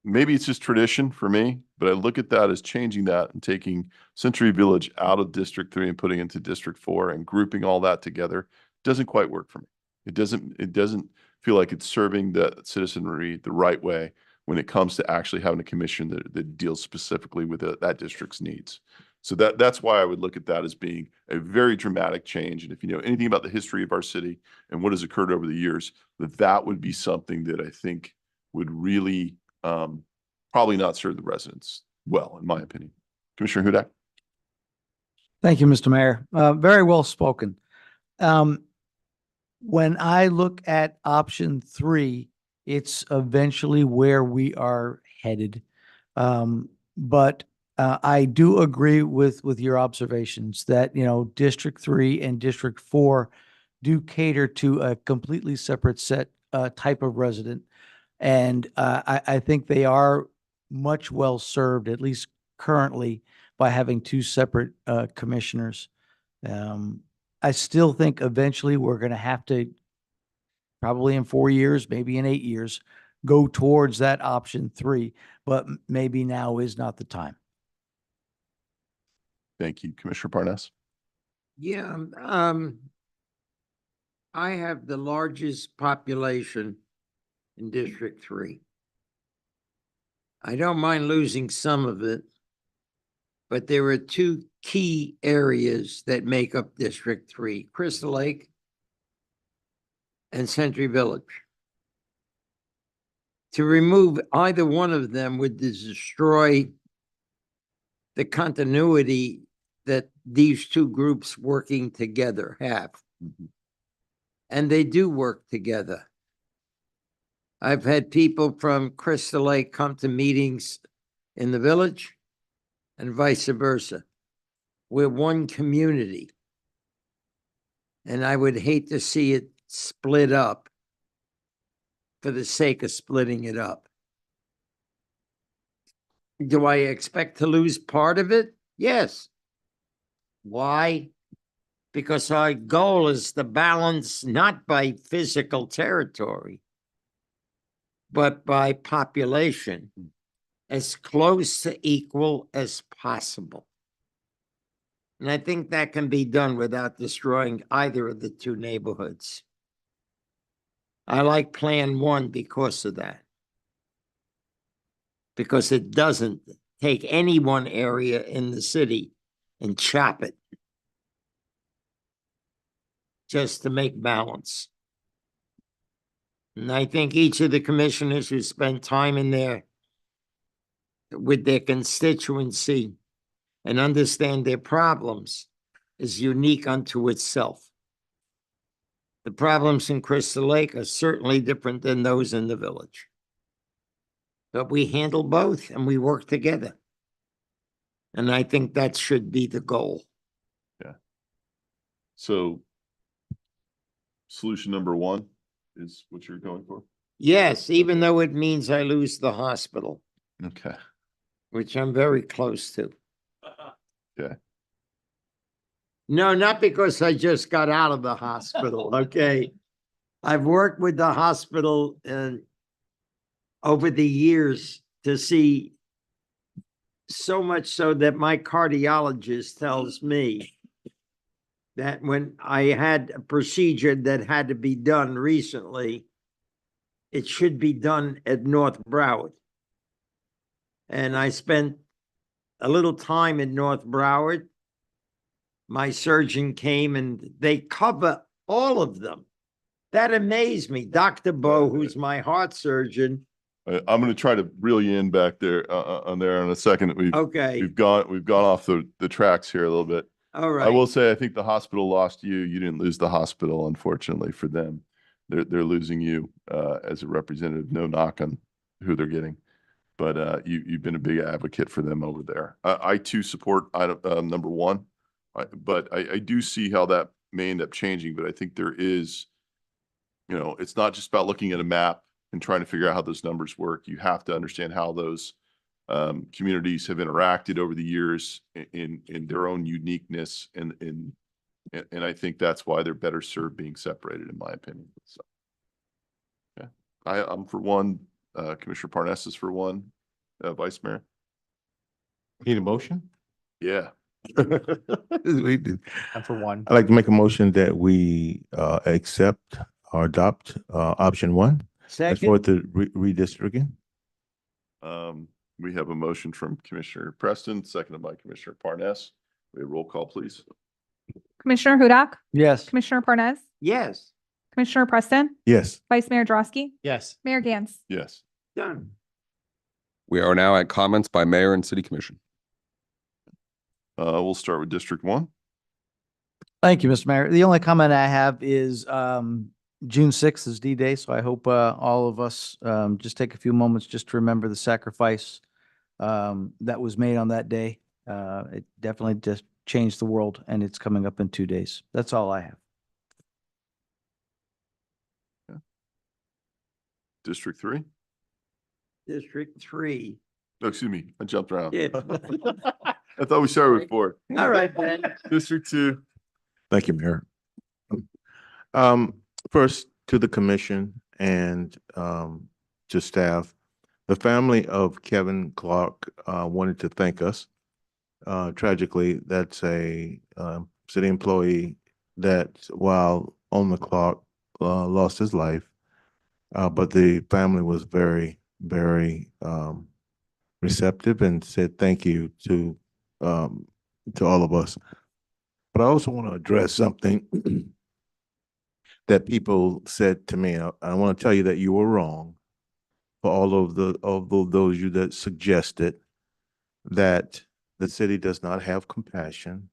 maybe it's just tradition for me, but I look at that as changing that and taking Century Village out of District 3 and putting it into District 4 and grouping all that together doesn't quite work for me. It doesn't feel like it's serving the citizenry the right way when it comes to actually having a commission that deals specifically with that district's needs. So that's why I would look at that as being a very dramatic change. And if you know anything about the history of our city and what has occurred over the years, that would be something that I think would really probably not serve the residents well, in my opinion. Commissioner Hudak. Thank you, Mr. Mayor. Very well spoken. When I look at option 3, it's eventually where we are headed. But I do agree with your observations that, District 3 and District 4 do cater to a completely separate type of resident. And I think they are much well served, at least currently, by having 2 separate commissioners. I still think eventually we're going to have to, probably in 4 years, maybe in 8 years, go towards that option 3, but maybe now is not the time. Thank you, Commissioner Parnas. Yeah, I have the largest population in District 3. I don't mind losing some of it, but there are 2 key areas that make up District 3, Crystal Lake and Century Village. To remove either one of them would destroy the continuity that these two groups working together have. And they do work together. I've had people from Crystal Lake come to meetings in the village and vice versa. We're one community. And I would hate to see it split up for the sake of splitting it up. Do I expect to lose part of it? Yes. Why? Because our goal is to balance not by physical territory, but by population, as close to equal as possible. And I think that can be done without destroying either of the two neighborhoods. I like Plan 1 because of that. Because it doesn't take any one area in the city and chop it just to make balance. And I think each of the commissioners who spend time in there with their constituency and understand their problems is unique unto itself. The problems in Crystal Lake are certainly different than those in the village. But we handle both and we work together. And I think that should be the goal. Yeah. So solution number 1 is what you're going for? Yes, even though it means I lose the hospital, Okay. which I'm very close to. Yeah. No, not because I just got out of the hospital, okay? I've worked with the hospital over the years to see, so much so that my cardiologist tells me that when I had a procedure that had to be done recently, it should be done at North Broward. And I spent a little time in North Broward. My surgeon came and they cover all of them. That amazed me. Dr. Bo, who's my heart surgeon. I'm going to try to reel you in back there on there in a second. Okay. We've gone off the tracks here a little bit. All right. I will say, I think the hospital lost you. You didn't lose the hospital, unfortunately for them. They're losing you as a representative. No knock on who they're getting, but you've been a big advocate for them over there. I too support item number 1, but I do see how that may end up changing. But I think there is, it's not just about looking at a map and trying to figure out how those numbers work. You have to understand how those communities have interacted over the years in their own uniqueness, and I think that's why they're better served being separated, in my opinion. So, yeah, I'm for 1. Commissioner Parnas is for 1. Vice Mayor. Need a motion? Yeah. We do. I'm for 1. I'd like to make a motion that we accept or adopt option 1 as for Second, the redistricting. We have a motion from Commissioner Preston, seconded by Commissioner Parnas. We have roll call, please. Commissioner Hudak, Yes. Commissioner Parnas, yes, Commissioner Preston, Yes. Vice Mayor Drosky, Yes. Mayor Gantz. Yes. done. We are now at comments by mayor and city commission. We'll start with District 1. Thank you, Mr. Mayor. The only comment I have is June 6th is D-Day, so I hope all of us just take a few moments just to remember the sacrifice that was made on that day. It definitely just changed the world, and it's coming up in 2 days. That's all I have. District 3. District 3. Oh, excuse me. I jumped around. Yeah. I thought we started with 4. All right, Ben. District 2. Thank you, Mayor. First, to the commission and to staff, the family of Kevin Clark wanted to thank us. Tragically, that's a city employee that, while on the clock, lost his life. But the family was very, very receptive and said thank you to all of us. But I also want to address something that people said to me. I want to tell you that you were wrong. for all of those you that suggested that the city does not have compassion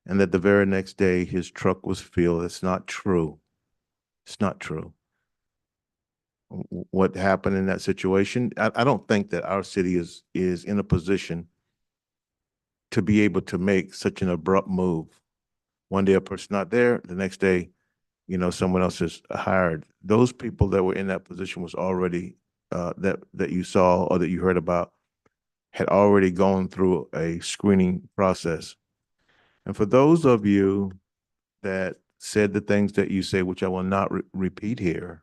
and that the very next day his truck was filled. It's not true. It's not true. What happened in that situation, I don't think that our city is in a position to be able to make such an abrupt move. One day a person's not there, the next day, someone else is hired. Those people that were in that position was already, that you saw or that you heard about, had already gone through a screening process. And for those of you that said the things that you say, which I will not repeat here,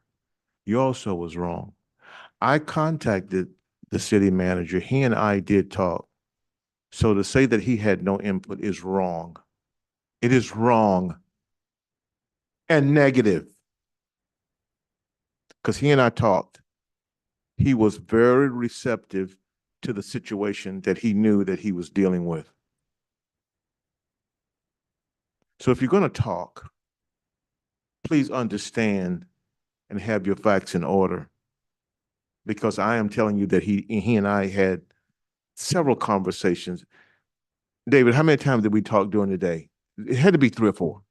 you also was wrong. I contacted the city manager. He and I did talk. So to say that he had no input is wrong. It is wrong and negative. Because he and I talked. He was very receptive to the situation that he knew that he was dealing with. So if you're going to talk, please understand and have your facts in order. Because I am telling you that he and I had several conversations. David, how many times did we talk during the day? It had to be 3 or 4.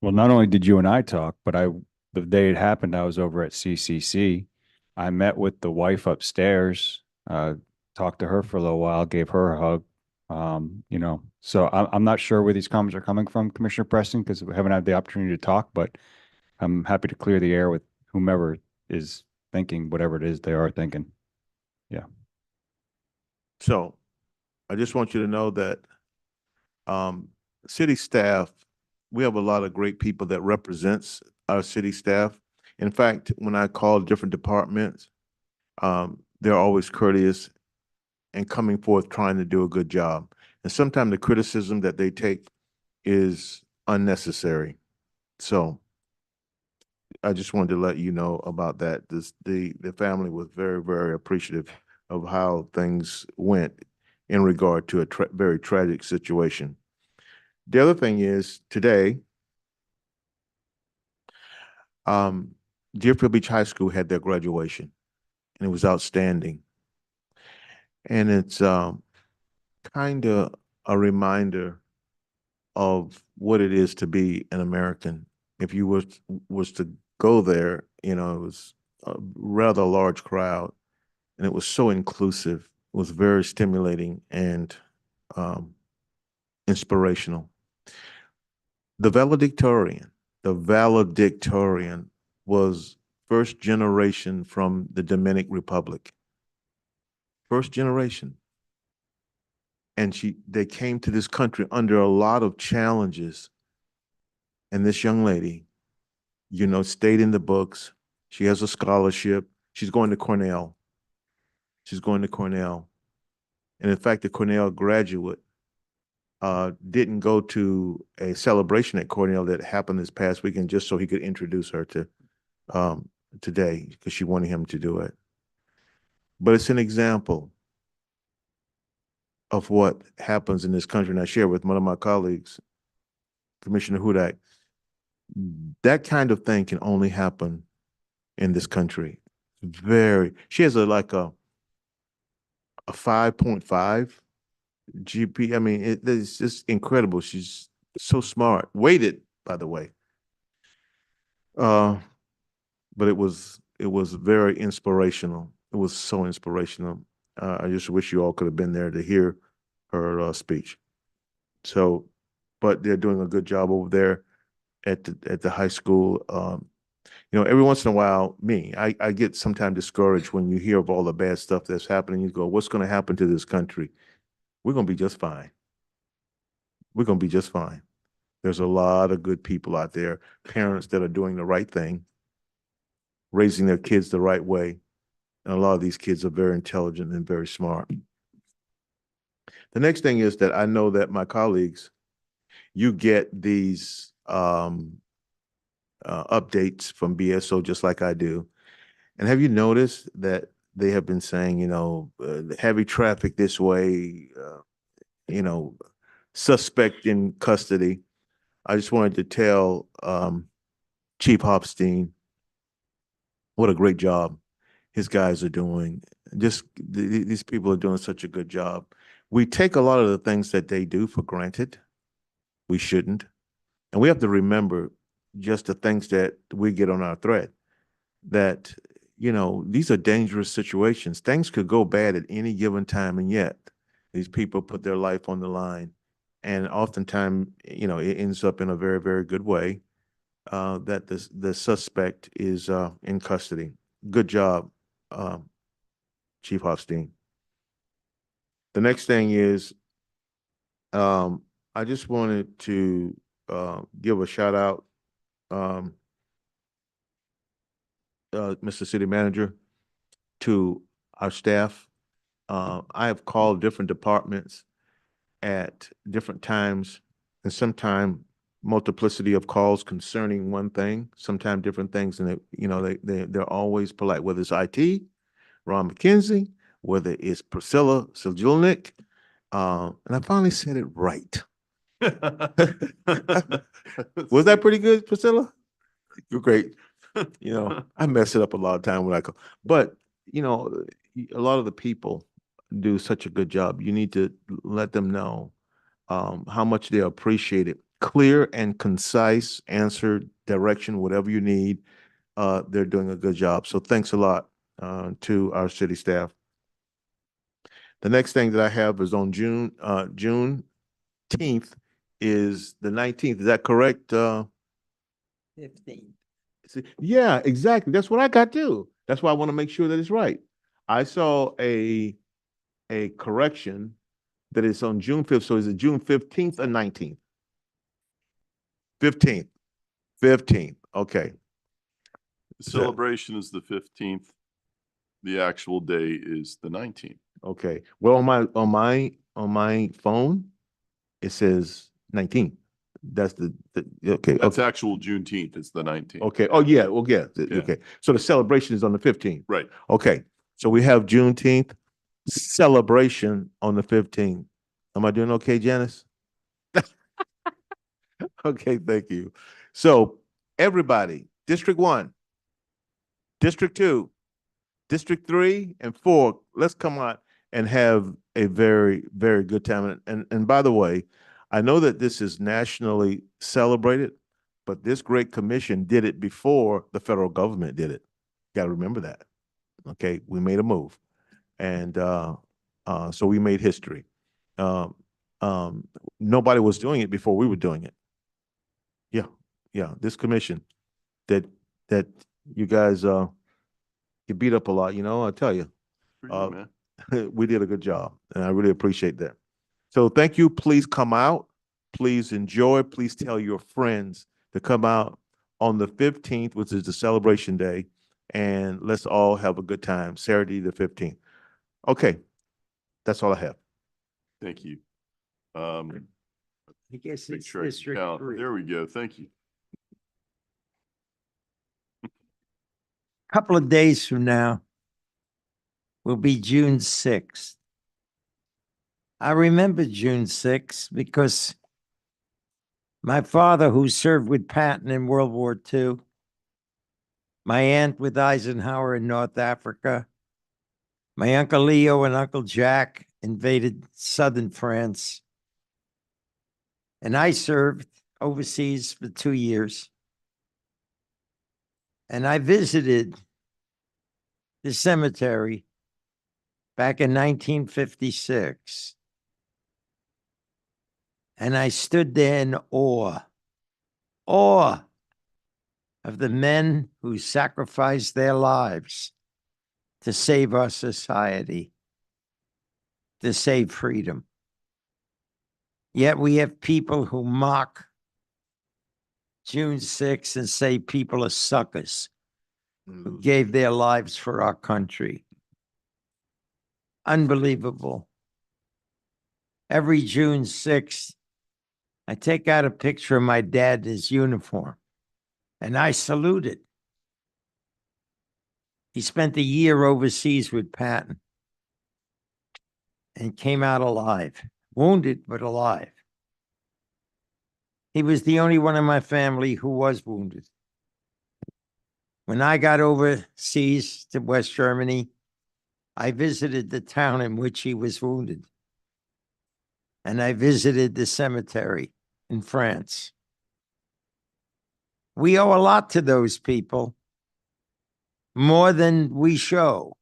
Well, not only did you and I talk, but the day it happened, I was over at CCC. I met with the wife upstairs, talked to her for a little while, gave her a hug. So I'm not sure where these comments are coming from, Commissioner Preston, because we haven't had the opportunity to talk, but I'm happy to clear the air with whomever is thinking whatever it is they are thinking. Yeah. So I just want you to know that city staff, we have a lot of great people that represents our city staff. In fact, when I call different departments, they're always courteous and coming forth trying to do a good job. And sometimes the criticism that they take is unnecessary. So I just wanted to let you know about that. The family was very, very appreciative of how things went in regard to a very tragic situation. The other thing is today, Deerfield Beach High School had their graduation, and it was outstanding. And it's kind of a reminder of what it is to be an American. If you was to go there, it was a rather large crowd, and it was so inclusive. It was very stimulating and inspirational. The valedictorian was first generation from the Dominican Republic. First generation. And they came to this country under a lot of challenges. And this young lady, stayed in the books. She has a scholarship. She's going to Cornell. And in fact, the Cornell graduate didn't go to a celebration at Cornell that happened this past weekend just so he could introduce her to today, because she wanted him to do it. But it's an example of what happens in this country. And I share with one of my colleagues, Commissioner Hudak, that kind of thing can only happen in this country. She has a 5.5 GP. I mean, it's just incredible. She's so smart. Weighted, by the way. But it was very inspirational. It was so inspirational. I just wish you all could have been there to hear her speech. So, but they're doing a good job over there at the high school. Every once in a while, I get sometimes discouraged when you hear of all the bad stuff that's happening. You go, what's going to happen to this country? We're going to be just fine. We're going to be just fine. There's a lot of good people out there, parents that are doing the right thing, raising their kids the right way. And a lot of these kids are very intelligent and very smart. The next thing is that I know that my colleagues, you get these updates from BSO just like I do. And have you noticed that they have been saying, heavy traffic this way, suspect in custody? I just wanted to tell Chief Hopstein what a great job his guys are doing. Just these people are doing such a good job. We take a lot of the things that they do for granted. We shouldn't. And we have to remember just the things that we get on our thread, that, you know, these are dangerous situations. Things could go bad at any given time, and yet these people put their life on the line. And oftentimes, you know, it ends up in a very, very good way, that the suspect is in custody. Good job, Chief Hofstein. The next thing is, I just wanted to give a shout out, Mr. City Manager, to our staff. I have called different departments at different times, and sometimes multiplicity of calls concerning one thing, sometimes different things, and they're always polite, whether it's IT, Ron McKenzie, whether it's Priscilla Seljulnik, and I finally said it right. Was that pretty good, Priscilla? You're great. You know, I mess it up a lot of time when I call, but you know, a lot of the people do such a good job. You need to let them know how much they appreciate it. Clear and concise answer, direction, whatever you need. They're doing a good job. So thanks a lot to our city staff. The next thing that I have is on Juneteenth is the 19th. Is that correct? 15. Yeah, exactly. That's what I got too. That's why I want to make sure that it's right. I saw a correction that it's on June 5th. So is it June 15th or 19th? 15th. 15th. Okay. The celebration is the 15th. The actual day is the 19th. Okay. Well, on my phone, it says 19th. That's okay. That's actual Juneteenth. It's the 19th. Okay. Oh yeah. Well, yeah. Yeah. Okay. So the celebration is on the 15th. Right. Okay. So we have Juneteenth celebration on the 15th. Am I doing okay, Janice? Okay. Thank you. So everybody, District 1, District 2, District 3, and 4, let's come out and have a very, very good time. And by the way, I know that this is nationally celebrated, but this great commission did it before the federal government did it. Got to remember that. Okay, we made a move, and so we made history. Nobody was doing it before we were doing it. Yeah. This commission that you guys you beat up a lot. You know, I tell you, Man. we did a good job, and I really appreciate that. So thank you. Please come out. Please enjoy. Please tell your friends to come out on the 15th, which is the celebration day, and let's all have a good time. Saturday the 15th. Okay, that's all I have. Thank you. I guess Make it's sure I can District count. 3. There we go. Thank you. Couple of days from now will be June 6th. I remember June 6th because my father, who served with Patton in World War II, my aunt with Eisenhower in North Africa, my Uncle Leo and Uncle Jack invaded southern France, and I served overseas for 2 years. And I visited the cemetery back in 1956. And I stood there in awe of the men who sacrificed their lives to save our society, to save freedom. Yet we have people who mock June 6th and say people are suckers who gave their lives for our country. Unbelievable. Every June 6th, I take out a picture of my dad in his uniform, and I salute it. He spent a year overseas with Patton and came out alive, wounded, but alive. He was the only one in my family who was wounded. When I got overseas to West Germany, I visited the town in which he was wounded. And I visited the cemetery in France. We owe a lot to those people, more than we show,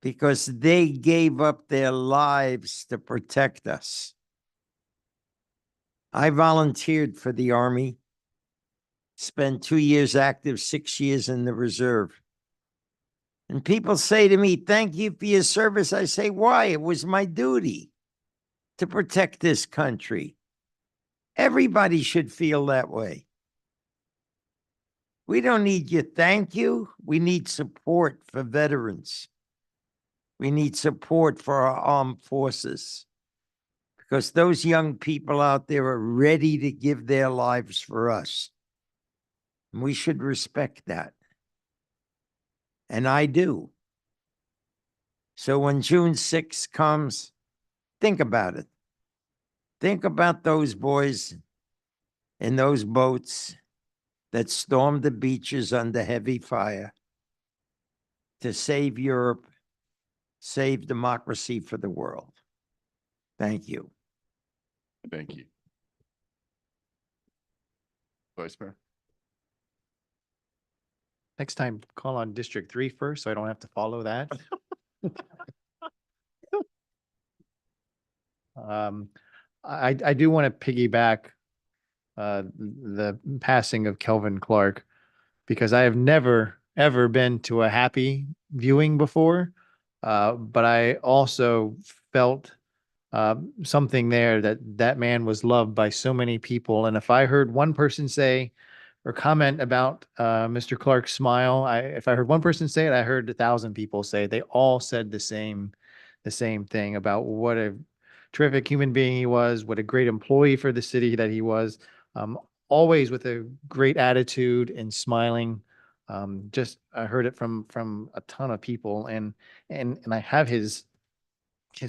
because they gave up their lives to protect us. I volunteered for the Army, spent 2 years active, 6 years in the reserve. And people say to me, thank you for your service. I say, why? It was my duty to protect this country. Everybody should feel that way. We don't need your thank you. We need support for veterans. We need support for our armed forces, because those young people out there are ready to give their lives for us. And we should respect that. And I do. So when June 6th comes, think about it. Think about those boys in those boats that stormed the beaches under heavy fire to save Europe, save democracy for the world. Thank you. Thank you. Vice Mayor? Next time, call on District 3 first, so I don't have to follow that. I do want to piggyback the passing of Kelvin Clark, because I have never, ever been to a happy viewing before. But I also felt something there, that man was loved by so many people. And if I heard one person say or comment about Mr. Clark's smile, if I heard one person say it, I heard 1,000 people say it. They all said the same thing about what a terrific human being he was, what a great employee for the city that he was, always with a great attitude and smiling. I heard it from a ton of people, and I have his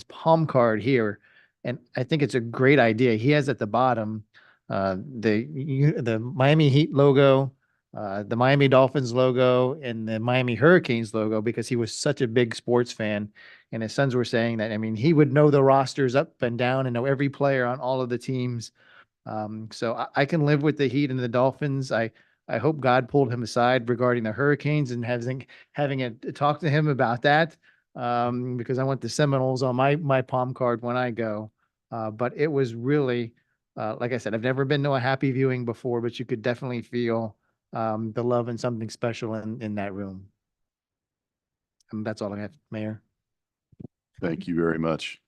palm card here, and I think it's a great idea. He has at the bottom the Miami Heat logo, the Miami Dolphins logo, and the Miami Hurricanes logo, because he was such a big sports fan. And his sons were saying that, I mean, he would know the rosters up and down and know every player on all of the teams. So I can live with the Heat and the Dolphins. I hope God pulled him aside regarding the Hurricanes and having a talk to him about that, because I want the Seminoles on my palm card when I go. But it was really, like I said, I've never been to a happy viewing before, but you could definitely feel the love and something special in that room. And that's all I have, Mayor. Thank you very much.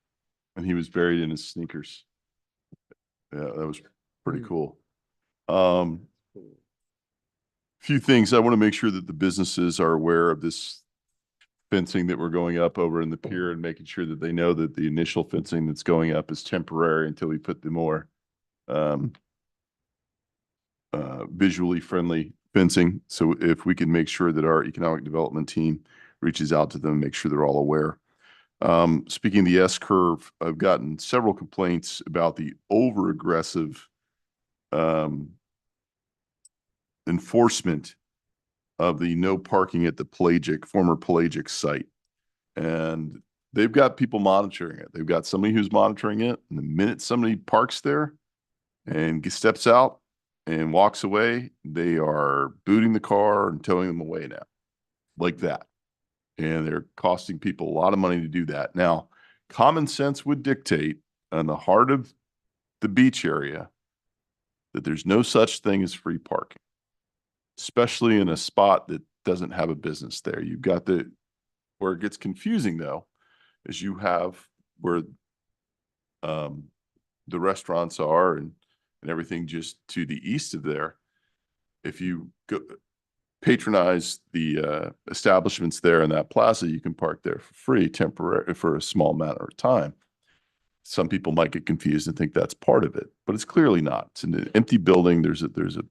And he was buried in his sneakers. Yeah, that was pretty cool. Few things. I want to make sure that the businesses are aware of this fencing that we're going up over in the pier, and making sure that they know that the initial fencing that's going up is temporary until we put the more visually friendly fencing. So if we can make sure that our economic development team reaches out to them, make sure they're all aware. Speaking of the S-curve, I've gotten several complaints about the over-aggressive enforcement of the no parking at the former Pelagic site. And they've got people monitoring it. They've got somebody who's monitoring it. And the minute somebody parks there and steps out and walks away, they are booting the car and towing them away now, like that. And they're costing people a lot of money to do that. Now, common sense would dictate on the heart of the beach area that there's no such thing as free parking, especially in a spot that doesn't have a business there. You've got where it gets confusing though, is you have where the restaurants are and everything just to the east of there. If you go patronize the establishments there in that plaza, you can park there for free temporarily for a small amount of time. Some people might get confused and think that's part of it, but it's clearly not. It's an empty building. There's a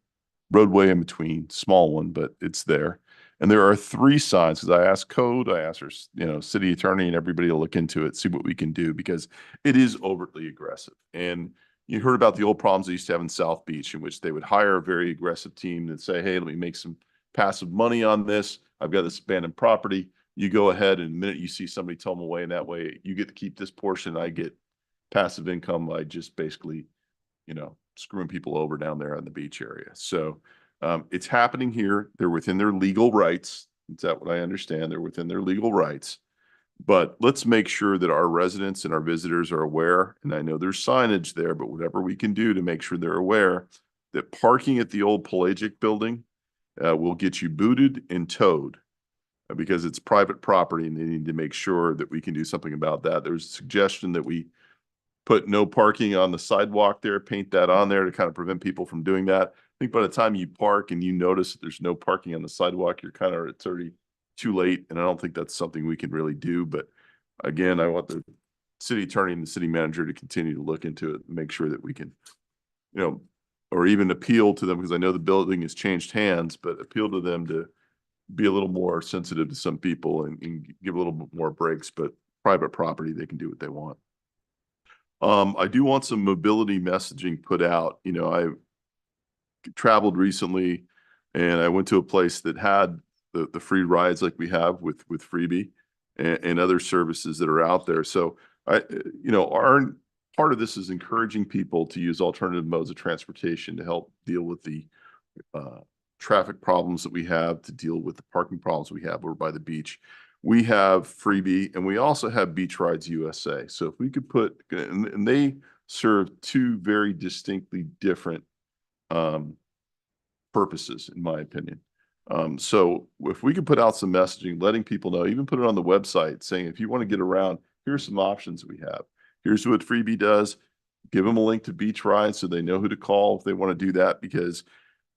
roadway in between, small one, but it's there. And there are 3 signs, because I asked code, I asked our city attorney, and everybody will look into it, see what we can do, because it is overtly aggressive. And you heard about the old problems they used to have in South Beach, in which they would hire a very aggressive team and say, hey, let me make some passive money on this. I've got this abandoned property. You go ahead, and the minute you see somebody tow them away, and that way you get to keep this portion. I get passive income by just basically, screwing people over down there on the beach area. So it's happening here. They're within their legal rights. Is that what I understand? They're within their legal rights. But let's make sure that our residents and our visitors are aware, and I know there's signage there, but whatever we can do to make sure they're aware that parking at the old Pelagic building will get you booted and towed because it's private property, and they need to make sure that we can do something about that. There's a suggestion that we put no parking on the sidewalk there, paint that on there to kind of prevent people from doing that. I think by the time you park and you notice that there's no parking on the sidewalk, it's already too late. And I don't think that's something we can really do. But again, I want the city attorney and the city manager to continue to look into it and make sure that we can, or even appeal to them, because I know the building has changed hands, but appeal to them to be a little more sensitive to some people and give a little bit more breaks. But private property, they can do what they want. I do want some mobility messaging put out. I traveled recently and I went to a place that had the free rides like we have with Freebie and other services that are out there. So our part of this is encouraging people to use alternative modes of transportation to help deal with the traffic problems that we have, to deal with the parking problems we have over by the beach. We have Freebie, and we also have Beach Rides USA. So if we could put, and they serve two very distinctly different purposes, in my opinion. So if we could put out some messaging, letting people know, even put it on the website saying, if you want to get around, here's some options we have. Here's what Freebie does. Give them a link to Beach Rides so they know who to call if they want to do that, because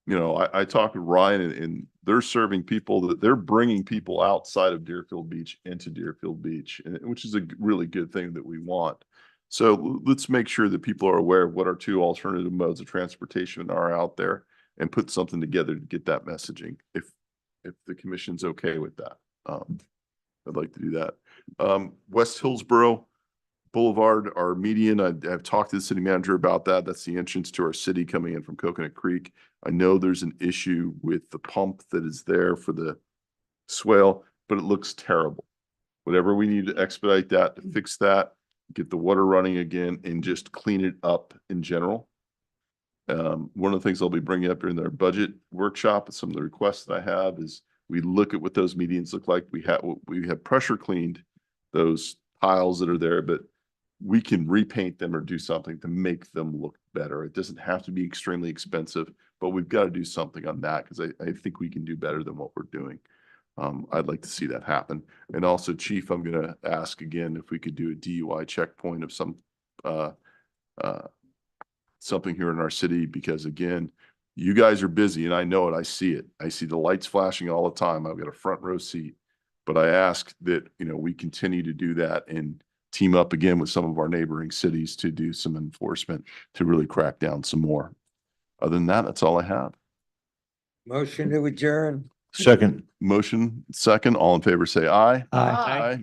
I talked with Ryan and they're serving people, that they're bringing people outside of Deerfield Beach into Deerfield Beach, which is a really good thing that we want. So let's make sure that people are aware of what our two alternative modes of transportation are out there and put something together to get that messaging. If the commission's okay with that, I'd like to do that. West Hillsborough Boulevard, our median, I've talked to the city manager about that. That's the entrance to our city coming in from Coconut Creek. I know there's an issue with the pump that is there for the swale, but it looks terrible. Whatever we need to expedite that, to fix that, get the water running again, and just clean it up in general. One of the things I'll be bringing up during their budget workshop, some of the requests that I have, is we look at what those medians look like. We have pressure cleaned those tiles that are there, but we can repaint them or do something to make them look better. It doesn't have to be extremely expensive, but we've got to do something on that, because I think we can do better than what we're doing. I'd like to see that happen. And also, Chief, I'm going to ask again if we could do a DUI checkpoint of some something here in our city, because again, you guys are busy and I know it. I see it. I see the lights flashing all the time. I've got a front row seat, but I ask that, we continue to do that and team up again with some of our neighboring cities to do some enforcement to really crack down some more. Other than that, that's all I have. Motion to adjourn. Second. Motion second. All in favor, say aye. Aye.